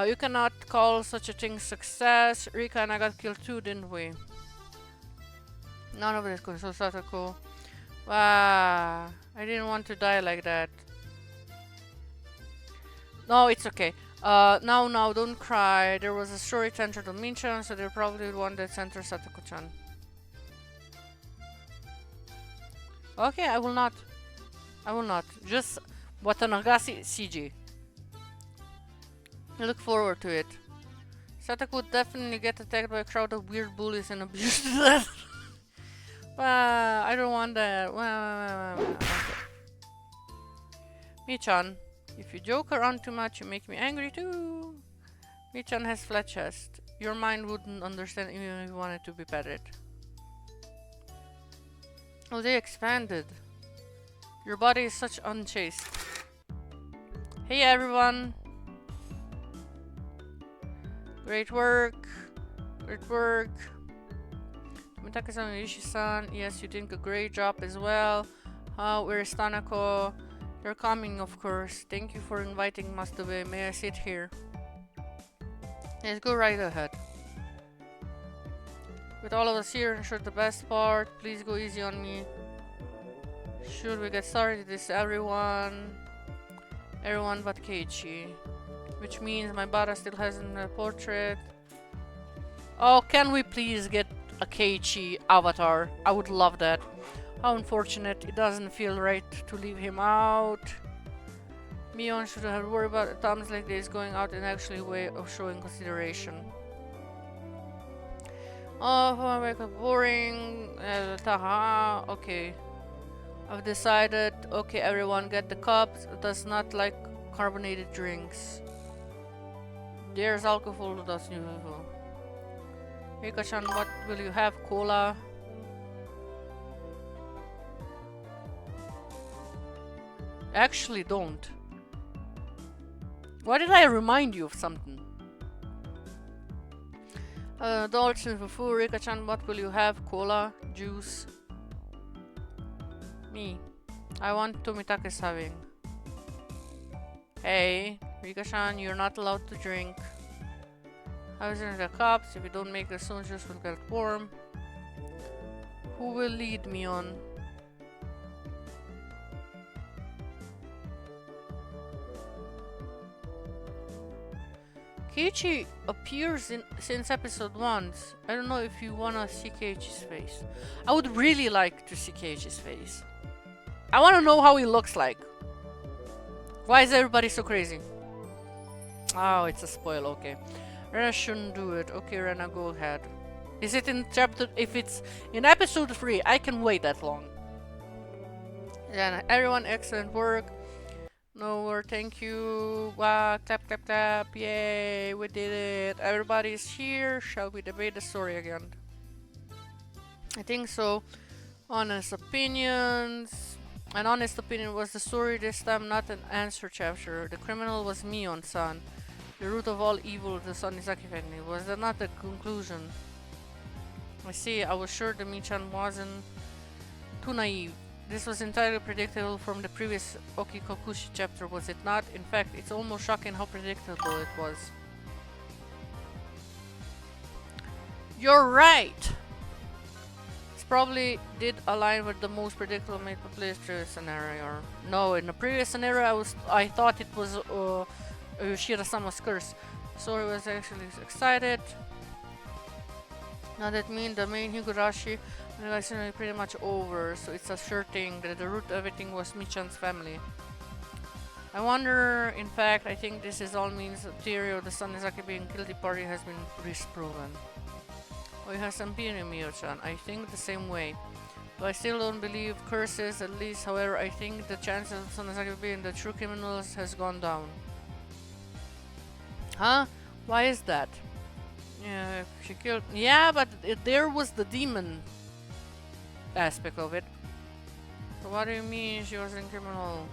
You cannot call such a thing success. Rika and I got killed too, didn't we? None of this goes so Satoko. Wow. I didn't want to die like that. No, it's okay. Now, don't cry. There was a story centered on Minchan, so they're probably the one that centers Satoko-chan. Okay, I will not. I will not. Just Watanagasi CG. I look forward to it. Satoko would definitely get attacked by a crowd of weird bullies and abused to death. I don't want that. Okay. Michan, if you joke around too much, you make me angry too. Michan has flat chest. Your mind wouldn't understand even if you wanted to be petted. Oh, they expanded. Your body is such unchaste. Hey everyone. Great work. Great work. Mitake-san and Ishi-san. Yes, you did a great job as well. Where's Tanako? You're coming, of course. Thank you for inviting Mastube. May I sit here? Yes, go right ahead. With all of us here, ensure the best part. Please go easy on me. Should we get started? This is everyone. Everyone but Keiichi. Which means my Bara still hasn't a portrait. Oh, can we please get a Keiichi avatar? I would love that. How unfortunate. It doesn't feel right to leave him out. Mion should have worried about times like this going out in actually way of showing consideration. Oh, I make it boring. Taha. Okay. I've decided. Okay, everyone, get the cups. It does not like carbonated drinks. There's alcohol. That's new. Rika-chan, what will you have? Cola? Actually, don't. Why did I remind you of something? Dolce for food. Rika-chan, what will you have? Cola? Juice? Me. I want Tomitake's having. Hey, Rika-chan, you're not allowed to drink. I was in the cups. If you don't make the soon, juice will get warm. Who will lead me on? Keiichi appears since episode 1. I don't know if you wanna see Keiichi's face. I would really like to see Keiichi's face. I wanna know how he looks like. Why is everybody so crazy? Oh, it's a spoil, okay. Rena shouldn't do it. Okay, Rena, go ahead. Is it in chapter... If it's in episode 3, I can wait that long. Yeah, everyone, excellent work. No more, thank you. Wow, clap, clap, clap. Yay, we did it. Everybody's here. Shall we debate the story again? I think so. Honest opinions. An honest opinion was the story this time, not an answer chapter. The criminal was Mion-san. The root of all evil, the Sonizaki family. Was that not the conclusion? I see, I was sure the Michan wasn't too naive. This was entirely predictable from the previous Okikokushi chapter, was it not? In fact, it's almost shocking how predictable it was. You're right! This probably did align with the most predictable made previous scenario. No, in the previous scenario I thought it was Yoshida-sama's curse. So I was actually excited. Now that means the main Higurashi is pretty much over, so it's a sure thing that the root of everything was Michan's family. I wonder, in fact, I think this is all means the theory of the Sonizaki being guilty party has been disproven. Oh, you have some opinion, Miyo-chan. I think the same way. Though I still don't believe curses, at least, however, I think the chance of Sonozaki being the true criminals has gone down. Huh? Why is that? Yeah, she killed. Yeah, but there was the demon aspect of it. So what do you mean she wasn't criminal?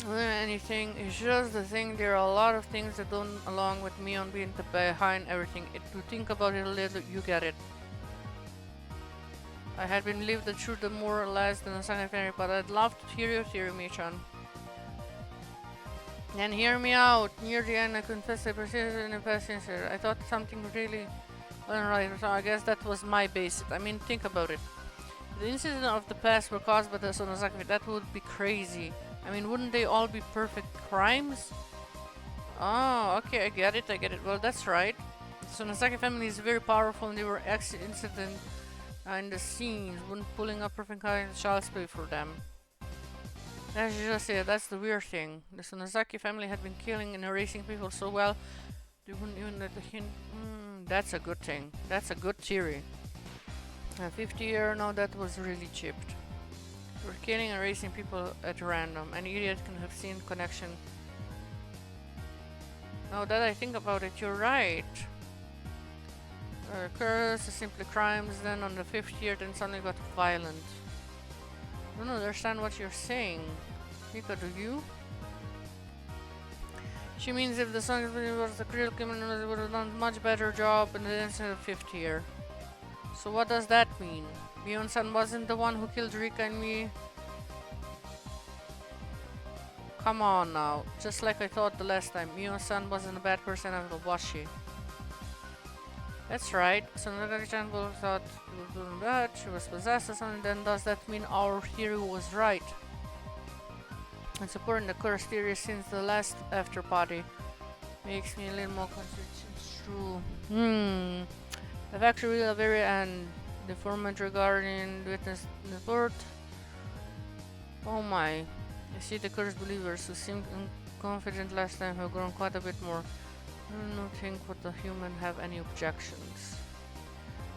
Anything, it's just the thing. There are a lot of things that don't along with Mion being behind everything. If you think about it a little, you get it. I had been lived the truth more or less than a second fairy, but I'd love to hear your theory, Michan. Then hear me out. Near the end, I confess I persisted in the past sincere. I thought something really wasn't right, so I guess that was my basis. I mean, think about it. If the incidents of the past were caused by the Sonozaki, that would be crazy. I mean, wouldn't they all be perfect crimes? Oh, okay, I get it. Well, that's right. The Sonozaki family is very powerful, and they were incident in the scenes. Wouldn't pulling up perfect kind of child's play for them. That's just it. That's the weird thing. The Sonozaki family had been killing and erasing people so well, they wouldn't even let the hint. That's a good thing. That's a good theory. 50 years, no, that was really chipped. We're killing and erasing people at random. An idiot can have seen connection. Now that I think about it, you're right. Curse is simply crimes, then on the 5th year, then suddenly got violent. I don't understand what you're saying. Mika, do you? She means if the song was the real criminal, it would have done a much better job in the instead of 5th year. So what does that mean? Mion-san wasn't the one who killed Rika and me? Come on now. Just like I thought the last time. Mion-san wasn't a bad person after, was she? That's right. So Nagari-chan thought she was doing bad, she was possessed or something, then does that mean our theory was right? And supporting the curse theory since the last after party makes me a little more conscious. It's true. I've actually a very deformant regarding the witness report. Oh my. I see the cursed believers who seemed confident last time have grown quite a bit more. I don't think what the human have any objections.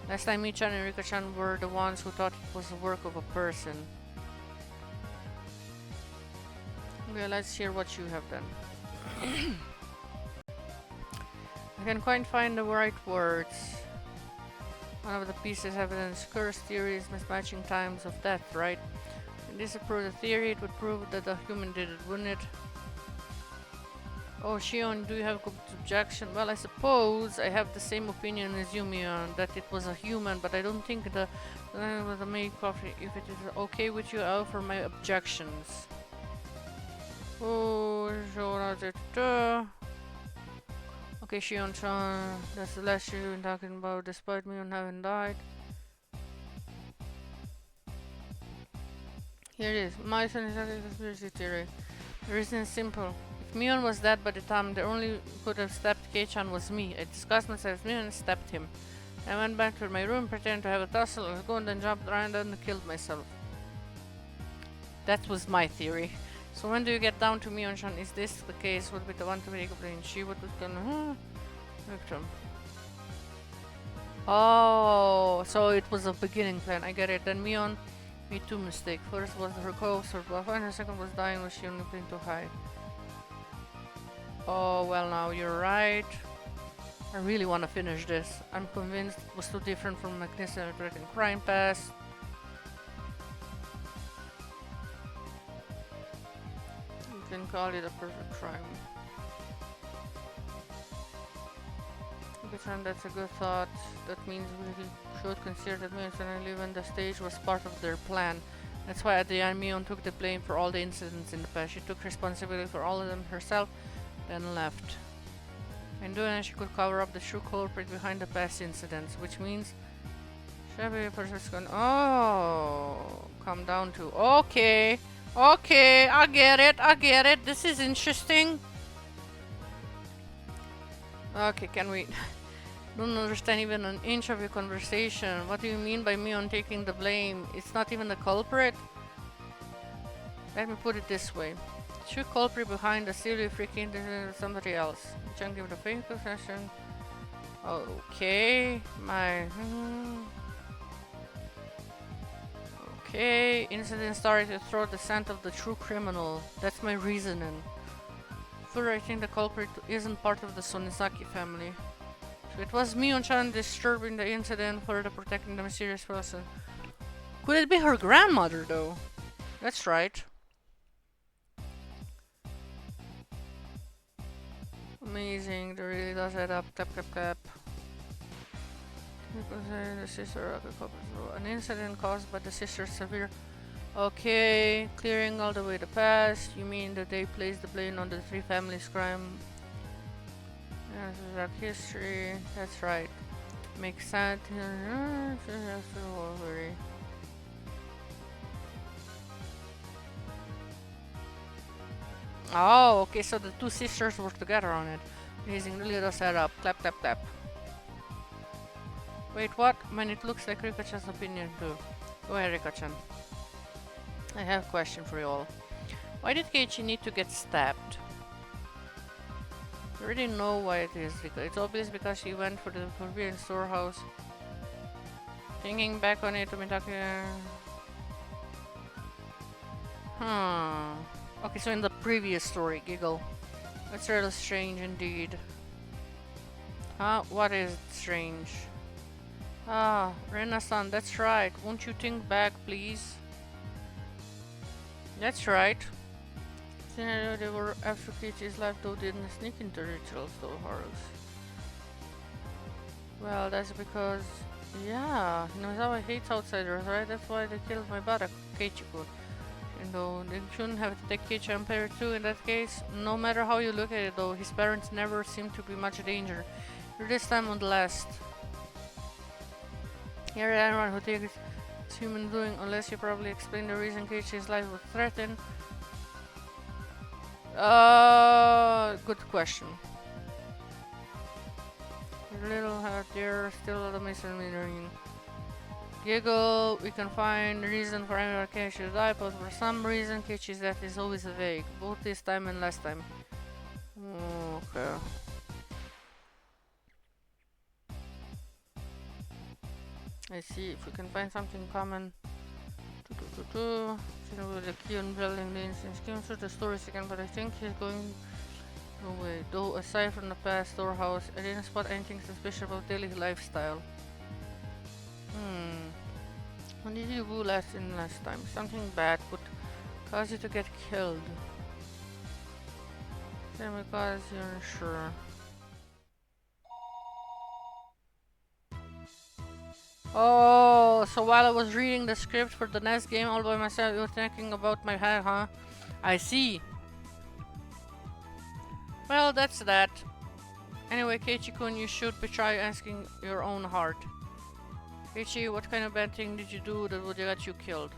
Last time Michan and Rika-chan were the ones who thought it was the work of a person. Okay, let's hear what you have done. I can quite find the right words. One of the pieces of evidence curse theory is mismatching times of death, right? If this prove the theory, it would prove that a human did it, wouldn't it? Oh, Shion, do you have objection? Well, I suppose I have the same opinion as you, Mion, that it was a human, but I don't think the was a made coffee. If it is okay with you, I offer my objections. Oh, okay, Shion-chan, that's the last you've been talking about, despite Mion having died. Here it is. My son is a conspiracy theory. The reason is simple. If Mion was dead by the time, the only could have stabbed Kei-chan was me. I disguised myself as Mion and stabbed him. I went back to my room, pretending to have a tussle, and go and then jumped around and killed myself. That was my theory. So when do you get down to Mion-chan? Is this the case? Would be the one to make a complaint. She would become victim. Oh, so it was a beginning plan. I get it. Then Mion made two mistakes. First was her co-survival, and the second was dying when she only played too high. Oh, well, now you're right. I really want to finish this. I'm convinced it was too different from Magnificent and Crime Pass. You can call it a perfect crime. And that's a good thought. That means we should consider that Mion and live on the stage was part of their plan. That's why at the end Mion took the blame for all the incidents in the past. She took responsibility for all of them herself, then left. In doing that, she could cover up the true culprit behind the past incidents, which means Shabby person's gonna come down to okay, I get it, this is interesting. Okay, can we don't understand even an inch of your conversation. What do you mean by Mion taking the blame? It's not even the culprit? Let me put it this way. The true culprit behind the silly freaking somebody else. Chunk give the fake possession. Okay, my Okay, incident started to throw the scent of the true criminal. That's my reasoning. Further, I think the culprit isn't part of the Sonizaki family. So it was Mion-chan disturbing the incident, further protecting the mysterious person. Could it be her grandmother, though? That's right. Amazing, that really does add up. Clap, clap, clap. The sister of the culprit. An incident caused by the sister's severe. Okay, clearing all the way the past. You mean that they placed the blame on the three families' crime? Yes, dark history. That's right. Makes sense. Oh, okay, so the two sisters were together on it. Amazing, really does add up. Clap, clap, clap. Wait, what? Man, it looks like Rika-chan's opinion too. Go ahead, Rika-chan. I have a question for you all. Why did Keiichi need to get stabbed? I already know why it is, Rika. It's obvious because she went for the forbidden storehouse. Thinking back on it, Tomitake... Okay, so in the previous story, giggle. That's really strange indeed. Huh? What is strange? Ah, Rena-san, that's right. Won't you think back, please? That's right. They were after Keiichi's life, though didn't sneak into ritual storehouse. Well, that's because... Yeah, Nozawa hates outsiders, right? That's why they killed my brother, Keiichi-kun. And though they shouldn't have to take Keiichi and Perry too in that case. No matter how you look at it though, his parents never seemed to be much danger. You're this time on the last. Here anyone who takes it's human doing unless you probably explain the reason Keiichi's life was threatened. Good question. Your little heart there, still a lot of misunderstanding. Giggle, we can find reason for any Keiichi to die, but for some reason Keiichi's death is always vague, both this time and last time. Okay. I see, if we can find something common. With the key on building the instance came through the stories again, but I think he's going away. Though aside from the past storehouse, I didn't spot anything suspicious about daily lifestyle. What did you do last time? Something bad could cause you to get killed. Then because you're sure. Oh, so while I was reading the script for the next game all by myself, you were thinking about my head, huh? I see. Well, that's that. Anyway, Keiichi-kun, you should try asking your own heart. Keiichi, what kind of bad thing did you do that would get you killed?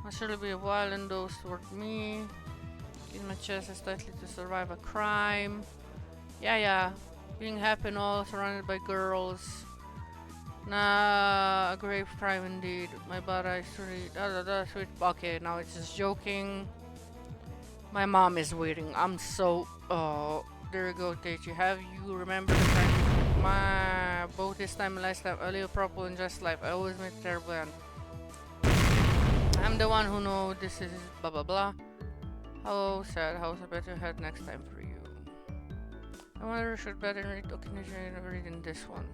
Must surely be a violent dose toward me. In my chest is likely to survive a crime. Yeah. Being happy and all, surrounded by girls. Nah, a grave crime indeed. My body is sweet. Okay, now it's just joking. My mom is waiting. I'm so... Oh, there you go, Keiichi. Have you remembered the time? Both this time and last time, a little proper in just life. I always make terrible end. I'm the one who knows this is blah blah blah. How sad. How's a better head next time for you? I wonder if I should better read reading this one.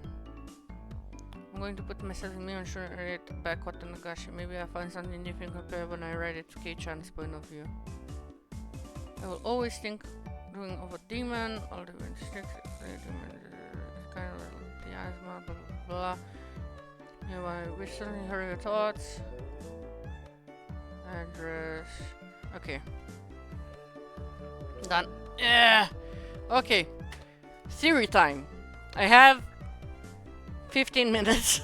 I'm going to put myself in Mion and read back what Nagashi. Maybe I'll find something different compared when I write it to Kei-chan's point of view. I will always think doing of a demon, all the kind of the asthma, blah blah blah. Yeah, I wish certainly heard your thoughts. Address. Okay. Done. Yeah. Okay. Theory time. I have 15 minutes.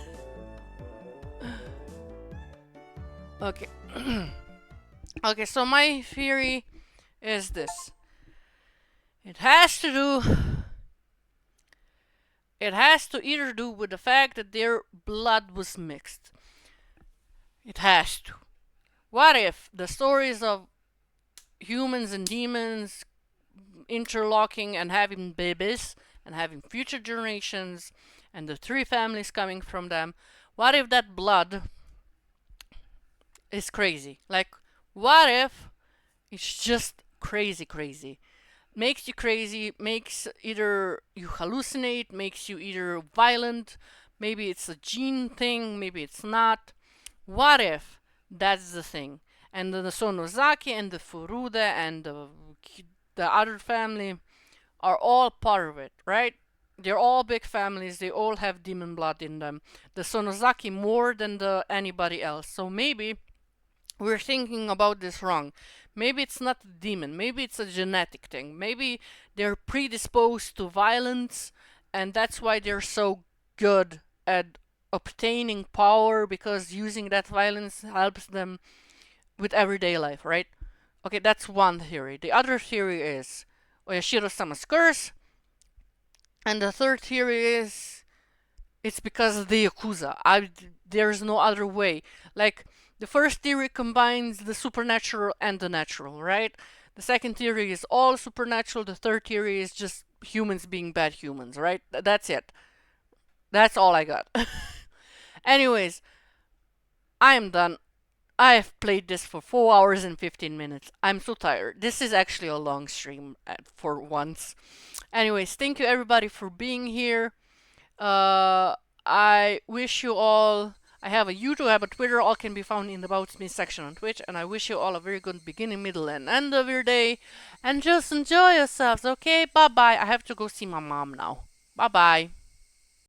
Okay. Okay, so my theory is this. It has to either do with the fact that their blood was mixed. It has to. What if the stories of humans and demons interlocking and having babies and having future generations and the three families coming from them, what if that blood is crazy. Like, what if it's just crazy, crazy? Makes you crazy, makes either you hallucinate, makes you either violent, maybe it's a gene thing, maybe it's not. What if that's the thing? And the Sonozaki and the Furuda and the other family are all part of it, right? They're all big families. They all have demon blood in them. The Sonozaki more than the anybody else. So maybe we're thinking about this wrong. Maybe it's not a demon. Maybe it's a genetic thing. Maybe they're predisposed to violence, and that's why they're so good at obtaining power because using that violence helps them with everyday life, right? Okay, that's one theory. The other theory is Oyashiro-sama's curse, and the third theory is it's because of the Yakuza. There's no other way. Like, the first theory combines the supernatural and the natural, right? The second theory is all supernatural. The third theory is just humans being bad humans, right? That's it. That's all I got. Anyways, I am done. I have played this for 4 hours and 15 minutes. I'm so tired. This is actually a long stream for once. Anyways, thank you everybody for being here. Uh, I wish you all. I have a YouTube, I have a Twitter, all can be found in the About Me section on Twitch, and I wish you all a very good beginning, middle, and end of your day. And just enjoy yourselves, okay? Bye bye. I have to go see my mom now. Bye bye.